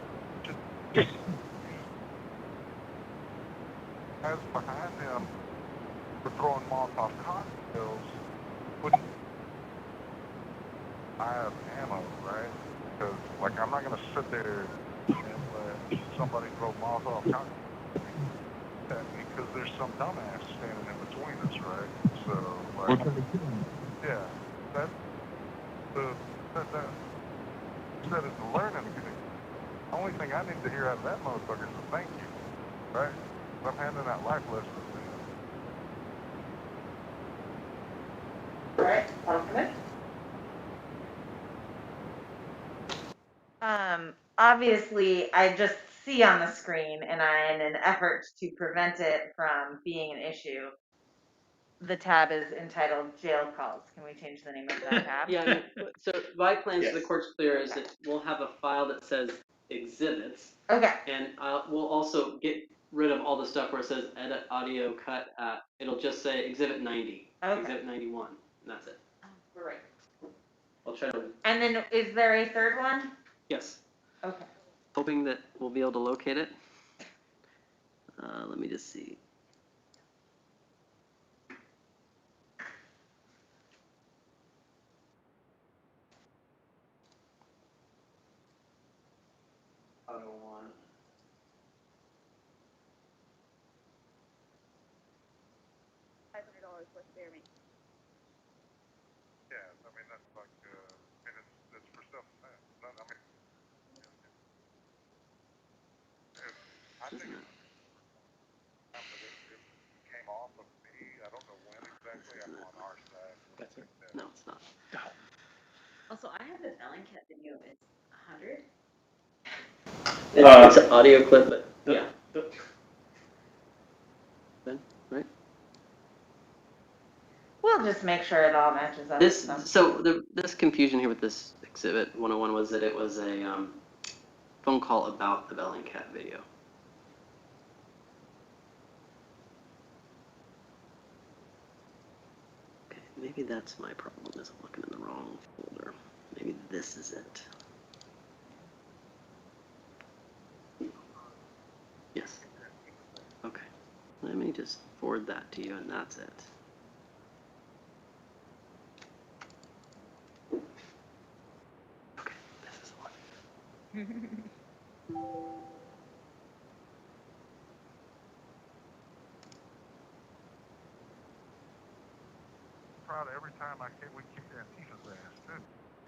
Guys behind him were throwing Molotov cocktails. Wouldn't I have ammo, right? Because, like, I'm not going to sit there and let somebody throw Molotov cocktails at me because there's some dumbass standing in between us, right? So, like, yeah, that is the learning thing. The only thing I need to hear out of that motherfucker is a thank you, right? I'm handing out life lessons. All right, compliment. Obviously, I just see on the screen, and in an effort to prevent it from being an issue, the tab is entitled Jail Calls. Can we change the name of that tab? Yeah, I mean, so my plan, so the court's clear, is that we'll have a file that says exhibits. Okay. And we'll also get rid of all the stuff where it says edit audio cut. It'll just say exhibit 90, Okay. exhibit 91, and that's it. Great. I'll try to. And then is there a third one? Yes. Okay. Hoping that we'll be able to locate it. Let me just see. Auto one. $500 worth of bear meat. Yeah, I mean, that's like, and it's for self-defense. I mean, I think it came off of me. I don't know when exactly. on our side. That's it. No, it's not. Also, I have the Bellingcat video. It's 100. It's an audio clip, but yeah. Ben, right? We'll just make sure it all matches up. This confusion here with this exhibit 101 was that it was a phone call about the Bellingcat video. Okay, maybe that's my problem, is I'm looking in the wrong folder. Maybe this is it. Yes. Okay. Let me just forward that to you, and that's it. Okay, this is one. Proud every time we kick Antifa's ass too,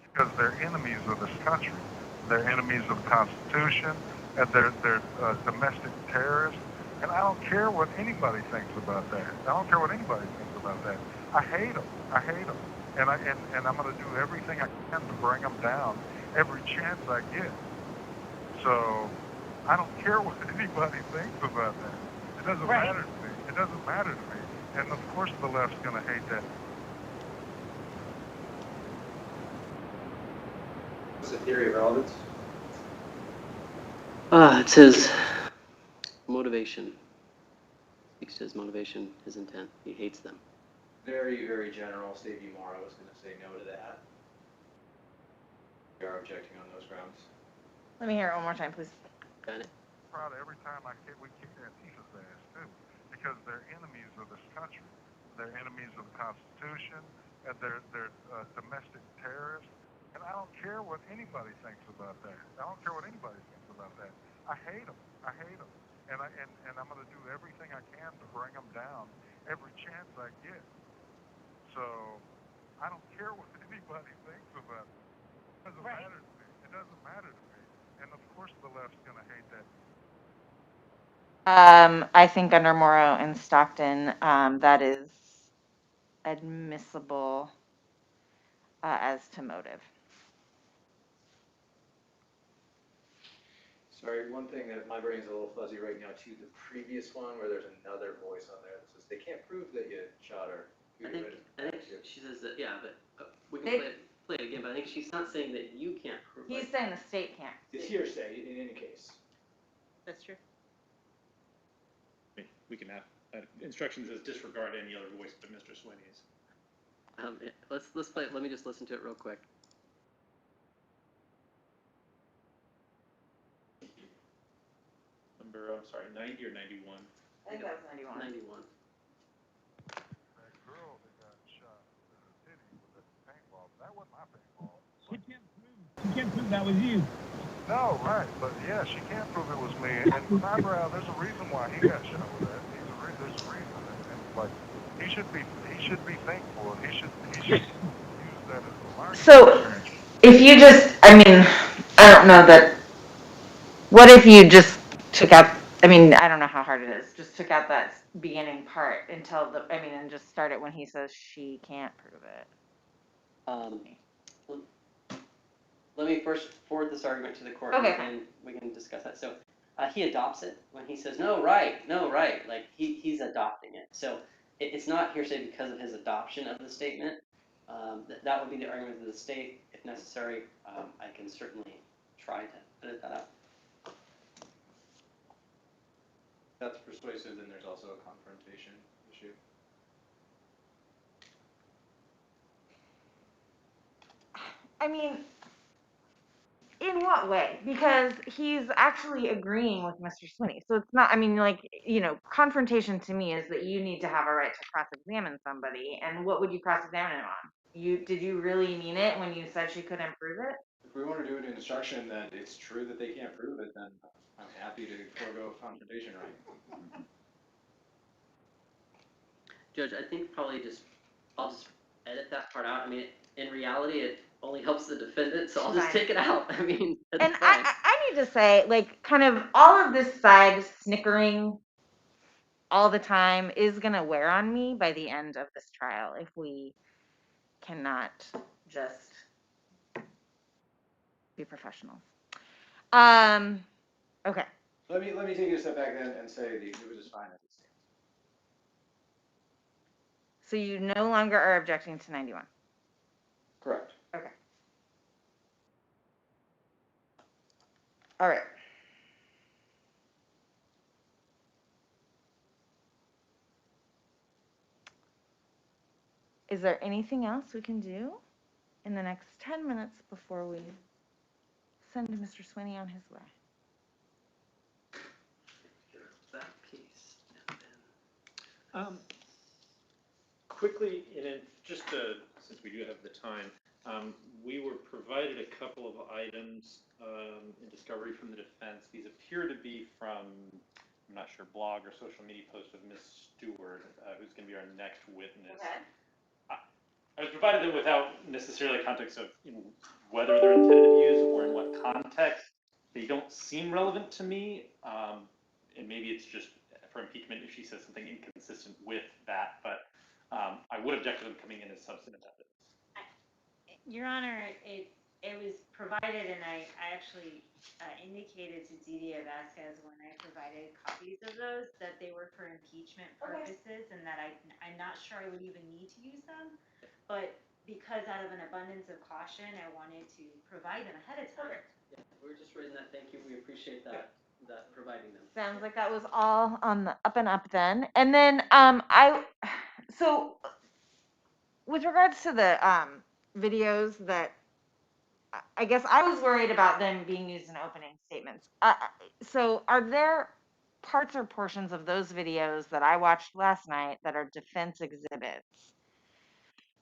because they're enemies of this country. They're enemies of the Constitution, and they're domestic terrorists. And I don't care what anybody thinks about that. I don't care what anybody thinks about that. I hate them. I hate them. And I'm going to do everything I can to bring them down every chance I get. So I don't care what anybody thinks about that. It doesn't matter to me. It doesn't matter to me. And of course the left's going to hate that. What's the theory of relevance? It says motivation. Speaks to his motivation, his intent. He hates them. Very, very general. Stevie Morrow was going to say no to that. We are objecting on those grounds. Let me hear it one more time, please. Got it. Proud every time we kick Antifa's ass too, because they're enemies of this country. They're enemies of the Constitution, and they're domestic terrorists. And I don't care what anybody thinks about that. I don't care what anybody thinks about that. I hate them. I hate them. And I'm going to do everything I can to bring them down every chance I get. So I don't care what anybody thinks about it. It doesn't matter to me. It doesn't matter to me. And of course the left's going to hate that. I think under Morrow and Stockton, that is admissible as to motive. Sorry, one thing that my brain's a little fuzzy right now too, the previous one where there's another voice on there that says they can't prove that you shot her. I think she says that, yeah, but we can play it again, but I think she's not saying that you can't prove it. He's saying the state can't. It's hearsay in any case. That's true. We can have instructions as disregard any other voice but Mr. Swinney's. Let's play it. Let me just listen to it real quick. Number, I'm sorry, 90 or 91? I think that was 91. 91. That girl that got shot in the titty with that paintball, that wasn't my paintball. She can't prove that was you. No, right, but yeah, she can't prove it was me. And Eyebrow, there's a reason why he got shot with that. There's a reason, and like he should be thankful. He should use that as a learning. So, if you just, I mean, I don't know that. What if you just took out? I mean, I don't know how hard it is. Just took out that beginning part until and just start it when he says she can't prove it. Let me first forward this argument to the court, Okay. and we can discuss that. So he adopts it when he says, no, right, like he's adopting it. So it's not hearsay because of his adoption of the statement. That would be the argument of the state. If necessary, I can certainly try to edit that out. That's persuasive, then there's also a confrontation issue. I mean, in what way? Because he's actually agreeing with Mr. Swinney. So it's not, I mean, like, confrontation to me is that you need to have a right to cross-examine somebody. And what would you cross-examine him on? Did you really mean it when you said she couldn't prove it? If we want to do an instruction that it's true that they can't prove it, then I'm happy to forego confrontation right. Judge, I think probably I'll just edit that part out. I mean, in reality, it only helps the defendant, so I'll just take it out. I mean, that's and fine. I need to say, like, kind of all of this side snickering all the time is going to wear on me by the end of this trial if we cannot just be professionals. Okay. Let me take it a step back then and say the exhibit is fine as it stands. So you no longer are objecting to 91? Correct. Okay. All right. Is there anything else we can do in the next 10 minutes before we send Mr. Swinney on his way? That piece. Quickly, just since we do have the time, we were provided a couple of items in discovery from the defense. These appear to be from, I'm not sure, blog or social media post of Ms. Stewart, who's going to be our next witness. Okay. I was provided them without necessarily context of whether they're intended to be used or in what context. They don't seem relevant to me, and maybe it's just for impeachment if she says something inconsistent with that, but I would object to them coming in as substantive evidence. Your Honor, it was provided, and I actually indicated to Didier Vasquez when I provided copies of those that they were for impeachment purposes, and that I'm not sure I would even need to use them, but because out of an abundance of caution, I wanted to provide them ahead of time. Yeah, we're just reading that. Thank you. We appreciate that providing them. Sounds like that was all on the up and up then. And then so with regards to the videos that I guess I was worried about them being used in opening statements. So are there parts or portions of those videos that I watched last night that are defense exhibits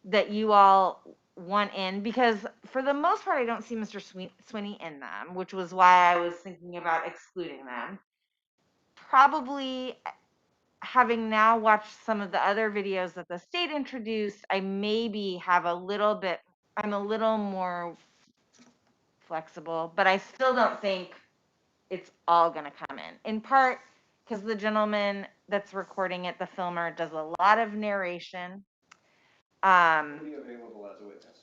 that you all want in? Because for the most part, I don't see Mr. Swinney in them, which was why I was thinking about excluding them. Probably having now watched some of the other videos that the state introduced, I maybe have I'm a little more flexible, but I still don't think it's all going to come in part because the gentleman that's recording it, the filmer, does a lot of narration. Will be available as a witness.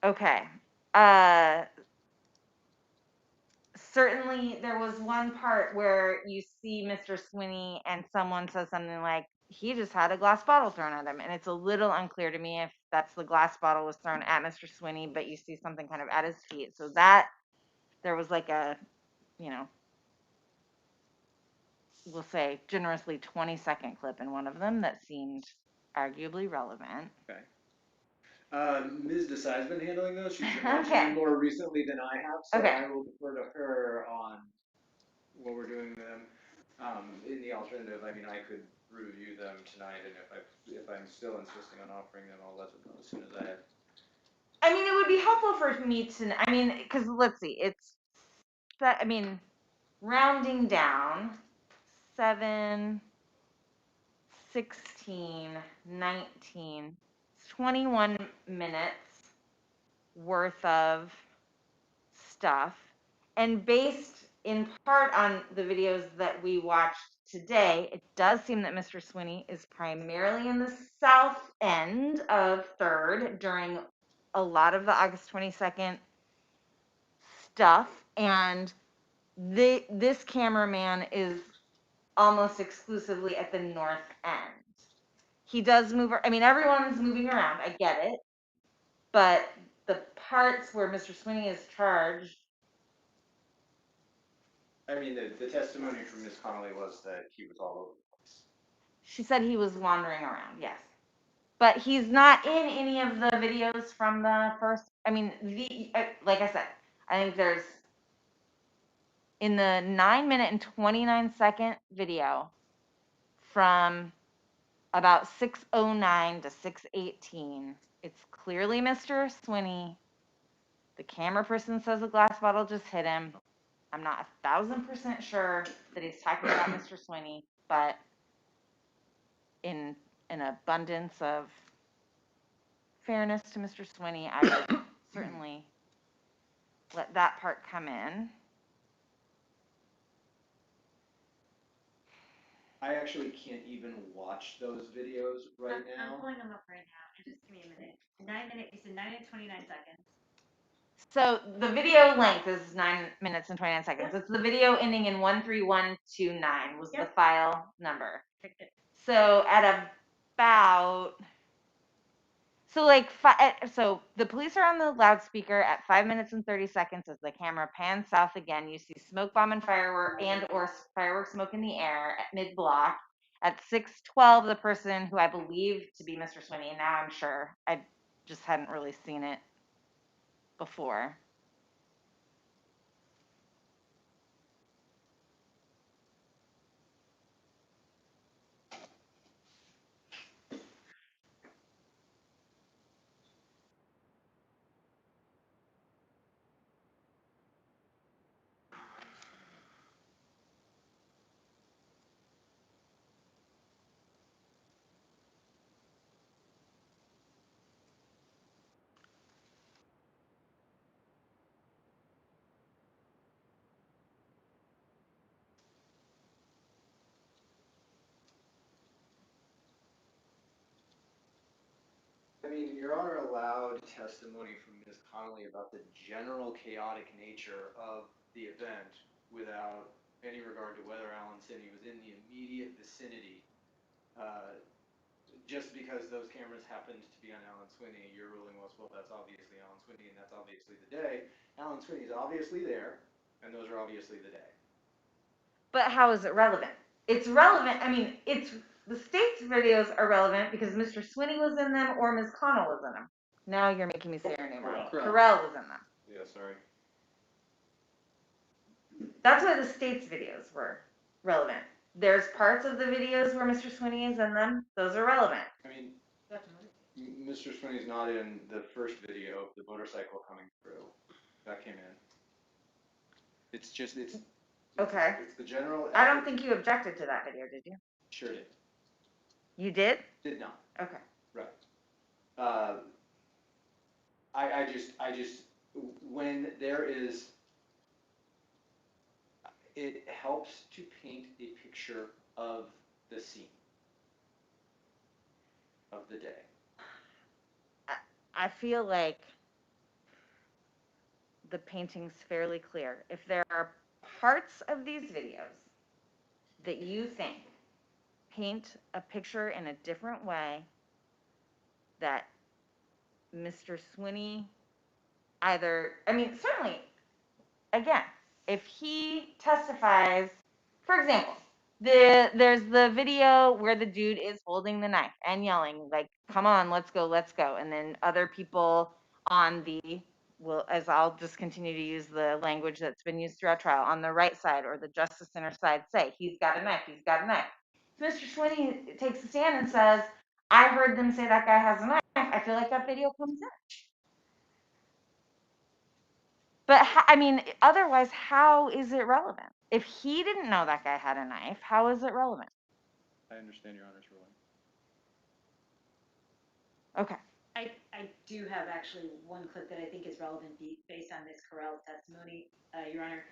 Okay. Certainly there was one part where you see Mr. Swinney and someone says something like, he just had a glass bottle thrown at him. And it's a little unclear to me if that's the glass bottle was thrown at Mr. Swinney, but you see something kind of at his feet. So that there was like a, we'll say generously 20-second clip in one of them that seemed arguably relevant. Okay. Ms. Desai has been handling those. She's been watching them more recently than I have, so I will defer to her on what we're doing with them. In the alternative, I mean, I could review them tonight, and if I'm still insisting on offering them, I'll let them know as soon as I have. I mean, it would be helpful for me to, because let's see, rounding down, 7, 16, 19, 21 minutes worth of stuff. And based in part on the videos that we watched today, it does seem that Mr. Swinney is primarily in the south end of 3rd during a lot of the August 22nd stuff. And this cameraman is almost exclusively at the north end. He does move, everyone's moving around, I get it. But the parts where Mr. Swinney is charged. I mean, the testimony from Ms. Connolly was that he was all over the place. She said he was wandering around, yes. But he's not in any of the videos from the first, like I said, I think there's, in the 9-minute and 29-second video from about 6:09 to 6:18, it's clearly Mr. Swinney. The camera person says a glass bottle just hit him. I'm not 1,000% sure that he's talking about Mr. Swinney, but in an abundance of fairness to Mr. Swinney, I would certainly let that part come in. I actually can't even watch those videos right now. I'm pulling them up right now. And just give me a minute. 9 minutes. You said 9 and 29 seconds. So the video length is 9 minutes and 29 seconds. It's the video ending in 13129 was the file number. So at about so the police are on the loudspeaker at 5 minutes and 30 seconds as the camera pans south again. You see smoke bomb and or firework smoke in the air at mid block. At 6:12, the person who I believe to be Mr. Swinney, now I'm sure, I just hadn't really seen it before. I mean, Your Honor allowed testimony from Ms. Connolly about the general chaotic nature of the event without any regard to whether Alan Swinney was in the immediate vicinity. Just because those cameras happened to be on Alan Swinney, your ruling was, well, that's obviously Alan Swinney and that's obviously the day. Alan Swinney is obviously there, and those are obviously the day. But how is it relevant? It's relevant. I mean, the state's videos are relevant because Mr. Swinney was in them or Ms. Connell was in them. Now you're making me say her name wrong. Carell was in them. Yeah, sorry. That's why the state's videos were relevant. There's parts of the videos where Mr. Swinney is in them. Those are relevant. I mean, Mr. Swinney's not in the first video of the motorcycle coming through. That came in. It's okay. It's the general. I don't think you objected to that video, did you? Sure did. You did? Did not. Okay. Right. I just, when there is, it helps to paint a picture of the scene of the day. I feel like the painting's fairly clear. If there are parts of these videos that you think paint a picture in a different way that Mr. Swinney certainly, again, if he testifies, for example, there's the video where the dude is holding the knife and yelling, like, come on, let's go. And then other people on as I'll just continue to use the language that's been used throughout trial, on the right side or the Justice Center side say, he's got a knife. So Mr. Swinney takes a stand and says, I heard them say that guy has a knife. I feel like that video comes in. But otherwise, how is it relevant? If he didn't know that guy had a knife, how is it relevant? I understand Your Honor's ruling. Okay. I do have actually one clip that I think is relevant based on Ms. Carell's testimony, Your Honor.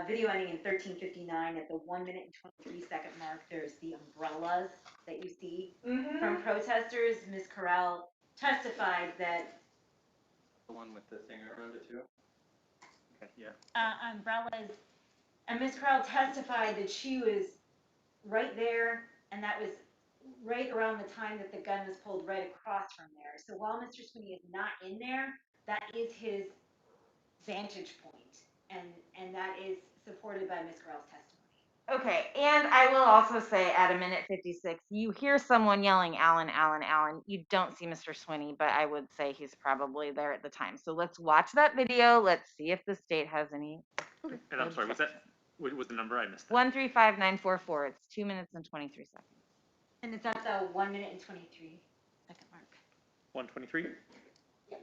Video ending in 13:59 at the 1 minute and 23 second mark, there's the umbrellas that you see from protesters. Ms. Carell testified that The one with the thing around it too? Okay, yeah. umbrellas, and Ms. Carell testified that she was right there, and that was right around the time that the gun was pulled right across from there. So while Mr. Swinney is not in there, that is his vantage point, and that is supported by Ms. Carell's testimony. Okay, and I will also say at a minute 56, you hear someone yelling, Alan, Alan, Alan. You don't see Mr. Swinney, but I would say he's probably there at the time. So let's watch that video. Let's see if the state has any. Okay. And I'm sorry, what was the number? I missed that. 135944. It's 2 minutes and 23 seconds. And it's at the 1 minute and 23 second mark. 123? Yep.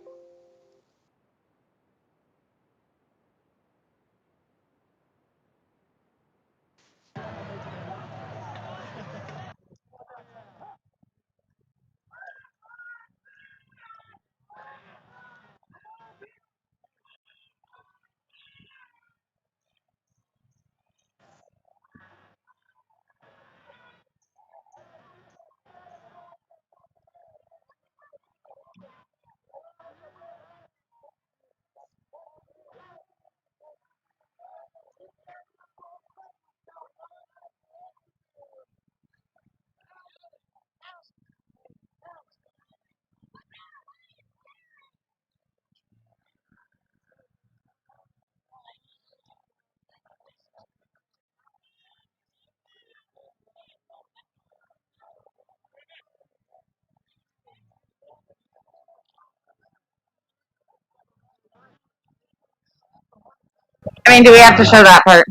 And do we have to show that part?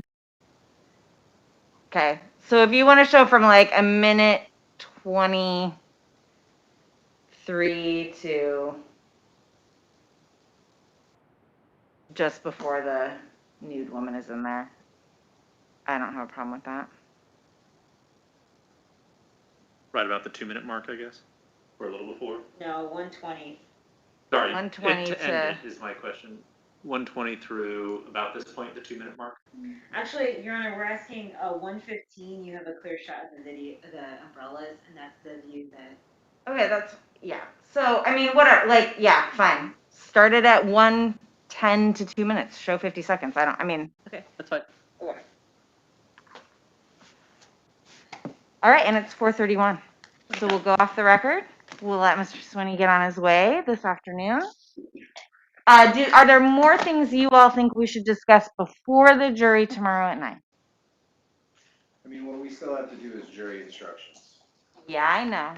Okay, so if you want to show from like a minute 23 to just before the nude woman is in there, I don't have a problem with that. Right about the 2-minute mark, I guess, or a little before. No, 120. Sorry, 120 to end to- it is my question. 120 through about this point, the 2-minute mark. Actually, Your Honor, we're asking 115. You have a clear shot of the video, the umbrellas, and that's the view that. Okay, that's, yeah. So, I mean, whatever, like, yeah, fine. Start it at 1:10 to 2 minutes, show 50 seconds. I mean. Okay, that's fine. All right, and it's 4:31. So we'll go off the record. We'll let Mr. Swinney get on his way this afternoon. Are there more things you all think we should discuss before the jury tomorrow at 9? I mean, what we still have to do is jury instructions. Yeah, I know.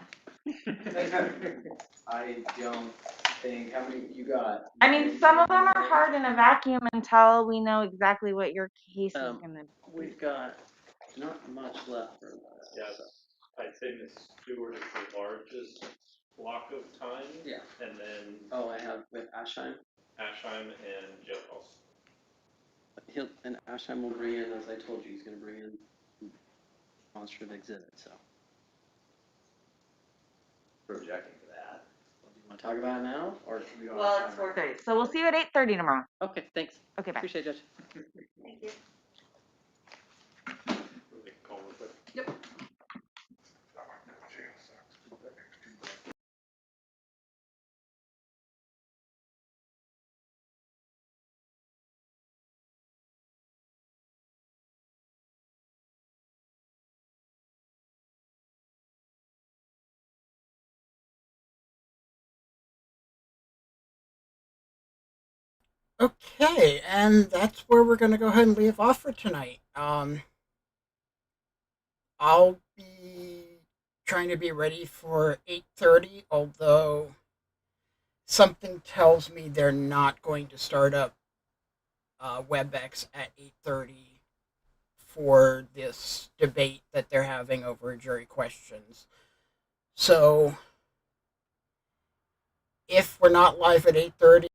I don't think, how many you got? I mean, some of them are hard in a vacuum until we know exactly what your case is going to be. We've got not much left for that. Yeah, I'd say Ms. Stewart is the largest block of time. Yeah. And then Oh, I have with Ashheim. Ashheim and Joe House. And Ashheim will bring in, as I told you, he's going to bring in demonstrative exhibit. So. For objecting to that. Well, do you want to talk about it now, or do we? Well, it's 4:30, so we'll see you at 8:30 tomorrow. Okay, thanks. Okay, bye. Appreciate it, Judge. Thank you. Yep. Okay, and that's where we're going to go ahead and leave off for tonight. I'll be trying to be ready for 8:30, although something tells me they're not going to start up WebEx at 8:30 for this debate that they're having over jury questions. So if we're not live at 8:30,